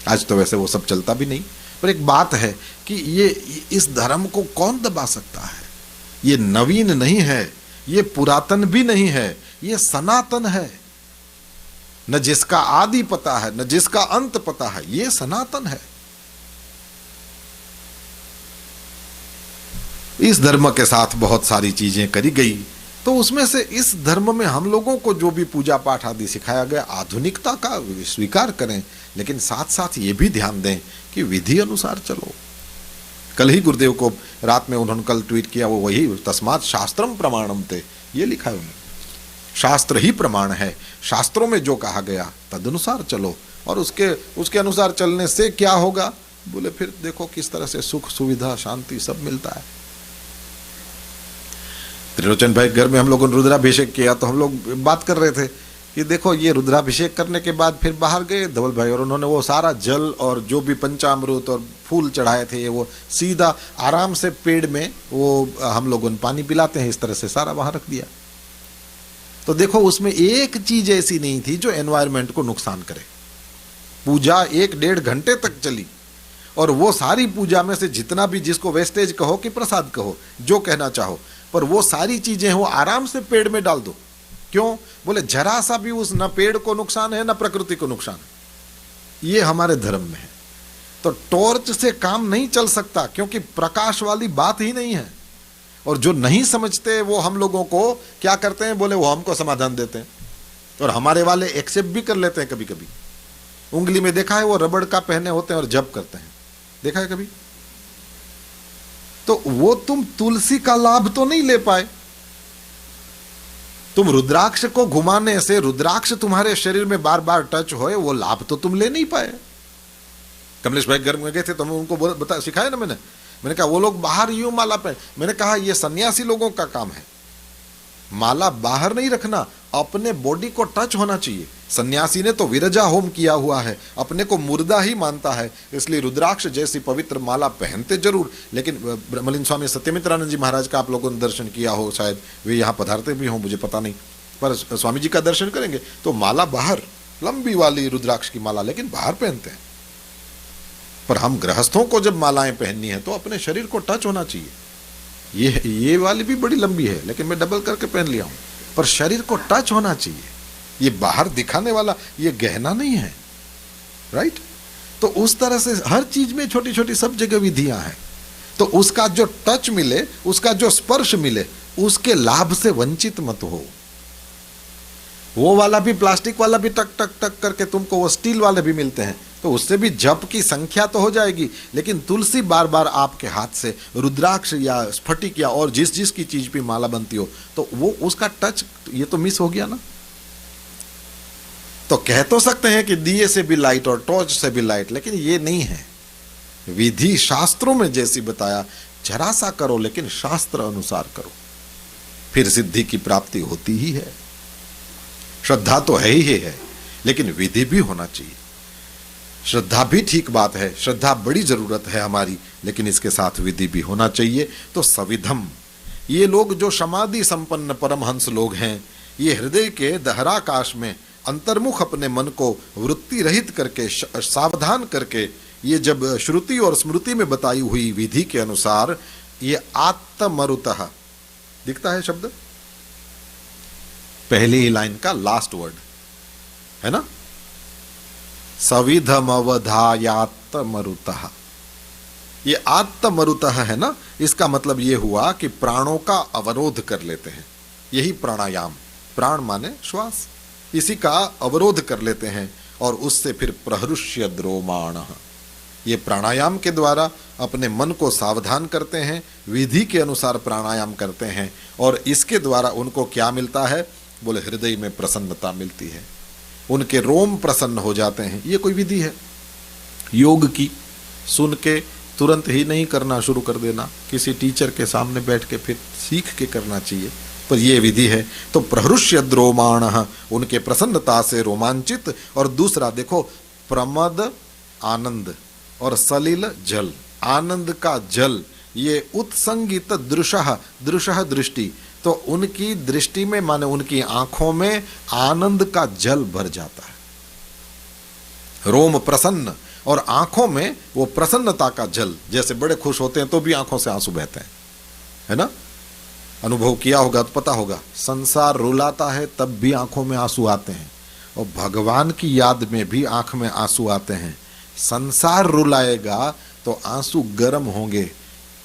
आज तो वैसे वो सब चलता भी नहीं, पर एक बात है कि ये इस धर्म को कौन दबा सकता है? ये नवीन नहीं है, ये पुरातन भी नहीं है, ये सनातन है। न जिसका आदि पता है न जिसका अंत पता है, ये सनातन है। इस धर्म के साथ बहुत सारी चीजें करी गई, तो उसमें से इस धर्म में हम लोगों को जो भी पूजा पाठ आदि सिखाया गया, आधुनिकता का स्वीकार करें, लेकिन साथ साथ ये भी ध्यान दें कि विधि अनुसार चलो। कल ही गुरुदेव को रात में उन्होंने कल ट्वीट किया, वो वही तस्मात् शास्त्रम प्रमाणम थे, ये लिखा है उन्होंने। शास्त्र ही प्रमाण है, शास्त्रों में जो कहा गया तदनुसार चलो। और उसके अनुसार चलने से क्या होगा? बोले फिर देखो किस तरह से सुख सुविधा शांति सब मिलता है। त्रिलोचन भाई घर में हम लोगों ने रुद्राभिषेक किया तो हम लोग बात कर रहे थे कि देखो ये रुद्राभिषेक करने के बाद फिर बाहर गए धवल भाई और उन्होंने वो सारा जल और जो भी पंचामृत और फूल चढ़ाए थे वो सीधा आराम से पेड़ में वो हम लोगों ने पानी पिलाते हैं इस तरह से सारा वहां रख दिया। तो देखो उसमें एक चीज ऐसी नहीं थी जो एनवायरनमेंट को नुकसान करे। पूजा 1-1.5 घंटे तक चली और वो सारी पूजा में से जितना भी, जिसको वेस्टेज कहो कि प्रसाद कहो, जो कहना चाहो, पर वो सारी चीजें वो आराम से पेड़ में डाल दो। क्यों? बोले जरा सा भी उस न पेड़ को नुकसान है न प्रकृति को नुकसान है। ये हमारे धर्म में है। तो टॉर्च से काम नहीं चल सकता क्योंकि प्रकाश वाली बात ही नहीं है। और जो नहीं समझते वो हम लोगों को क्या करते हैं, बोले वो हमको समाधान देते हैं और हमारे वाले एक्सेप्ट भी कर लेते हैं कभी कभी। उंगली में देखा है वो रबड़ का पहने होते हैं और जप करते हैं, देखा है कभी? तो वो तुम तुलसी का लाभ तो नहीं ले पाए। तुम रुद्राक्ष को घुमाने से रुद्राक्ष तुम्हारे शरीर में बार बार टच होए, वो लाभ तो तुम ले नहीं पाए। कमलेश भाई घर में गए थे तो मैं उनको सिखाया ना, मैंने कहा वो लोग बाहर यूं माला पे, मैंने कहा ये सन्यासी लोगों का काम है, माला बाहर नहीं रखना, अपने बॉडी को टच होना चाहिए। सन्यासी ने तो विरजा होम किया हुआ है, अपने को मुर्दा ही मानता है, इसलिए रुद्राक्ष जैसी पवित्र माला पहनते जरूर। लेकिन ब्रह्मलीन स्वामी सत्यमित्रानंद जी महाराज का आप लोगों ने दर्शन किया हो, शायद वे यहाँ पधारते भी हों, मुझे पता नहीं, पर स्वामी जी का दर्शन करेंगे तो माला बाहर, लंबी वाली रुद्राक्ष की माला लेकिन बाहर पहनते हैं। पर हम गृहस्थों को जब मालाएं पहननी है तो अपने शरीर को टच होना चाहिए। ये वाली भी बड़ी लंबी है लेकिन मैं डबल करके पहन लिया हूं, पर शरीर को टच होना चाहिए। ये बाहर दिखाने वाला ये गहना नहीं है, राइट। तो उस तरह से हर चीज में छोटी छोटी सब जगह विधियां हैं। तो उसका जो टच मिले, उसका जो स्पर्श मिले, उसके लाभ से वंचित मत हो। वो वाला भी, प्लास्टिक वाला भी टक टक टक करके तुमको वो स्टील वाले भी मिलते हैं, तो उससे भी जप की संख्या तो हो जाएगी, लेकिन तुलसी बार बार आपके हाथ से, रुद्राक्ष या स्फटिक या और जिस जिस की चीज भी माला बनती हो, तो वो उसका टच ये तो मिस हो गया ना। तो कह तो सकते हैं कि दिए से भी लाइट और टॉर्च से भी लाइट, लेकिन ये नहीं है। विधि शास्त्रों में जैसी बताया, जरा सा करो लेकिन शास्त्र अनुसार करो, फिर सिद्धि की प्राप्ति होती ही है। श्रद्धा तो है ही है, लेकिन विधि भी होना चाहिए। श्रद्धा भी ठीक बात है, श्रद्धा बड़ी जरूरत है हमारी, लेकिन इसके साथ विधि भी होना चाहिए। तो सविधम, ये लोग जो समाधि संपन्न परमहंस लोग हैं, ये हृदय के दहराकाश में अंतर्मुख अपने मन को वृत्ति रहित करके, सावधान करके, ये जब श्रुति और स्मृति में बताई हुई विधि के अनुसार, ये आत्मरुतः दिखता है शब्द, पहली ही लाइन का लास्ट वर्ड है ना, सविधम अवधायात्मरुतः। ये आत्मरुतः है ना, इसका मतलब ये हुआ कि प्राणों का अवरोध कर लेते हैं, यही प्राणायाम, प्राण माने श्वास, इसी का अवरोध कर लेते हैं, और उससे फिर प्रहृष्य द्रोमाणः, ये प्राणायाम के द्वारा अपने मन को सावधान करते हैं, विधि के अनुसार प्राणायाम करते हैं, और इसके द्वारा उनको क्या मिलता है, बोले हृदय में प्रसन्नता मिलती है, उनके रोम प्रसन्न हो जाते हैं। ये कोई विधि है योग की, सुन के तुरंत ही नहीं करना शुरू कर देना, किसी टीचर के सामने बैठ के फिर सीख के करना चाहिए, पर यह विधि है। तो प्रहृष्य द्रोमाणः, उनके प्रसन्नता से रोमांचित। और दूसरा देखो, प्रमद आनंद और सलिल जल, आनंद का जल, ये उत्संगित दृशः, दृशः दृष्टि, तो उनकी दृष्टि में माने उनकी आंखों में आनंद का जल भर जाता है, रोम प्रसन्न, और आंखों में वो प्रसन्नता का जल, जैसे बड़े खुश होते हैं तो भी आंखों से आंसू बहते हैं, है ना। अनुभव किया होगा तो पता होगा, संसार रुलाता है तब भी आंखों में आंसू आते हैं, और भगवान की याद में भी आंख में आंसू आते हैं। संसार रुलाएगा तो आंसू गर्म होंगे,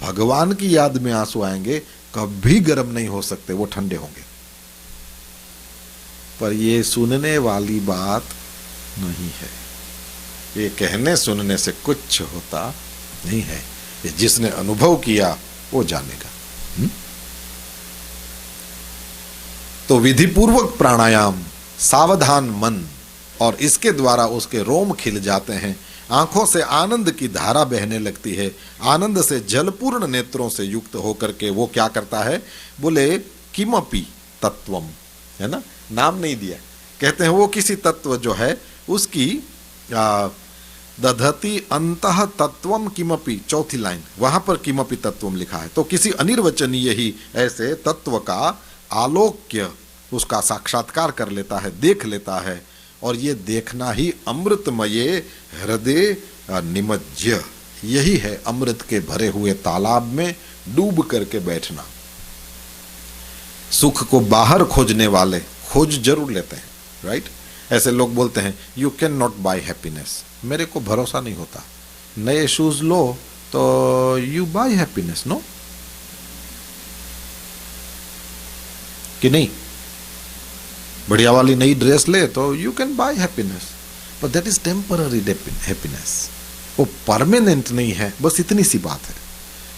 भगवान की याद में आंसू आएंगे, कभी गर्म नहीं हो सकते, वो ठंडे होंगे। पर ये सुनने वाली बात नहीं है, ये कहने सुनने से कुछ होता नहीं है, ये जिसने अनुभव किया वो जानेगा। तो विधि पूर्वक प्राणायाम, सावधान मन, और इसके द्वारा उसके रोम खिल जाते हैं, आंखों से आनंद की धारा बहने लगती है, आनंद से जलपूर्ण नेत्रों से युक्त होकर के वो क्या करता है, बोले किमपि तत्वम, है ना, नाम नहीं दिया, कहते हैं वो किसी तत्व जो है उसकी दधति अंतः तत्वम किमपि, चौथी लाइन, वहां पर किमपि तत्वम लिखा है, तो किसी अनिर्वचनीय ही ऐसे तत्व का आलोक्य, उसका साक्षात्कार कर लेता है, देख लेता है, और ये देखना ही अमृतमये हृदय निमज्य, यही है अमृत के भरे हुए तालाब में डूब करके बैठना। सुख को बाहर खोजने वाले खोज जरूर लेते हैं, राइट। ऐसे लोग बोलते हैं you can not buy happiness, मेरे को भरोसा नहीं होता, नए शूज लो तो यू बाय हैप्पीनेस, नो कि नहीं, बढ़िया वाली नई ड्रेस ले तो you can buy happiness, but that is temporary happiness, वो परमानेंट नहीं है, बस इतनी सी बात है।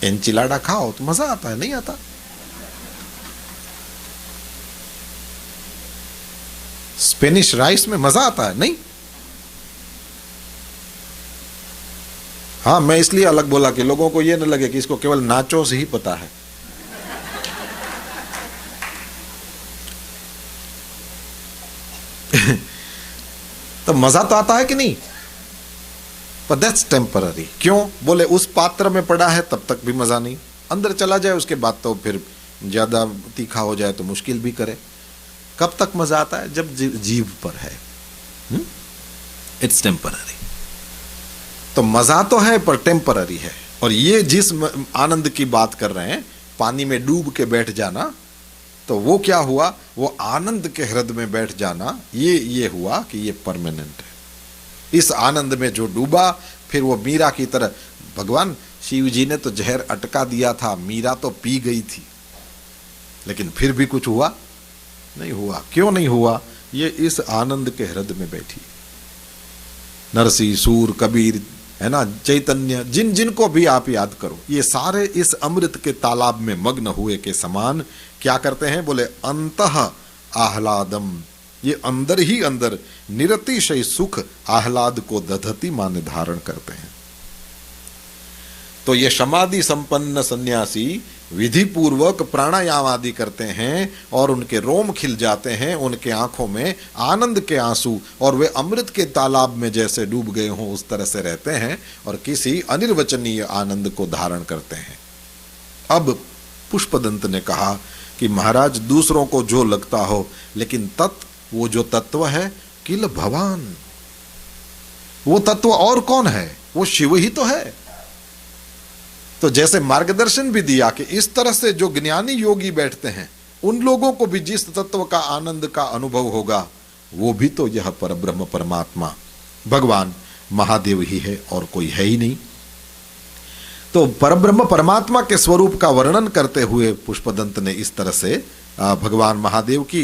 एनचिलाडा खाओ तो मजा आता है, नहीं आता, स्पेनिश राइस में मजा आता है, नहीं। हाँ, मैं इसलिए अलग बोला कि लोगों को ये न लगे कि इसको केवल नाचोस ही पता है। तो मजा तो आता है कि नहीं, पर दैट्स टेम्पररी। क्यों, बोले उस पात्र में पड़ा है तब तक भी मजा नहीं, अंदर चला जाए उसके बाद तो फिर ज्यादा तीखा हो जाए तो मुश्किल भी करे। कब तक मजा आता है, जब जीभ पर है, इट्स टेम्पररी। तो मजा तो है पर टेम्पररी है। और ये जिस आनंद की बात कर रहे हैं, पानी में डूब के बैठ जाना, तो वो क्या हुआ, वो आनंद के हृदय में बैठ जाना, ये हुआ कि ये परमानेंट है। इस आनंद में जो डूबा, फिर वो मीरा की तरह, भगवान शिव जी ने तो जहर अटका दिया था, मीरा तो पी गई थी, लेकिन फिर भी कुछ हुआ नहीं हुआ। क्यों नहीं हुआ? ये इस आनंद के हृदय में बैठी। नरसी, सूर, कबीर, है ना, चैतन्य, जिन जिन को भी आप याद करो, ये सारे इस अमृत के तालाब में मग्न हुए के समान क्या करते हैं? बोले अंतः आह्लादम, ये अंदर ही अंदर निरतिशय सुख आह्लाद को दधति माने धारण करते हैं। तो ये समाधि संपन्न सन्यासी विधि पूर्वक प्राणायाम आदि करते हैं और उनके रोम खिल जाते हैं, उनके आंखों में आनंद के आंसू, और वे अमृत के तालाब में जैसे डूब गए हों उस तरह से रहते हैं और किसी अनिर्वचनीय आनंद को धारण करते हैं। अब पुष्पदंत ने कहा कि महाराज दूसरों को जो लगता हो, लेकिन तत्व, वो जो तत्व है, किल भवान, वो तत्व और कौन है? वो शिव ही तो है। तो जैसे मार्गदर्शन भी दिया कि इस तरह से जो ज्ञानी योगी बैठते हैं, उन लोगों को भी जिस तत्व का आनंद का अनुभव होगा, वो भी तो यह परब्रह्म परमात्मा भगवान महादेव ही है और कोई है ही नहीं। तो परब्रह्म परमात्मा के स्वरूप का वर्णन करते हुए पुष्पदंत ने इस तरह से भगवान महादेव की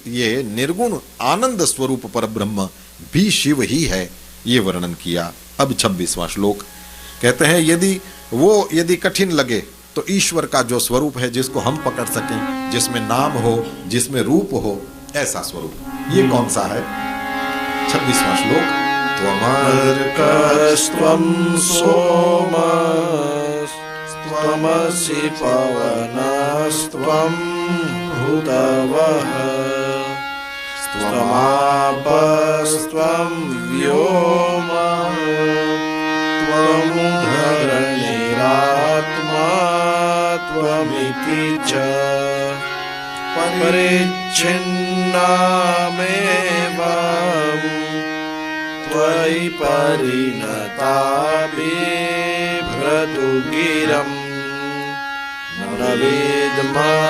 ये निर्गुण आनंद स्वरूप परब्रह्म भी शिव ही है, ये वर्णन किया। अब 26वां श्लोक कहते हैं, यदि कठिन लगे तो ईश्वर का जो स्वरूप है, जिसको हम पकड़ सकें, जिसमें नाम हो, जिसमें रूप हो, ऐसा स्वरूप, ये कौन सा है? 26वां श्लोक, त्वमर्कस्त्वं सोमस्त्वमसि पवनस्त्वं भूतवः त्वमापस्त्वं व्योमः त्वमुधरणिरात्मा त्वमिति च परिच्छिन्नामेवं त्वयि परिणता बिभ्रतु गिरं न वेद्मस्तत्त्वं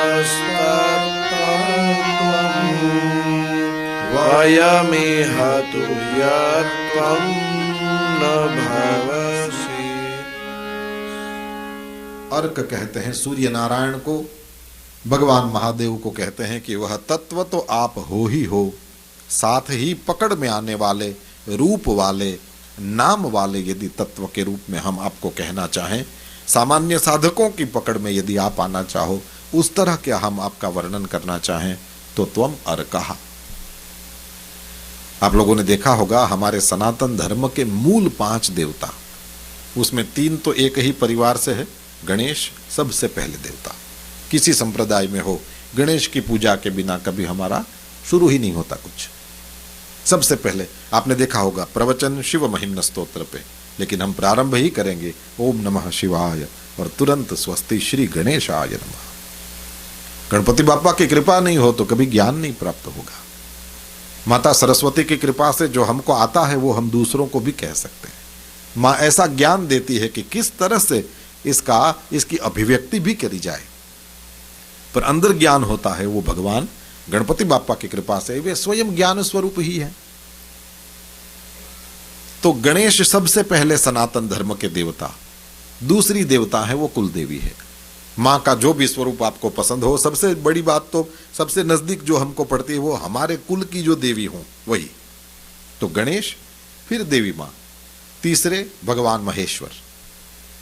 वयमिह तु यत्त्वं न भवसि। अर्क कहते हैं सूर्य नारायण को, भगवान महादेव को कहते हैं कि वह तत्व तो आप हो ही हो, साथ ही पकड़ में आने वाले, रूप वाले, नाम वाले यदि तत्व के रूप में हम आपको कहना चाहें, सामान्य साधकों की पकड़ में यदि आप आना चाहो, उस तरह क्या हम आपका वर्णन करना चाहें, तो त्वम अर्कः। आप लोगों ने देखा होगा हमारे सनातन धर्म के मूल 5 देवता, उसमें 3 तो एक ही परिवार से है। गणेश सबसे पहले देवता, किसी संप्रदाय में हो, गणेश की पूजा के बिना कभी हमारा शुरू ही नहीं होता कुछ। सबसे पहले आपने देखा होगा प्रवचन शिव महिम्न स्तोत्र पे, लेकिन हम प्रारंभ ही करेंगे ओम नमः शिवाय और तुरंत स्वस्ति श्री गणेशाय नमः। गणपति बापा की कृपा नहीं हो तो कभी ज्ञान नहीं प्राप्त होगा। माता सरस्वती की कृपा से जो हमको आता है वो हम दूसरों को भी कह सकते हैं। माँ ऐसा ज्ञान देती है कि किस तरह से इसकी अभिव्यक्ति भी करी जाए, पर अंदर ज्ञान होता है वो भगवान गणपति बापा की कृपा से, वे स्वयं ज्ञान स्वरूप ही है। तो गणेश सबसे पहले सनातन धर्म के देवता, दूसरी देवता है वो कुल देवी है। माँ का जो भी स्वरूप आपको पसंद हो, सबसे बड़ी बात तो सबसे नजदीक जो हमको पड़ती है वो हमारे कुल की जो देवी हो वही। तो गणेश, फिर देवी माँ, तीसरे भगवान महेश्वर।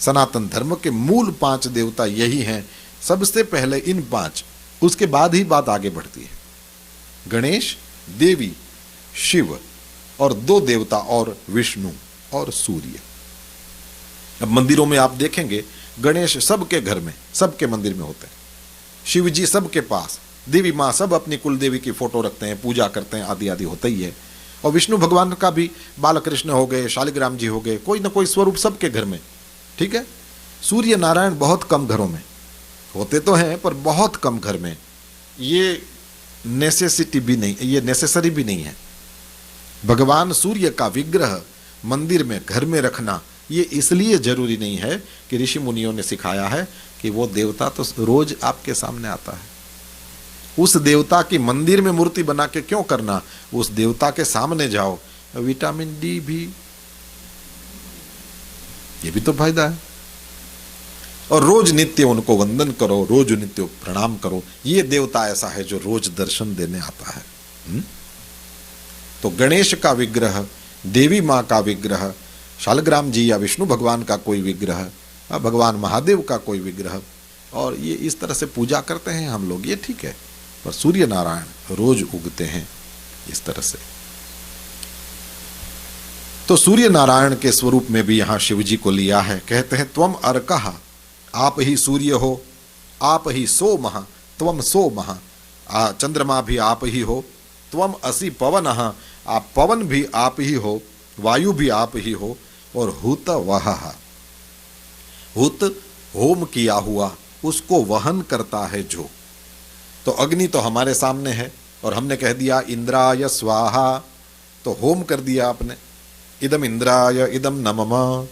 सनातन धर्म के मूल 5 देवता यही हैं, सबसे पहले इन 5, उसके बाद ही बात आगे बढ़ती है। गणेश, देवी, शिव और 2 देवता और विष्णु और सूर्य। अब मंदिरों में आप देखेंगे गणेश सबके घर में, सबके मंदिर में होते हैं, शिव जी सबके पास, देवी माँ सब अपनी कुल देवी की फोटो रखते हैं, पूजा करते हैं, आदि आदि होता ही है। और विष्णु भगवान का भी, बालकृष्ण हो गए, शालिग्राम जी हो गए, कोई ना कोई स्वरूप सबके घर में, ठीक है। सूर्य नारायण बहुत कम घरों में होते तो हैं, पर बहुत कम घर में। ये नेसेसिटी भी नहीं, ये नेसेसरी भी नहीं है। भगवान सूर्य का विग्रह मंदिर में, घर में रखना ये इसलिए जरूरी नहीं है कि ऋषि मुनियों ने सिखाया है कि वो देवता तो रोज आपके सामने आता है। उस देवता की मंदिर में मूर्ति बना के क्यों करना, उस देवता के सामने जाओ, विटामिन डी भी, ये भी तो फायदा है। और रोज नित्य उनको वंदन करो, रोज नित्य प्रणाम करो। ये देवता ऐसा है जो रोज दर्शन देने आता है। तो गणेश का विग्रह, देवी माँ का विग्रह, शालग्राम जी या विष्णु भगवान का कोई विग्रह, भगवान महादेव का कोई विग्रह, और ये इस तरह से पूजा करते हैं हम लोग, ये ठीक है। पर सूर्य नारायण रोज उगते हैं इस तरह से। तो सूर्य नारायण के स्वरूप में भी यहां शिव जी को लिया है। कहते हैं त्वम अर्कः, आप ही सूर्य हो, आप ही सोमः, त्वम सोमः, चंद्रमा भी आप ही हो, त्वम असि पवनः, आप पवन भी आप ही हो, वायु भी आप ही हो, और हुत वह, हुत होम किया हुआ, उसको वहन करता है जो। तो अग्नि तो हमारे सामने है और हमने कह दिया इंद्राय स्वाहा, तो होम कर दिया आपने, इदम इंद्राय इदम नमः।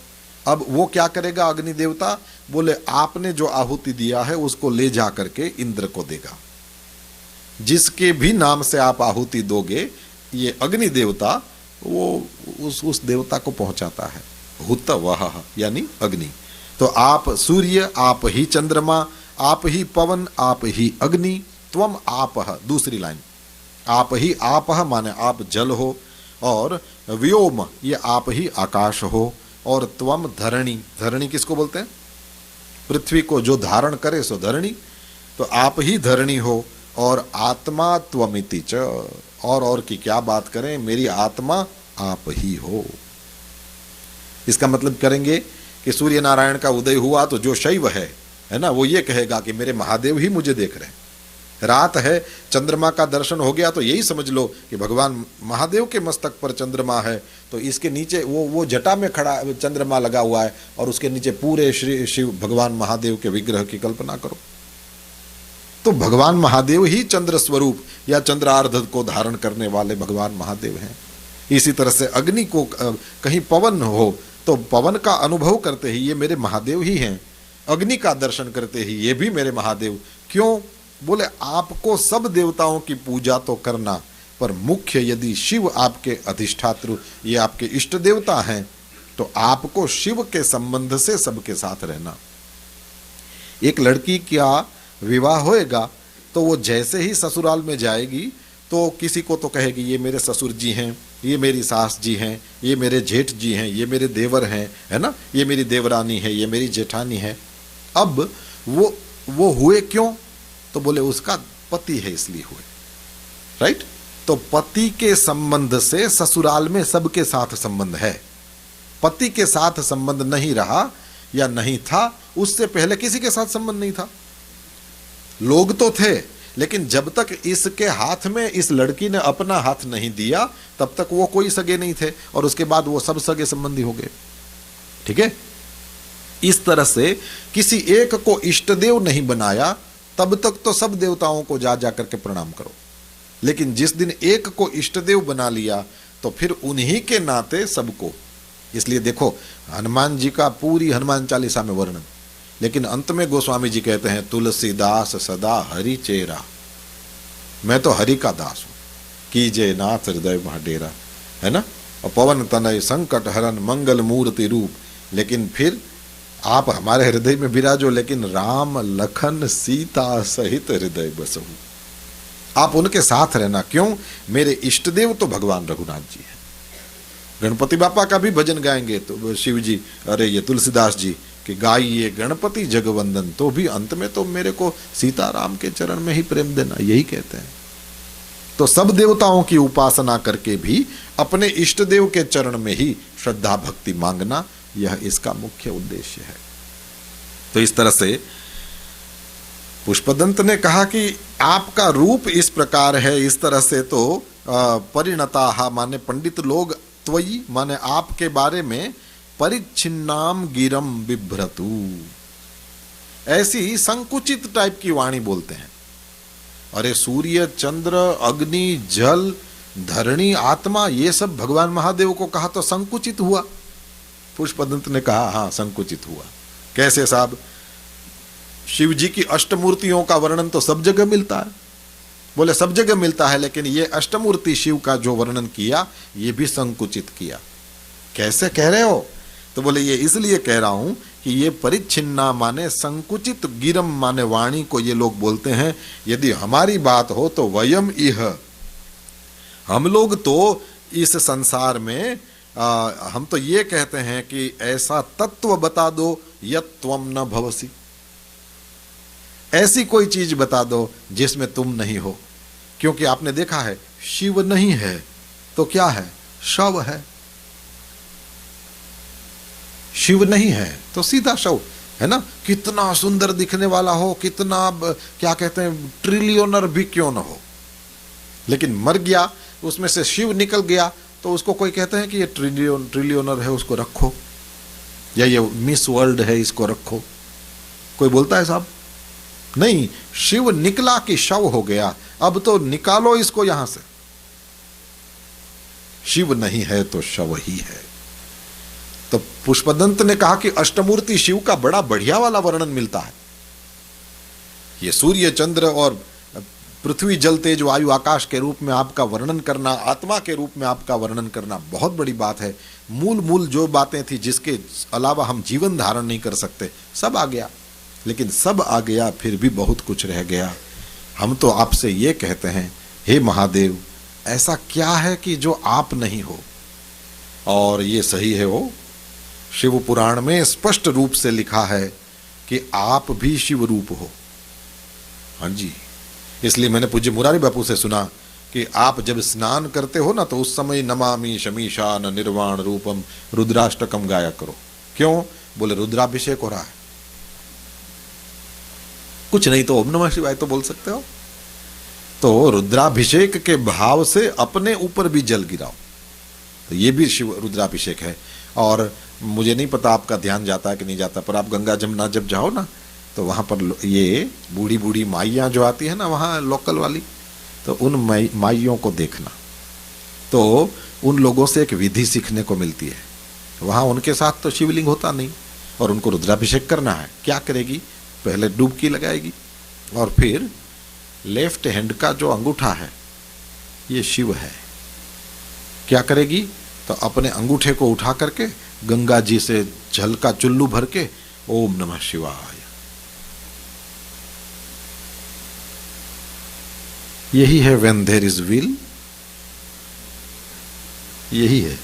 अब वो क्या करेगा अग्नि देवता, बोले आपने जो आहुति दिया है उसको ले जा करके इंद्र को देगा। जिसके भी नाम से आप आहुति दोगे, ये अग्नि देवता वो उस देवता को पहुंचाता है। हुत वह यानी अग्नि। तो आप सूर्य, आप ही चंद्रमा, आप ही पवन, आप ही अग्नि, त्वम आपः, दूसरी लाइन, आप ही आपः माने आप जल हो, और व्योम ये आप ही आकाश हो, और त्वम धरणी, धरणी किसको बोलते हैं, पृथ्वी को जो धारण करे सो धरणी, तो आप ही धरणी हो, और आत्मा त्वमिति च, और की क्या बात करें, मेरी आत्मा आप ही हो। इसका मतलब करेंगे कि सूर्य नारायण का उदय हुआ तो जो शैव है ना, वो ये कहेगा कि मेरे महादेव ही मुझे देख रहे हैं। रात है, चंद्रमा का दर्शन हो गया तो यही समझ लो कि भगवान महादेव के मस्तक पर चंद्रमा है, तो इसके नीचे वो जटा में खड़ा चंद्रमा लगा हुआ है, और उसके नीचे पूरे श्री शिव भगवान महादेव के विग्रह की कल्पना करो। तो भगवान महादेव ही चंद्र स्वरूप या चंद्रार्ध को धारण करने वाले भगवान महादेव हैं। इसी तरह से अग्नि को कहीं पवन हो तो पवन का अनुभव करते ही ये मेरे महादेव ही हैं, अग्नि का दर्शन करते ही ये भी मेरे महादेव। क्यों, बोले आपको सब देवताओं की पूजा तो करना, पर मुख्य यदि शिव आपके अधिष्ठातृ, ये आपके इष्ट देवता हैं, तो आपको शिव के संबंध से सबके साथ रहना। एक लड़की का विवाह होएगा तो वो जैसे ही ससुराल में जाएगी तो किसी को तो कहेगी ये मेरे ससुर जी हैं, ये मेरी सास जी हैं, ये मेरे जेठ जी हैं, ये मेरे देवर हैं, है ना, ये मेरी देवरानी है, ये मेरी जेठानी है। अब वो हुए क्यों, तो बोले उसका पति है इसलिए हुए, राइट। तो पति के संबंध से ससुराल में सबके साथ संबंध है। पति के साथ संबंध नहीं रहा या नहीं था, उससे पहले किसी के साथ संबंध नहीं था। लोग तो थे, लेकिन जब तक इसके हाथ में इस लड़की ने अपना हाथ नहीं दिया तब तक वो कोई सगे नहीं थे, और उसके बाद वो सब सगे संबंधी हो गए। ठीक है, इस तरह से किसी एक को इष्ट देव नहीं बनाया, तब तक तो सब देवताओं को जा जा करके प्रणाम करो, लेकिन जिस दिन एक को इष्ट देव बना लिया तो फिर उन्हीं के नाते सबको। इसलिए देखो हनुमान जी का पूरी हनुमान चालीसा में वर्णन, लेकिन अंत में गोस्वामी जी कहते हैं तुलसीदास सदा हरि चेरा, मैं तो हरि का दास हूं, कीजे नाथ हृदय महाडेरा, है ना। और पवन तनय संकट हरन मंगल मूर्ति रूप, लेकिन फिर आप हमारे हृदय में विराजो, लेकिन राम लखन सीता सहित हृदय बसहु, आप उनके साथ रहना। क्यों, मेरे इष्ट देव तो भगवान रघुनाथ जी हैं। गणपति बापा का भी भजन गाएंगे तो शिव जी, अरे ये तुलसीदास जी कि गाइए गणपति जगवंदन, तो भी अंत में तो मेरे को सीताराम के चरण में ही प्रेम देना, यही कहते हैं। तो सब देवताओं की उपासना करके भी अपने इष्ट देव के चरण में ही श्रद्धा भक्ति मांगना, यह इसका मुख्य उद्देश्य है। तो इस तरह से पुष्पदंत ने कहा कि आपका रूप इस प्रकार है, इस तरह से तो परिणताः माने पंडित लोग, त्वयि माने आपके बारे में, परिच्छिन्नाम गिरम बिभ्रतु, ऐसी संकुचित टाइप की वाणी बोलते हैं। अरे सूर्य चंद्र अग्नि जल धरणी आत्मा, ये सब भगवान महादेव को कहा तो संकुचित हुआ। पुष्पदंत ने कहा हाँ संकुचित हुआ। कैसे साहब, शिव जी की अष्टमूर्तियों का वर्णन तो सब जगह मिलता है, बोले सब जगह मिलता है, लेकिन ये अष्टमूर्ति शिव का जो वर्णन किया ये भी संकुचित किया। कैसे कह रहे हो? तो बोले ये इसलिए कह रहा हूं कि ये परिच्छिन्ना माने संकुचित, गिरम माने वाणी को ये लोग बोलते हैं। यदि हमारी बात हो तो वयम इह, हम लोग तो इस संसार में हम तो ये कहते हैं कि ऐसा तत्व बता दो यत् त्वम न भवसि, ऐसी कोई चीज बता दो जिसमें तुम नहीं हो। क्योंकि आपने देखा है शिव नहीं है तो क्या है? शव है। शिव नहीं है तो सीधा शव है ना। कितना सुंदर दिखने वाला हो, कितना क्या कहते हैं ट्रिलियनर भी क्यों ना हो, लेकिन मर गया, उसमें से शिव निकल गया, तो उसको कोई कहते हैं कि ये ट्रिलियनर है, उसको रखो, या ये मिस वर्ल्ड है, इसको रखो। कोई बोलता है साहब? नहीं, शिव निकला कि शव हो गया, अब तो निकालो इसको यहां से। शिव नहीं है तो शव ही है। तो पुष्पदंत ने कहा कि अष्टमूर्ति शिव का बड़ा बढ़िया वाला वर्णन मिलता है। ये सूर्य चंद्र और पृथ्वी जल तेज वायु आकाश के रूप में आपका वर्णन करना, आत्मा के रूप में आपका वर्णन करना बहुत बड़ी बात है। मूल जो बातें थी जिसके अलावा हम जीवन धारण नहीं कर सकते, सब आ गया। लेकिन सब आ गया फिर भी बहुत कुछ रह गया। हम तो आपसे ये कहते हैं, हे महादेव, ऐसा क्या है कि जो आप नहीं हो? और ये सही है, वो शिव पुराण में स्पष्ट रूप से लिखा है कि आप भी शिव रूप हो। हाँ जी, इसलिए मैंने पूज्य मुरारी बापू से सुना कि आप जब स्नान करते हो ना, तो उस समय नमामि शमीशान निर्वाण रूपम रुद्राष्टकम गाया करो। क्यों? बोले रुद्राभिषेक हो रहा है। कुछ नहीं तो ओम नमः शिवाय तो बोल सकते हो। तो रुद्राभिषेक के भाव से अपने ऊपर भी जल गिराओ, तो ये भी शिव रुद्राभिषेक है। और मुझे नहीं पता आपका ध्यान जाता है कि नहीं जाता, पर आप गंगा जमुना जब जाओ ना, तो वहाँ पर ये बूढ़ी बूढ़ी माइयाँ जो आती है ना वहाँ लोकल वाली, तो उन माइयों को देखना, तो उन लोगों से एक विधि सीखने को मिलती है। वहाँ उनके साथ तो शिवलिंग होता नहीं, और उनको रुद्राभिषेक करना है। क्या करेगी? पहले डुबकी लगाएगी, और फिर लेफ्ट हैंड का जो अंगूठा है ये शिव है। क्या करेगी? तो अपने अंगूठे को उठा करके गंगा जी से जल का चुल्लू भर के ओम नमः शिवाय, यही है व्हेन देयर इज विल, यही है।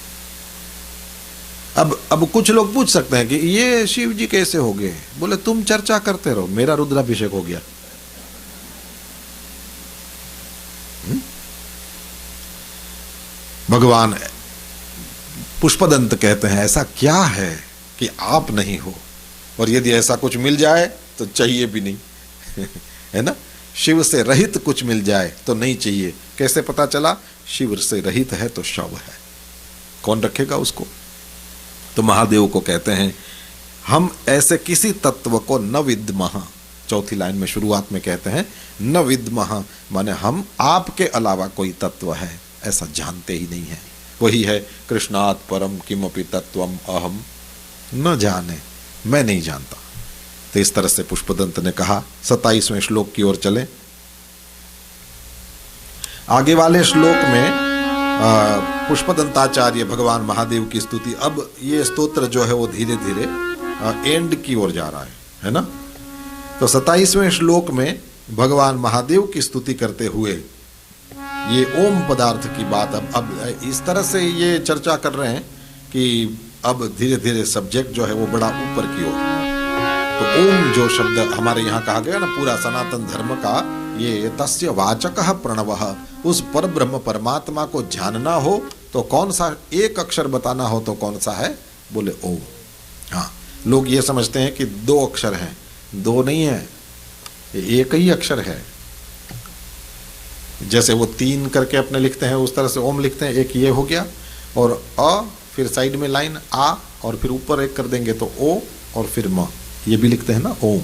अब कुछ लोग पूछ सकते हैं कि ये शिव जी कैसे हो गए? बोले तुम चर्चा करते रहो, मेरा रुद्राभिषेक हो गया। भगवान पुष्पदंत कहते हैं ऐसा क्या है कि आप नहीं हो, और यदि ऐसा कुछ मिल जाए तो चाहिए भी नहीं है ना। शिव से रहित कुछ मिल जाए तो नहीं चाहिए। कैसे पता चला? शिव से रहित है तो शव है, कौन रखेगा उसको? तो महादेव को कहते हैं हम ऐसे किसी तत्व को न विद्मः, चौथी लाइन में शुरुआत में कहते हैं न विद्मः, माने हम आपके अलावा कोई तत्व है ऐसा जानते ही नहीं है। वही है कृष्णात् परम किमपि तत्वम अहम न जाने, मैं नहीं जानता। तो इस तरह से पुष्पदंत ने कहा। 27वें श्लोक की ओर चलें। आगे वाले श्लोक में पुष्पदंताचार्य भगवान महादेव की स्तुति, अब ये स्तोत्र जो है वो धीरे धीरे एंड की ओर जा रहा है ना। तो 27वें श्लोक में भगवान महादेव की स्तुति करते हुए ये ओम पदार्थ की बात अब इस तरह से ये चर्चा कर रहे हैं कि अब धीरे धीरे सब्जेक्ट जो है वो बड़ा ऊपर की ओर। तो ओम जो शब्द हमारे यहाँ कहा गया ना, पूरा सनातन धर्म का ये तस्य वाचकः प्रणवः, उस पर ब्रह्म परमात्मा को जानना हो तो कौन सा एक अक्षर बताना हो तो कौन सा है? बोले ओम। हाँ, लोग ये समझते हैं कि 2 अक्षर हैं, 2 नहीं है, एक ही अक्षर है। जैसे वो 3 करके अपने लिखते हैं उस तरह से ओम लिखते हैं। एक ये हो गया, और अ, फिर साइड में लाइन आ, और फिर ऊपर एक कर देंगे तो ओ, और फिर म, ये भी लिखते हैं ना ओम।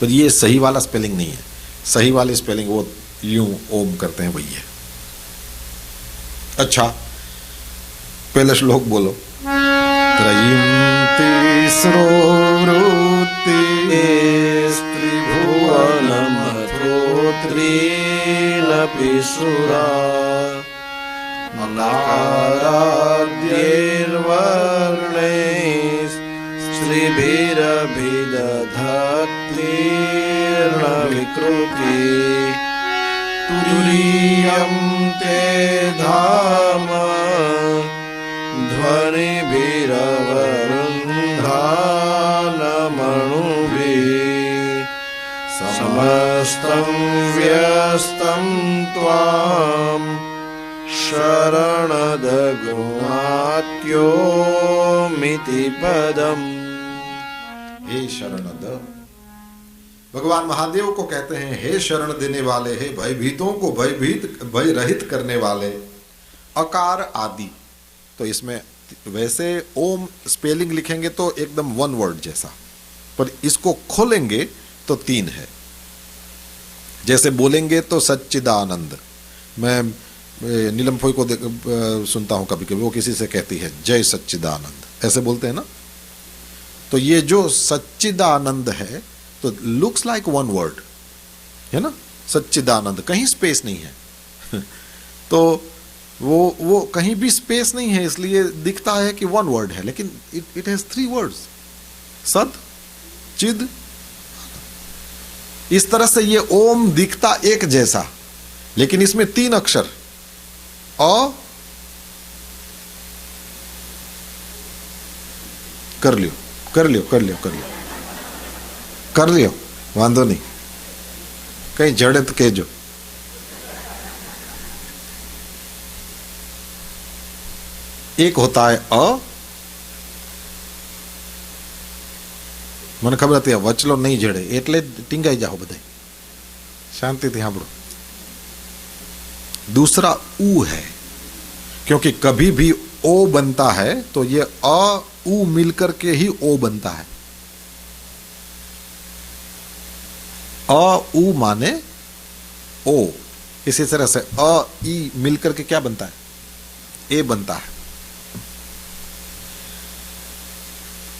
पर ये सही वाला स्पेलिंग नहीं है। सही वाली स्पेलिंग वो यूं ओम करते हैं, वही है। अच्छा, पहले श्लोक बोलो। त्रयीं तीसरो वृत्ति त्रिभुवनमथो त्रीनपि सुरा स्त्रिभिरभिदधतीर्णविकृति तुरीयं ते धाम ध्वनिभिरवरुन्धानमणुभिः समस्तं व्यस्तं त्वां शरणदगुणात्योमिति पदम्। हे शरणद, भगवान महादेव को कहते हैं हे शरण देने वाले, हे भयभीतों को भय रहित करने वाले। अकार आदि, तो इसमें वैसे ओम स्पेलिंग लिखेंगे तो एकदम वन वर्ड जैसा, पर इसको खोलेंगे तो तीन है। जैसे बोलेंगे तो सच्चिदानंद, मैं नीलम फोई को सुनता हूं कभी कभी, वो किसी से कहती है जय सच्चिदानंद, ऐसे बोलते हैं ना। तो ये जो सच्चिदानंद है तो लुक्स लाइक वन वर्ड है ना, सच्चिदानंद, कहीं स्पेस नहीं है तो वो कहीं भी स्पेस नहीं है, इसलिए दिखता है कि वन वर्ड है, लेकिन इट हैज थ्री वर्ड्स, सद चिद। इस तरह से ये ओम दिखता एक जैसा, लेकिन इसमें तीन अक्षर अ कर लियो वांधो नहीं, कहीं जड़े तो कहजो। एक होता है अ, મને ખબર હતી વચલો નહીં જડે એટલે ટીંગાઈ જાઓ બધા, શાંતિથી સાંભળો। दूसरा ऊ है, क्योंकि कभी भी ओ बनता है तो ये अ ऊ मिलकर के ही ओ बनता है। अ ऊ माने ओ, इसी तरह से अ ई मिलकर के क्या बनता है, ए बनता है।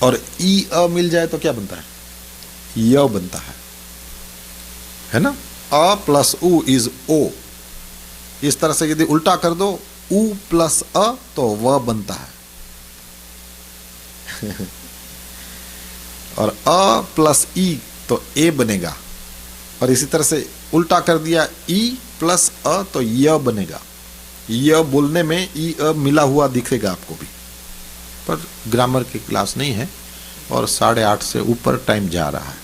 और ई अ मिल जाए तो क्या बनता है, य बनता है ना। अ प्लस ऊ इज ओ। इस तरह से यदि उल्टा कर दो ऊ प्लस अ तो व बनता है और अ प्लस ई तो ए बनेगा। और इसी तरह से उल्टा कर दिया ई प्लस अ तो य बनेगा। य बोलने में ई अ मिला हुआ दिखेगा आपको भी, पर ग्रामर की क्लास नहीं है और 8:30 से ऊपर टाइम जा रहा है।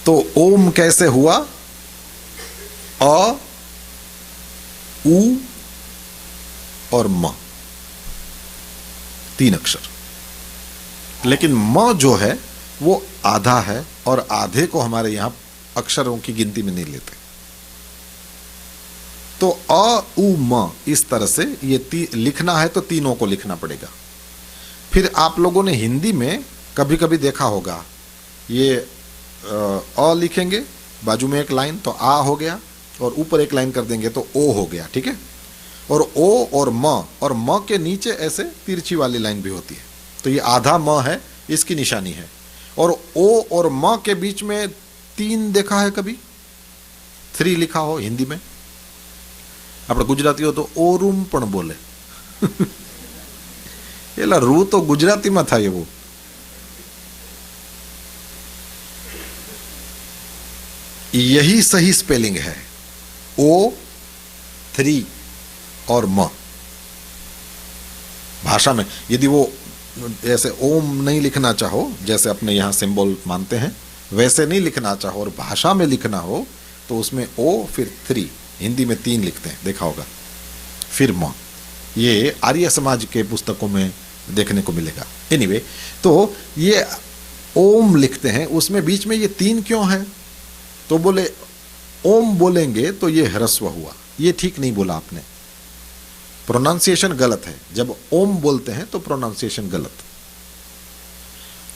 तो ओम कैसे हुआ, अ उ और म, तीन अक्षर। लेकिन म जो है वो आधा है और आधे को हमारे यहां अक्षरों की गिनती में नहीं लेते। तो अ उ म इस तरह से ये लिखना है तो तीनों को लिखना पड़ेगा। फिर आप लोगों ने हिंदी में कभी कभी देखा होगा, ये अ लिखेंगे, बाजू में एक लाइन तो आ हो गया, और ऊपर एक लाइन कर देंगे तो ओ हो गया, ठीक है। और ओ और म के नीचे ऐसे तिरछी वाली लाइन भी होती है, तो ये आधा म है, इसकी निशानी है। और ओ और म के बीच में 3 देखा है कभी, 3 लिखा हो हिंदी में। આપણે ગુજરાતીઓ તો ઓરૂમ પણ બોલે એલા રૂ તો ગુજરાતીમાં થાય એવું। यही सही स्पेलिंग है, ओ 3 और म। भाषा में यदि वो ऐसे ओम नहीं लिखना चाहो, जैसे अपने यहाँ सिंबल मानते हैं, वैसे नहीं लिखना चाहो और भाषा में लिखना हो तो उसमें ओ फिर 3, हिंदी में 3 लिखते हैं, देखा होगा, फिर म। ये आर्य समाज के पुस्तकों में देखने को मिलेगा। एनीवे, तो ये ओम लिखते हैं, उसमें बीच में ये 3 क्यों है? तो बोले ओम बोलेंगे तो ये ह्रस्व हुआ, ये ठीक नहीं बोला आपने, प्रोनाउंसिएशन गलत है। जब ओम बोलते हैं तो प्रोनाउंसिएशन गलत,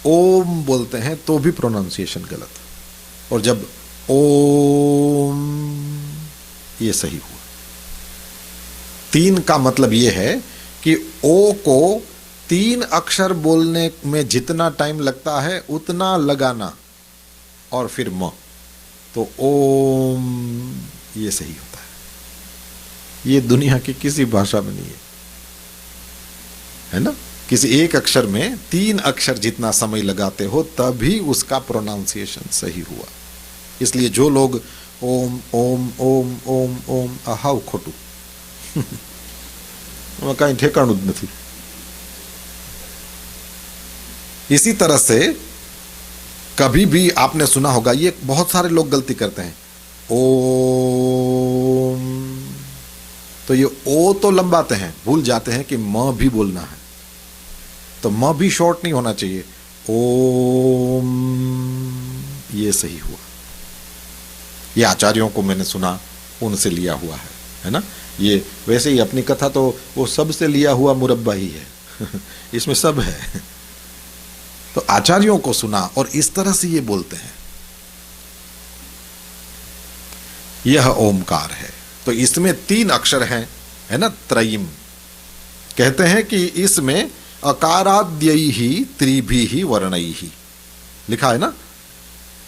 ओम बोलते हैं तो भी प्रोनाउंसिएशन गलत, और जब ओम ये सही हुआ। 3 का मतलब ये है कि ओ को 3 अक्षर बोलने में जितना टाइम लगता है उतना लगाना, और फिर म, तो ओम ये सही होता है। ये दुनिया की किसी भाषा में नहीं है ना? किसी एक अक्षर में 3 अक्षर जितना समय लगाते हो तभी उसका प्रोनाउंसिएशन सही हुआ। इसलिए जो लोग ओम ओम ओम ओम ओम हाउ खोटू कहीं ठेकाणु ज नहीं। इसी तरह से कभी भी आपने सुना होगा, ये बहुत सारे लोग गलती करते हैं, ओम, तो ये ओ तो लंबाते हैं, भूल जाते हैं कि म भी बोलना है, तो म भी शॉर्ट नहीं होना चाहिए, ओम, ये सही हुआ। ये आचार्यों को मैंने सुना, उनसे लिया हुआ है ना? ये वैसे ही अपनी कथा तो वो सबसे लिया हुआ मुरब्बा ही है इसमें सब है। तो आचार्यों को सुना और इस तरह से ये बोलते हैं, यह ओमकार है। तो इसमें 3 अक्षर हैं, है ना? त्रयीम कहते हैं कि इसमें अकाराद्यैहि त्रिभिः वर्णैः लिखा है ना?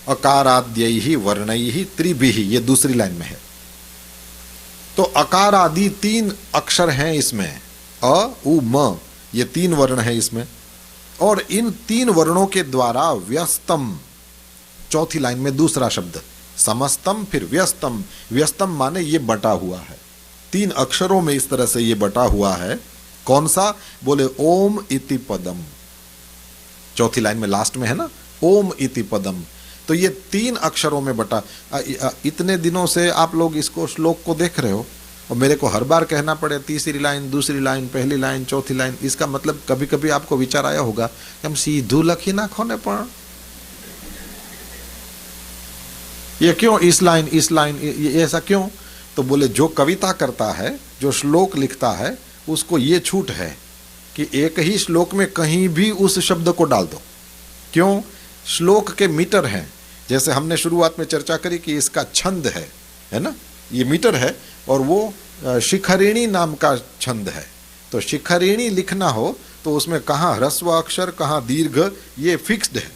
अकाराद्यैहि वर्णैः त्रिभिः, ये दूसरी लाइन में है। तो अकार आदि 3 अक्षर हैं इसमें, अ उ म, ये 3 वर्ण हैं इसमें, और इन 3 वर्णों के द्वारा व्यस्तम, चौथी लाइन में दूसरा शब्द समस्तम, फिर व्यस्तम, व्यस्तम माने ये बटा हुआ है, 3 अक्षरों में इस तरह से ये बटा हुआ है। कौन सा? बोले ओम इति पदम, चौथी लाइन में लास्ट में है ना, ओम इति पदम। तो ये 3 अक्षरों में बटा। इतने दिनों से आप लोग इसको श्लोक को देख रहे हो और मेरे को हर बार कहना पड़े तीसरी लाइन, दूसरी लाइन, पहली लाइन, चौथी लाइन। इसका मतलब कभी कभी आपको विचार आया होगा कि हम सीधू लखी ना खोने पर ये क्यों इस लाइन ये ऐसा क्यों? तो बोले जो कविता करता है, जो श्लोक लिखता है, उसको ये छूट है कि एक ही श्लोक में कहीं भी उस शब्द को डाल दो। क्यों? श्लोक के मीटर हैं, जैसे हमने शुरुआत में चर्चा करी कि इसका छंद है ना? ये मीटर है और वो शिखरिणी नाम का छंद है। तो शिखरिणी लिखना हो तो उसमें कहाँ ह्रस्व अक्षर, कहाँ दीर्घ, ये फिक्स्ड है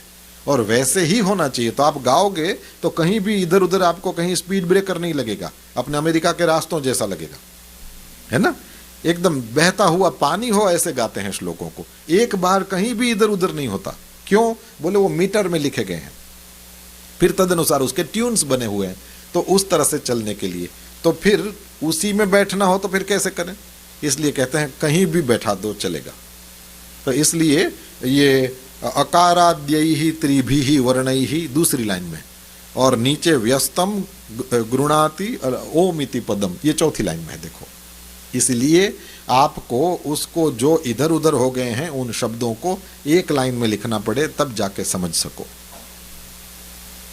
और वैसे ही होना चाहिए। तो आप गाओगे तो कहीं भी इधर उधर आपको कहीं स्पीड ब्रेकर नहीं लगेगा, अपने अमेरिका के रास्तों जैसा लगेगा, है ना? एकदम बहता हुआ पानी हो ऐसे गाते हैं श्लोकों को, एक बार कहीं भी इधर उधर नहीं होता। क्यों? बोले वो मीटर में लिखे गए हैं, फिर तदनुसार उसके ट्यून्स बने हुए हैं, तो उस तरह से चलने के लिए। तो फिर उसी में बैठना हो तो फिर कैसे करें? इसलिए कहते हैं कहीं भी बैठा दो चलेगा। तो इसलिए ये अकाराद्यैहि त्रिभिः वर्णैः दूसरी लाइन में, और नीचे व्यस्तम गृणाति ओम इति पदम, ये चौथी लाइन में है। देखो, इसलिए आपको उसको जो इधर उधर हो गए हैं उन शब्दों को एक लाइन में लिखना पड़े, तब जाके समझ सको।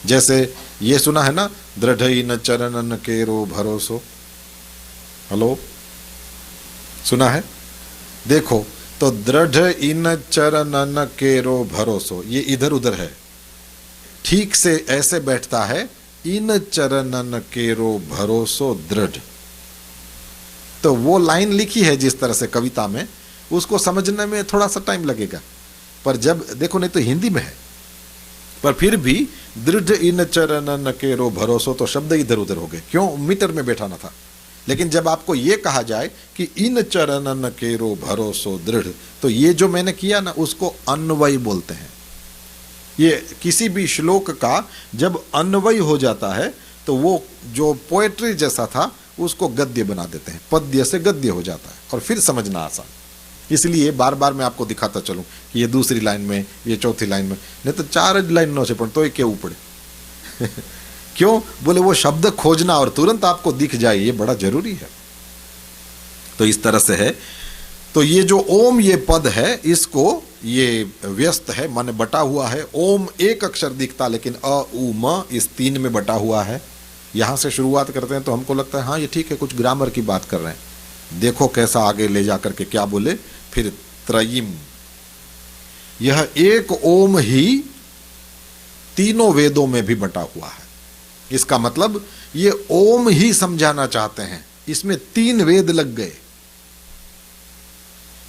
जैसे ये सुना है ना, दृढ़ चरणन केरो भरोसो, हेलो, सुना है? देखो, तो दृढ़ इन चरणन केरो भरोसो, ये इधर उधर है, ठीक से ऐसे बैठता है, इन चरणन केरो भरोसो दृढ़। तो वो लाइन लिखी है जिस तरह से कविता में, उसको समझने में थोड़ा सा टाइम लगेगा, पर जब देखो, नहीं तो हिंदी में है, पर फिर भी दृढ़ इन चरणन केरो भरोसो, तो शब्द इधर उधर हो गए। क्यों? मीटर में बैठाना था। लेकिन जब आपको ये कहा जाए कि इन चरणन केरो भरोसो दृढ़, तो ये जो मैंने किया ना, उसको अन्वय बोलते हैं। ये किसी भी श्लोक का जब अन्वय हो जाता है तो वो जो पोएट्री जैसा था उसको गद्य बना देते हैं, पद्य से गद्य हो जाता है और फिर समझना आसान। इसलिए बार बार मैं आपको दिखाता चलूं कि ये दूसरी लाइन में, ये चौथी लाइन में, नहीं तो 4 लाइनों से पढ़ तो क्या ऊपड़े क्यों? बोले वो शब्द खोजना और तुरंत आपको दिख जाए, ये बड़ा जरूरी है। तो इस तरह से है। तो ये जो ओम ये पद है, इसको ये व्यस्त है, माने बटा हुआ है। ओम एक अक्षर दिखता, लेकिन अ उ म इस 3 में बटा हुआ है। यहां से शुरुआत करते हैं तो हमको लगता है हाँ ये ठीक है, कुछ ग्रामर की बात कर रहे हैं। देखो कैसा आगे ले जाकर के क्या बोले, फिर त्रयीम, यह एक ओम ही तीनों वेदों में भी बटा हुआ है। इसका मतलब ये ओम ही समझाना चाहते हैं, इसमें 3 वेद लग गए।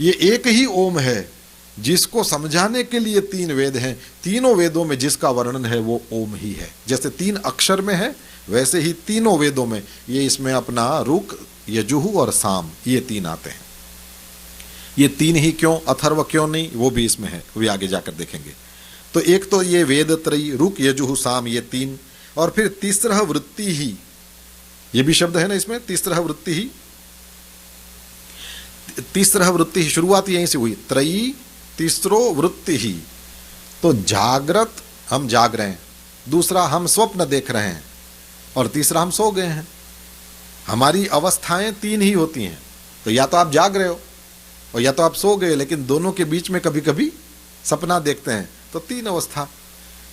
ये एक ही ओम है जिसको समझाने के लिए तीन वेद हैं, तीनों वेदों में जिसका वर्णन है वो ओम ही है। जैसे तीन अक्षर में है वैसे ही तीनों वेदों में ये इसमें अपना रुक, यजुः और साम ये तीन आते हैं। ये तीन ही क्यों, अथर्व क्यों नहीं, वो भी इसमें है, वो आगे जाकर देखेंगे। तो एक तो ये वेद त्रयी, रुक यजुः साम ये तीन, और फिर तीसरा वृत्ति ही, ये भी शब्द है ना इसमें, तीसरा वृत्ति ही, तीसरा वृत्ति ही, शुरुआत यहीं से हुई, त्रयी तीसरो वृत्ति ही। तो जागृत हम जाग रहे हैं, दूसरा हम स्वप्न देख रहे हैं, और तीसरा हम सो गए हैं। हमारी अवस्थाएं तीन ही होती हैं, तो या तो आप जाग रहे हो और या तो आप सो गए, लेकिन दोनों के बीच में कभी कभी सपना देखते हैं, तो तीन अवस्था।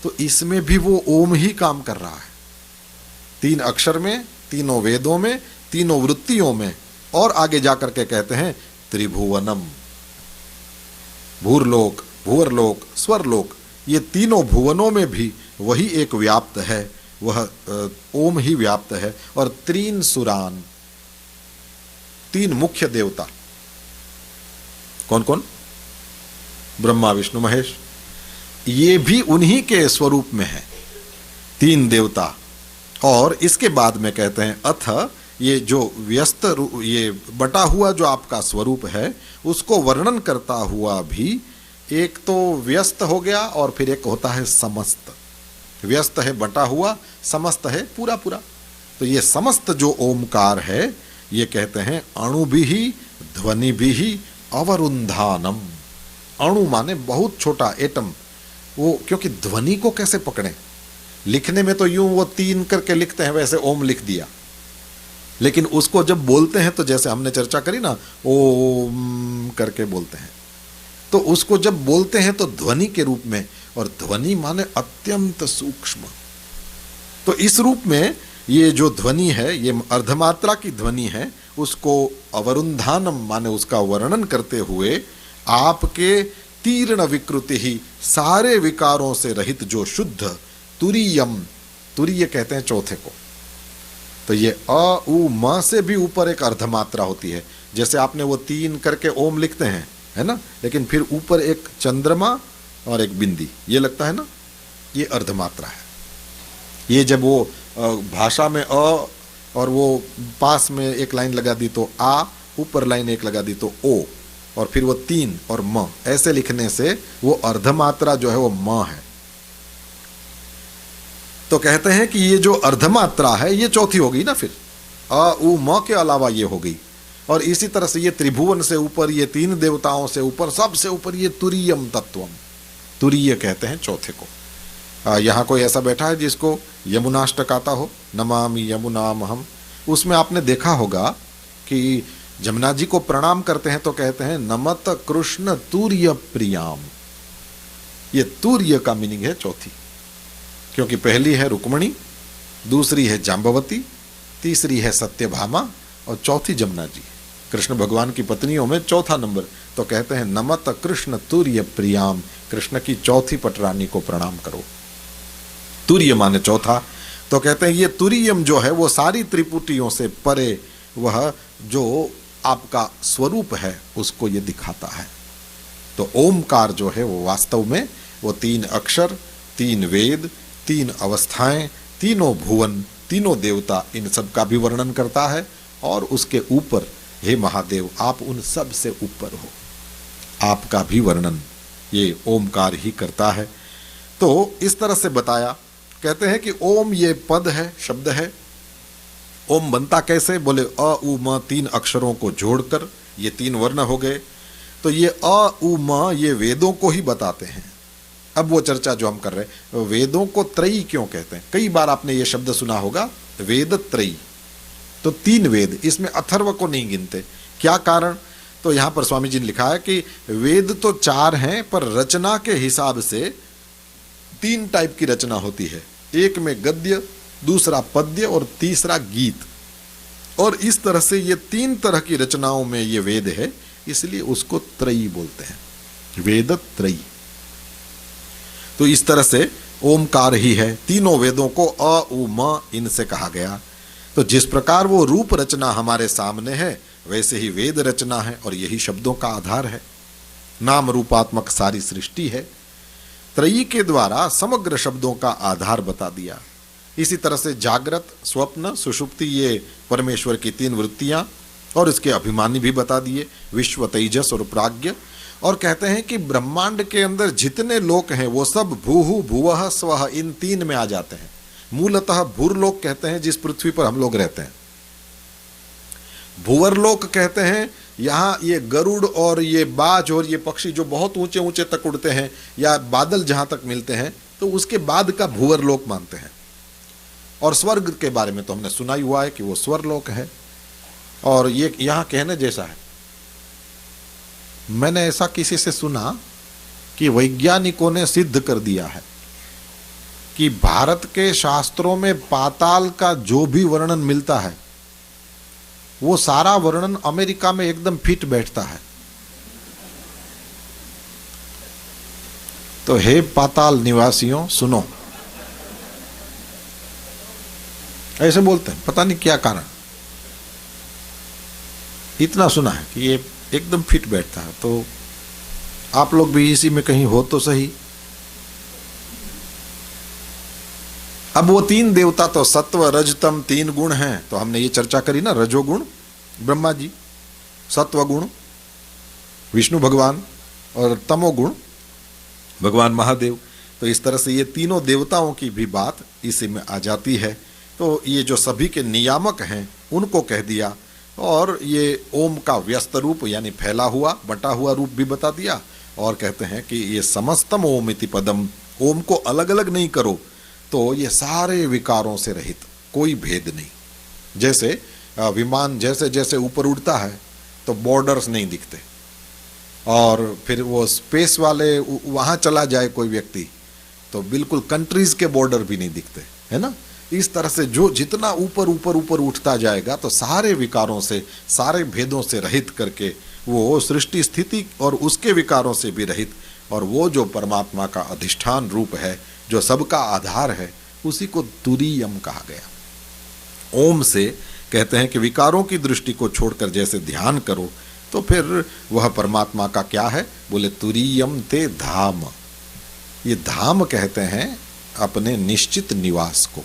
तो इसमें भी वो ओम ही काम कर रहा है, तीन अक्षर में, तीनों वेदों में, तीनों वृत्तियों में। और आगे जाकर के कहते हैं त्रिभुवनम, भूरलोक, भूवरलोक, स्वरलोक, ये तीनों भुवनों में भी वही एक व्याप्त है, वह ओम ही व्याप्त है। और त्रीन सुरान, तीन मुख्य देवता, कौन कौन, ब्रह्मा विष्णु महेश, ये भी उन्हीं के स्वरूप में है, तीन देवता। और इसके बाद में कहते हैं अथ, ये जो व्यस्त, ये बटा हुआ जो आपका स्वरूप है उसको वर्णन करता हुआ भी, एक तो व्यस्त हो गया और फिर एक होता है समस्त। व्यस्त है बटा हुआ, समस्त है पूरा पूरा। तो ये समस्त जो ओमकार है ये कहते हैं अणु भी ही, ध्वनि भी ही, अवरुंधानम। अणु माने बहुत छोटा, एटम। वो क्योंकि ध्वनि को कैसे पकड़ें, लिखने में तो यूं वो तीन करके लिखते हैं, वैसे ओम लिख दिया, लेकिन उसको जब बोलते हैं तो जैसे हमने चर्चा करी ना, ओम करके बोलते हैं, तो उसको जब बोलते हैं तो ध्वनि के रूप में, और ध्वनि माने अत्यंत सूक्ष्म। तो इस रूप में ये जो ध्वनि है, ये अर्धमात्रा की ध्वनि है, उसको अवरुंधानम माने उसका वर्णन करते हुए आपके तीर्ण विकृति ही, सारे विकारों से रहित जो शुद्ध तुरीयम, तुरीय कहते हैं चौथे को। तो ये अ उ म से भी ऊपर एक अर्धमात्रा होती है, जैसे आपने वो तीन करके ओम लिखते हैं, है ना, लेकिन फिर ऊपर एक चंद्रमा और एक बिंदी, ये लगता है ना, ये अर्धमात्रा है। ये जब वो भाषा में अ और वो पास में एक लाइन लगा दी तो आ, ऊपर लाइन एक लगा दी तो ओ, और फिर वो तीन और म, ऐसे लिखने से वो अर्धमात्रा जो है वो म है। तो कहते हैं कि ये जो अर्धमात्रा है ये चौथी हो गई ना, फिर अ उ म के अलावा ये हो गई। और इसी तरह से ये त्रिभुवन से ऊपर, ये तीन देवताओं से ऊपर, सबसे ऊपर ये तुरीयम तत्वम, तुरीय कहते हैं चौथे को। यहाँ कोई ऐसा बैठा है जिसको यमुनाष्टक आता हो, नमामि यमुनामहम, उसमें आपने देखा होगा कि जमुना जी को प्रणाम करते हैं तो कहते हैं नमत कृष्ण तूर्य प्रियाम। ये तूर्य का मीनिंग है चौथी, क्योंकि पहली है रुक्मणी, दूसरी है जाम्बवती, तीसरी है सत्यभामा और चौथी जमुना जी, कृष्ण भगवान की पत्नियों में चौथा नंबर। तो कहते हैं नमत कृष्ण तूर्य प्रियाम, कृष्ण की चौथी पटरानी को प्रणाम करो। तुर्य माने चौथा। तो कहते हैं ये तुरीयम जो है वो सारी त्रिपुटियों से परे, वह जो आपका स्वरूप है उसको ये दिखाता है। तो ओमकार जो है वो वास्तव में वो तीन अक्षर, तीन वेद, तीन अवस्थाएं, तीनों भुवन, तीनों देवता, इन सब का भी वर्णन करता है। और उसके ऊपर हे महादेव आप उन सब से ऊपर हो, आपका भी वर्णन ये ओमकार ही करता है। तो इस तरह से बताया। कहते हैं कि ओम ये पद है, शब्द है। ओम बनता कैसे, बोले अ उ म तीन अक्षरों को जोड़कर ये तीन वर्ण हो गए। तो ये अ उ म ये वेदों को ही बताते हैं। अब वो चर्चा जो हम कर रहे हैं, वेदों को त्रयी क्यों कहते हैं। कई बार आपने ये शब्द सुना होगा, वेद त्रयी। तो तीन वेद, इसमें अथर्व को नहीं गिनते। क्या कारण, तो यहाँ पर स्वामी जी ने लिखा है कि वेद तो चार हैं, पर रचना के हिसाब से तीन टाइप की रचना होती है। एक में गद्य, दूसरा पद्य और तीसरा गीत। और इस तरह से ये तीन तरह की रचनाओं में ये वेद है, इसलिए उसको त्रयी बोलते हैं, वेद त्रयी। तो इस तरह से ओमकार ही है। तीनों वेदों को अ उ म इनसे कहा गया। तो जिस प्रकार वो रूप रचना हमारे सामने है, वैसे ही वेद रचना है और यही शब्दों का आधार है। नाम रूपात्मक सारी सृष्टि है। त्रयी के द्वारा समग्र शब्दों का आधार बता दिया। इसी तरह से जागृत, स्वप्न, सुषुप्ति ये परमेश्वर की 3 वृत्तियां और इसके अभिमानी भी बता दिए, विश्व, तेजस और प्राज्ञ। और कहते हैं कि ब्रह्मांड के अंदर जितने लोक हैं वो सब भूहु, भुवः, स्वः इन 3 में आ जाते हैं। मूलतः भूरलोक कहते हैं जिस पृथ्वी पर हम लोग रहते हैं। भूवरलोक कहते हैं यहाँ ये गरुड़ और ये बाज और ये पक्षी जो बहुत ऊंचे ऊंचे तक उड़ते हैं, या बादल जहां तक मिलते हैं, तो उसके बाद का भूवरलोक मानते हैं। और स्वर्ग के बारे में तो हमने सुना ही हुआ है कि वो स्वरलोक है, और ये यहाँ कहने जैसा है। मैंने ऐसा किसी से सुना कि वैज्ञानिकों ने सिद्ध कर दिया है कि भारत के शास्त्रों में पाताल का जो भी वर्णन मिलता है वो सारा वर्णन अमेरिका में एकदम फिट बैठता है। तो हे पाताल निवासियों सुनो, ऐसे बोलते हैं, पता नहीं क्या कारण, इतना सुना है कि ये एकदम फिट बैठता है। तो आप लोग भी इसी में कहीं हो तो सही। अब वो 3 देवता तो सत्व, रजतम 3 गुण हैं। तो हमने ये चर्चा करी ना, रजोगुण ब्रह्मा जी, सत्वगुण विष्णु भगवान और तमोगुण भगवान महादेव। तो इस तरह से ये तीनों देवताओं की भी बात इसी में आ जाती है। तो ये जो सभी के नियामक हैं उनको कह दिया, और ये ओम का व्यस्त रूप यानी फैला हुआ, बटा हुआ रूप भी बता दिया। और कहते हैं कि ये समस्तम ओम इति पदम, ओम को अलग अलग नहीं करो तो ये सारे विकारों से रहित, कोई भेद नहीं। जैसे विमान जैसे जैसे ऊपर उड़ता है तो बॉर्डर्स नहीं दिखते, और फिर वो स्पेस वाले वहाँ चला जाए कोई व्यक्ति तो बिल्कुल कंट्रीज के बॉर्डर भी नहीं दिखते, है ना। इस तरह से जो जितना ऊपर ऊपर ऊपर उठता जाएगा तो सारे विकारों से, सारे भेदों से रहित करके वो सृष्टि स्थिति और उसके विकारों से भी रहित, और वो जो परमात्मा का अधिष्ठान रूप है, जो सबका आधार है, उसी को तुरीयम कहा गया। ओम से कहते हैं कि विकारों की दृष्टि को छोड़कर जैसे ध्यान करो तो फिर वह परमात्मा का क्या है, बोले तुरीयम ते धाम। ये धाम कहते हैं अपने निश्चित निवास को।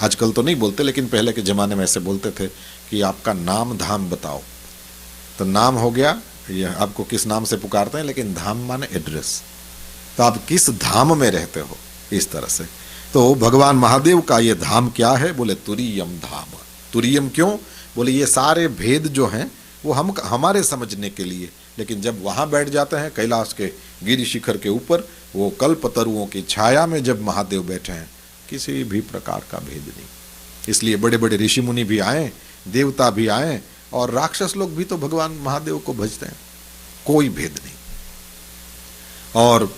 आजकल तो नहीं बोलते, लेकिन पहले के ज़माने में ऐसे बोलते थे कि आपका नाम धाम बताओ। तो नाम हो गया, ये आपको किस नाम से पुकारते हैं, लेकिन धाम माने एड्रेस। तो आप किस धाम में रहते हो, इस तरह से। तो भगवान महादेव का ये धाम क्या है, बोले तुरीयम धाम। तुरीयम क्यों, बोले ये सारे भेद जो हैं वो हमारे समझने के लिए, लेकिन जब वहाँ बैठ जाते हैं कैलाश के गिरि शिखर के ऊपर, वो कल्पतरुओं की छाया में जब महादेव बैठे हैं, किसी भी प्रकार का भेद नहीं। इसलिए बड़े बड़े ऋषि मुनि भी आए, देवता भी आए, और राक्षस लोग भी तो भगवान महादेव को भजते हैं, कोई भेद नहीं। और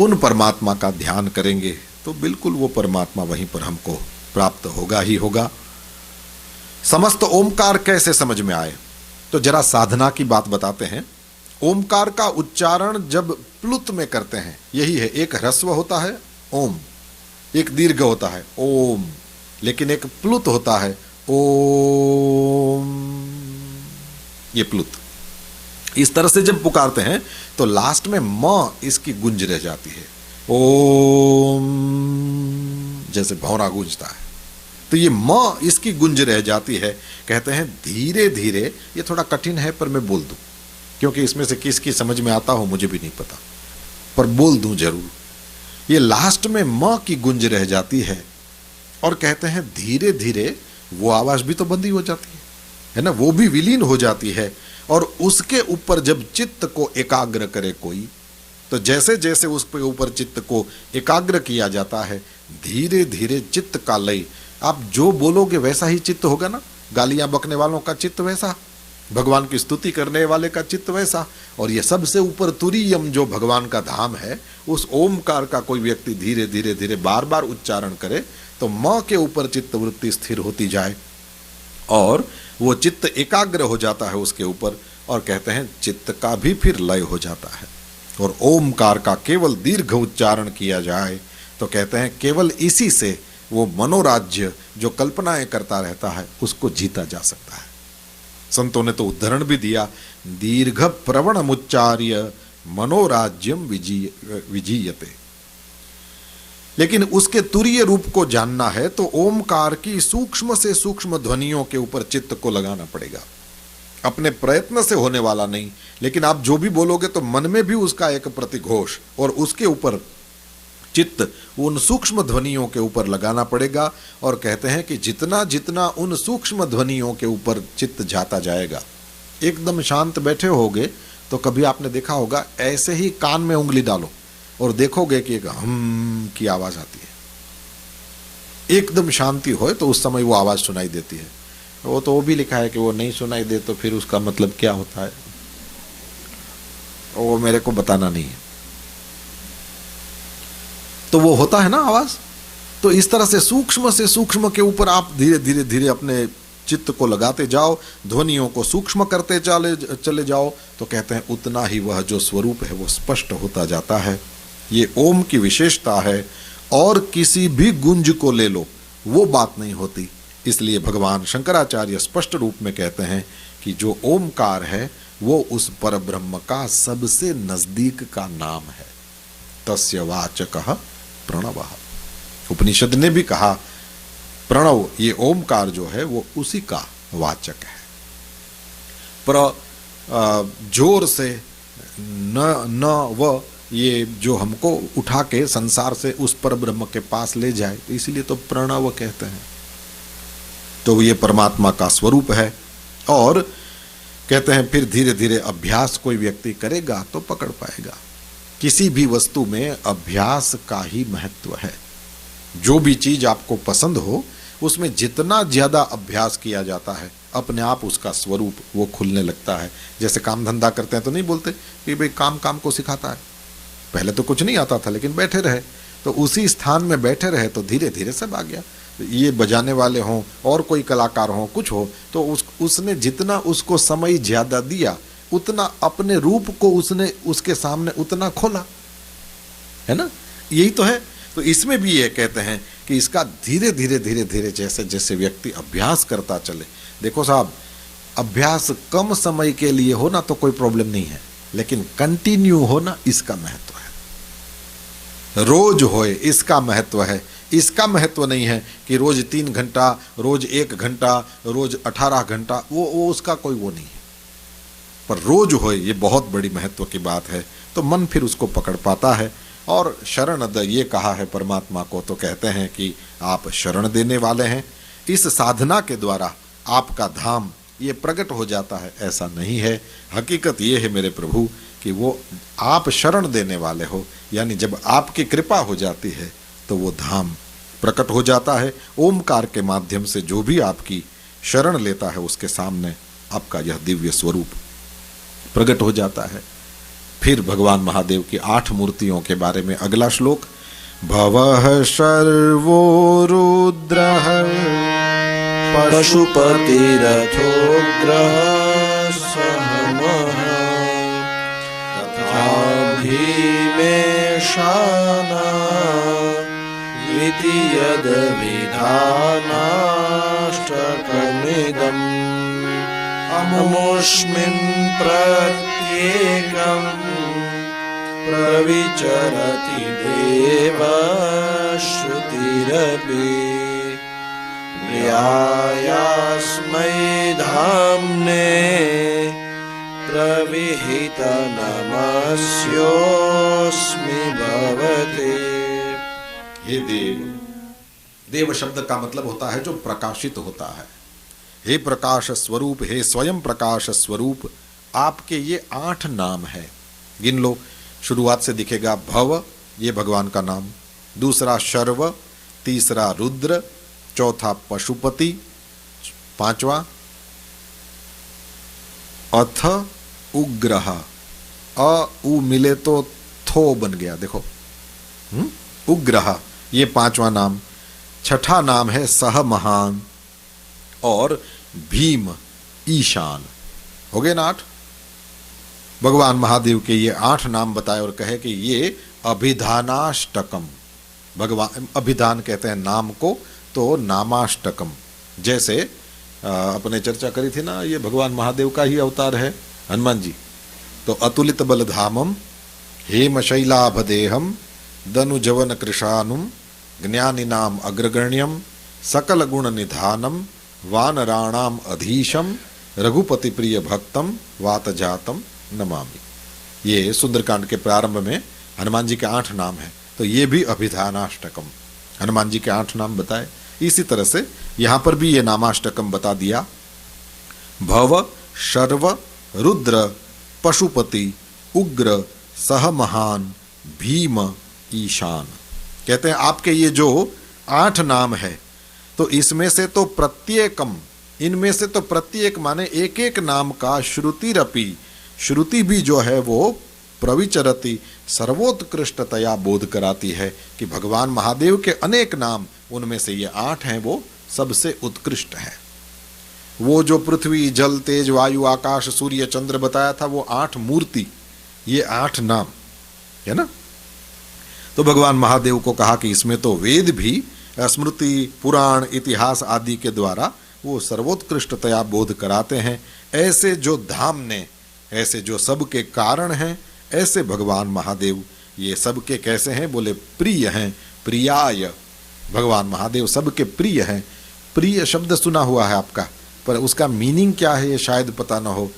उन परमात्मा का ध्यान करेंगे तो बिल्कुल वो परमात्मा वहीं पर हमको प्राप्त होगा ही होगा। समस्त ओमकार कैसे समझ में आए, तो जरा साधना की बात बताते हैं। ओमकार का उच्चारण जब प्लुत में करते हैं, यही है, एक ह्रस्व होता है ओम, एक दीर्घ होता है ओम, लेकिन एक प्लुत होता है ओम, ये प्लुत। इस तरह से जब पुकारते हैं तो लास्ट में म इसकी गुंज रह जाती है, ओम, जैसे भौरा गूंजता है। तो ये म इसकी गुंज रह जाती है। कहते हैं धीरे धीरे, ये थोड़ा कठिन है पर मैं बोल दूं, क्योंकि इसमें से किसकी समझ में आता हो मुझे भी नहीं पता, पर बोल दूं जरूर। ये लास्ट में म की गुंज रह जाती है, और कहते हैं धीरे धीरे वो आवाज भी तो बंदी हो जाती है ना, वो भी विलीन हो जाती है। और उसके ऊपर जब चित्त को एकाग्र करे कोई, तो जैसे जैसे उस पे ऊपर चित्त को एकाग्र किया जाता है, धीरे धीरे चित्त का लय, आप जो बोलोगे वैसा ही चित्त होगा ना। गालियां बकने वालों का चित्त वैसा, भगवान की स्तुति करने वाले का चित्त वैसा। और ये सबसे ऊपर तुरीयम जो भगवान का धाम है, उस ओमकार का कोई व्यक्ति धीरे धीरे धीरे बार बार उच्चारण करे तो म के ऊपर चित्त वृत्ति स्थिर होती जाए, और वो चित्त एकाग्र हो जाता है उसके ऊपर। और कहते हैं चित्त का भी फिर लय हो जाता है, और ओमकार का केवल दीर्घ उच्चारण किया जाए तो कहते हैं केवल इसी से वो मनोराज्य जो कल्पनाएं करता रहता है उसको जीता जा सकता है। संतों ने तो उद्धरण भी दिया, दीर्घ प्रवण मुच्चार्य मनोराज्यम विजीयते। लेकिन उसके तुरीय रूप को जानना है तो ओमकार की सूक्ष्म से सूक्ष्म ध्वनियों के ऊपर चित्त को लगाना पड़ेगा। अपने प्रयत्न से होने वाला नहीं, लेकिन आप जो भी बोलोगे तो मन में भी उसका एक प्रतिघोष और उसके ऊपर चित्त उन सूक्ष्म ध्वनियों के ऊपर लगाना पड़ेगा। और कहते हैं कि जितना जितना उन सूक्ष्म ध्वनियों के ऊपर चित्त जाता जाएगा, एकदम शांत बैठे होगे तो कभी आपने देखा होगा ऐसे ही कान में उंगली डालो और देखोगे कि एक हम की आवाज आती है। एकदम शांति हो तो उस समय वो आवाज सुनाई देती है। वो भी लिखा है कि वो नहीं सुनाई दे तो फिर उसका मतलब क्या होता है, वो मेरे को बताना नहीं है। तो वो होता है ना आवाज। तो इस तरह से सूक्ष्म के ऊपर आप धीरे धीरे धीरे अपने चित्त को लगाते जाओ, ध्वनियों को सूक्ष्म करते चले जाओ, तो कहते हैं उतना ही वह जो स्वरूप है वो स्पष्ट होता जाता है। ये ओम की विशेषता है। और किसी भी गुंज को ले लो वो बात नहीं होती। इसलिए भगवान शंकराचार्य स्पष्ट रूप में कहते हैं कि जो ओमकार है वो उस परब्रह्म का सबसे नजदीक का नाम है। तस्य वाचकः प्रणवः। उपनिषद ने भी कहा प्रणव, ये ओमकार जो है वो उसी का वाचक है। जोर से न व ये जो हमको उठा के संसार से उस परब्रह्म के पास ले जाए, तो इसीलिए तो प्रणव कहते हैं। तो ये परमात्मा का स्वरूप है। और कहते हैं फिर धीरे धीरे अभ्यास कोई व्यक्ति करेगा तो पकड़ पाएगा। किसी भी वस्तु में अभ्यास का ही महत्व है। जो भी चीज आपको पसंद हो उसमें जितना ज्यादा अभ्यास किया जाता है अपने आप उसका स्वरूप वो खुलने लगता है। जैसे काम धंधा करते हैं तो नहीं बोलते कि भाई काम काम को सिखाता है। पहले तो कुछ नहीं आता था लेकिन बैठे रहे तो उसी स्थान में बैठे रहे तो धीरे धीरे सब आ गया। ये बजाने वाले हों और कोई कलाकार हो कुछ हो तो उसने जितना उसको समय ज्यादा दिया उतना अपने रूप को उसने उसके सामने उतना खोला, है ना। यही तो है। तो इसमें भी ये कहते हैं कि इसका धीरे धीरे जैसे जैसे व्यक्ति अभ्यास करता चले। देखो साहब, अभ्यास कम समय के लिए हो ना तो कोई प्रॉब्लम नहीं है, लेकिन कंटिन्यू हो ना इसका महत्व है। रोज होए इसका महत्व है। इसका महत्व नहीं है कि रोज 3 घंटा, रोज 1 घंटा, रोज 18 घंटा, वो उसका कोई वो नहीं है। पर रोज होए ये बहुत बड़ी महत्व की बात है। तो मन फिर उसको पकड़ पाता है। और शरण ये कहा है परमात्मा को, तो कहते हैं कि आप शरण देने वाले हैं। इस साधना के द्वारा आपका धाम ये प्रकट हो जाता है, ऐसा नहीं है। हकीकत ये है मेरे प्रभु कि वो आप शरण देने वाले हो, यानी जब आपकी कृपा हो जाती है तो वो धाम प्रकट हो जाता है। ओमकार के माध्यम से जो भी आपकी शरण लेता है उसके सामने आपका यह दिव्य स्वरूप प्रकट हो जाता है। फिर भगवान महादेव की 8 मूर्तियों के बारे में अगला श्लोक, भवः सर्वो रुद्रः पशुपतिरथोग्रः सहमः तथा भीमेशाना इति यद्विधानाष्टकमिदम् अमुष्मिन् प्रत्येकम् प्रविचरति देवश्रुतिरपि प्रियायास्मै धाम्ने प्रविहितनमस्योऽस्मि भवते। हे देव, देव शब्द का मतलब होता है जो प्रकाशित होता है। हे प्रकाश स्वरूप, हे स्वयं प्रकाश स्वरूप, आपके ये 8 नाम है। गिन लो। शुरुआत से दिखेगा भव, ये भगवान का नाम। दूसरा शर्व, तीसरा रुद्र, चौथा पशुपति, 5वां अथ उग्रह। अ उ मिले तो थो बन गया, देखो उग्रह, ये 5वां नाम। 6ठा नाम है सह महान और भीम ईशान। हो गए ना 8। भगवान महादेव के ये 8 नाम बताए और कहे कि ये अभिधानाष्टकम। भगवान अभिधान कहते हैं नाम को, तो नामाष्टकम। जैसे अपने चर्चा करी थी ना, ये भगवान महादेव का ही अवतार है हनुमान जी। तो अतुलित बलधामम हेम शैलाभदेहम दनु जवन कृशानुम ज्ञानिनाम अग्रगण्यम सकल गुण निधानम वानराणाम अधीशम रघुपति प्रिय भक्तम वात जातम नमामि। ये सुंदरकांड के प्रारंभ में हनुमान जी के 8 नाम हैं। तो ये भी अभिधानाष्टकम, हनुमान जी के 8 नाम बताए। इसी तरह से यहाँ पर भी ये नामाष्टकम बता दिया। भव शर्व रुद्र पशुपति उग्र सह महान भीम ईशान। कहते हैं आपके ये जो 8 नाम है, तो इसमें से तो प्रत्येकम, इनमें से तो प्रत्येक माने एक एक नाम का श्रुतिरपि, श्रुति भी जो है वो प्रविचरति सर्वोत्कृष्टतया बोध कराती है कि भगवान महादेव के अनेक नाम, उनमें से ये 8 हैं वो सबसे उत्कृष्ट है। वो जो पृथ्वी जल तेज वायु आकाश सूर्य चंद्र बताया था वो 8 मूर्ति, ये 8 नाम है ना। तो भगवान महादेव को कहा कि इसमें तो वेद भी स्मृति पुराण इतिहास आदि के द्वारा वो सर्वोत्कृष्टतया बोध कराते हैं। ऐसे जो धाम ने, ऐसे जो सबके कारण हैं, ऐसे भगवान महादेव ये सबके कैसे हैं? बोले प्रिय हैं, प्रियाय। भगवान महादेव सबके प्रिय हैं। प्रिय शब्द सुना हुआ है आपका, पर उसका मीनिंग क्या है ये शायद पता ना हो।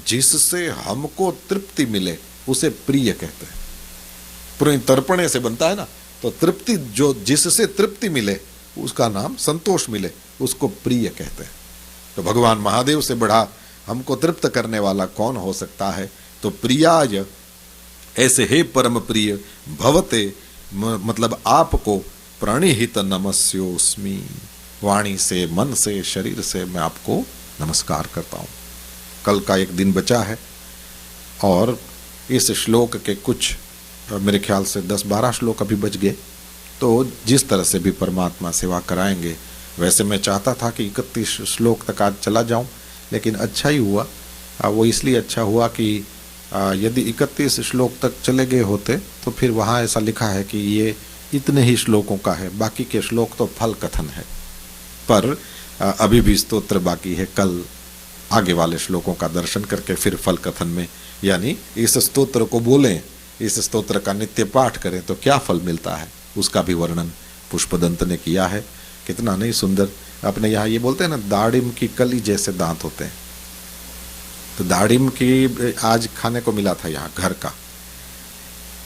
जिससे हमको तृप्ति मिले उसे प्रिय कहते हैं। पूरी तर्पणे से बनता है ना, तो तृप्ति, जो जिससे तृप्ति मिले उसका नाम संतोष मिले, उसको प्रिय कहते हैं। तो भगवान महादेव से बड़ा हमको तृप्त करने वाला कौन हो सकता है? तो प्रियाय, ऐसे हे परम प्रिय, भवते मतलब आपको, प्रणिहित नमस्योस्मि, वाणी से मन से शरीर से मैं आपको नमस्कार करता हूँ। कल का एक दिन बचा है और इस श्लोक के कुछ मेरे ख्याल से 10-12 श्लोक अभी बच गए। तो जिस तरह से भी परमात्मा सेवा कराएंगे, वैसे मैं चाहता था कि 31 श्लोक तक आज चला जाऊं, लेकिन अच्छा ही हुआ। वो इसलिए अच्छा हुआ कि यदि 31 श्लोक तक चले गए होते तो फिर वहाँ ऐसा लिखा है कि ये इतने ही श्लोकों का है, बाकी के श्लोक तो फल कथन है। पर अभी भी स्तोत्र बाकी है। कल आगे वाले श्लोकों का दर्शन करके फिर फल कथन में, यानी इस स्तोत्र को बोलें, इस स्तोत्र का नित्य पाठ करें तो क्या फल मिलता है, उसका भी वर्णन पुष्पदंत ने किया है। कितना नहीं सुंदर। अपने यहाँ ये बोलते हैं ना, दाड़िम की कली जैसे दांत होते हैं। तो दाड़िम की आज खाने को मिला था यहाँ घर का,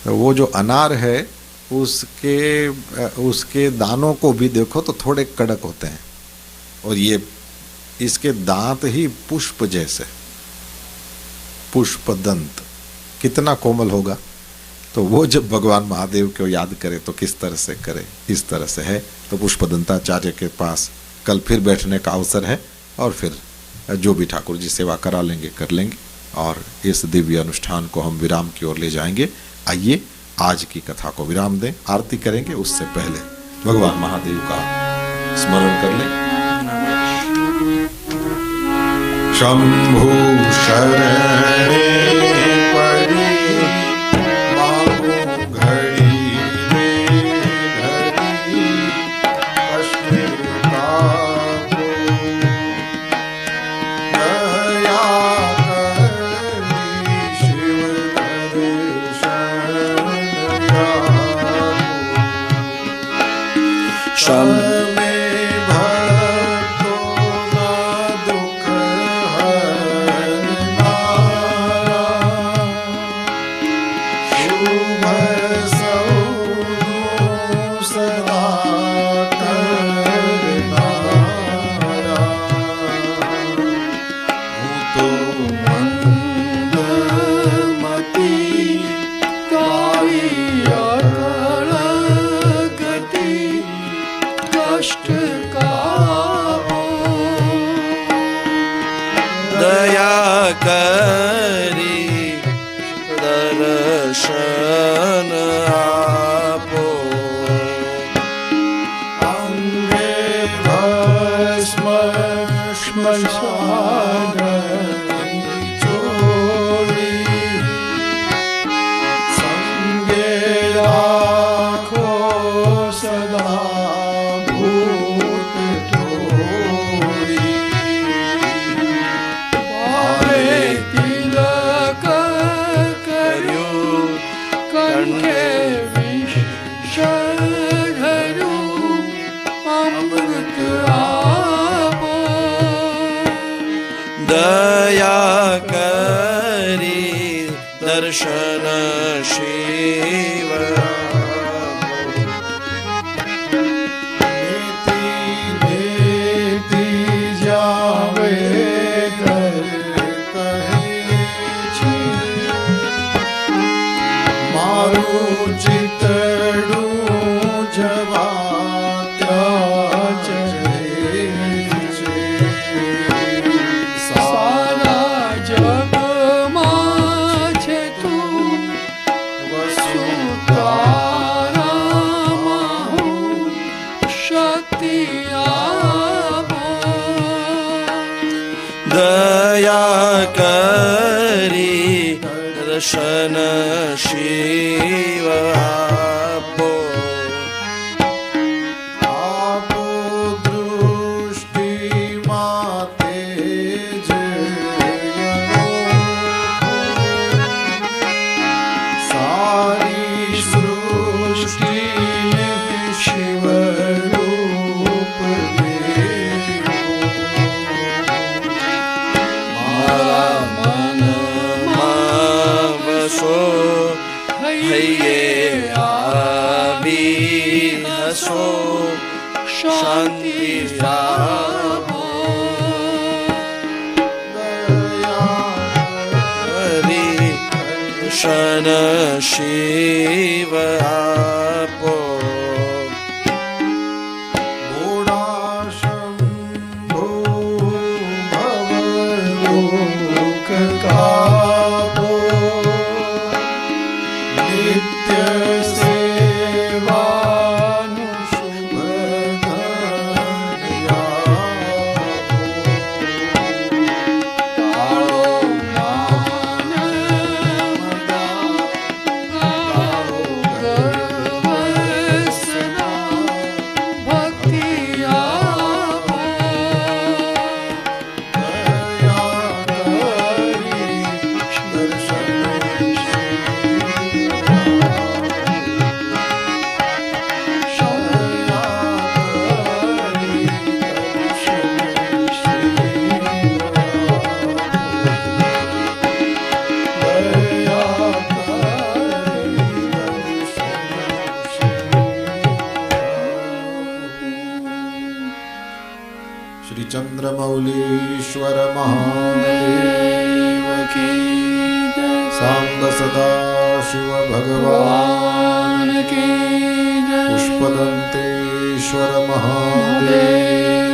तो वो जो अनार है उसके दानों को भी देखो तो थोड़े कड़क होते हैं, और ये इसके दांत ही पुष्प जैसे, पुष्पदंत कितना कोमल होगा। तो वो जब भगवान महादेव को याद करे तो किस तरह से करे, इस तरह से है। तो पुष्पदंताचार्य के पास कल फिर बैठने का अवसर है, और फिर जो भी ठाकुर जी सेवा करा लेंगे कर लेंगे, और इस दिव्य अनुष्ठान को हम विराम की ओर ले जाएंगे। आइए आज की कथा को विराम दें, आरती करेंगे। उससे पहले भगवान महादेव का स्मरण कर लें। शंभु शरणे पड़ी मामू घड़ी में घड़ी कष्ट काबू, दया करी शिव दर्शन शंभु करी दर्शन आपो, अंगे भस्म श्मशान चोरी, संगे राखो सदा भूत तोरी। दर्शन शिव दया करी दर्शन शिव आपो आपो दृष्टि माते जयनो सारी सृष्टि शिव रूप देखो सो हये आबी हसो शांति जाबो हरि शन शिव आपो घोड़ा शंभो भवलोक काबो नित्य सेवानुशुभ धन्या काळो ज्ञान मदा काळो गर्वसना भक्ति आपो दया करी दर्शन श्री चंद्रमौलीश्वर महादेव की सांब सदा शिव भगवान की पुष्पदंतेश्वर महादेव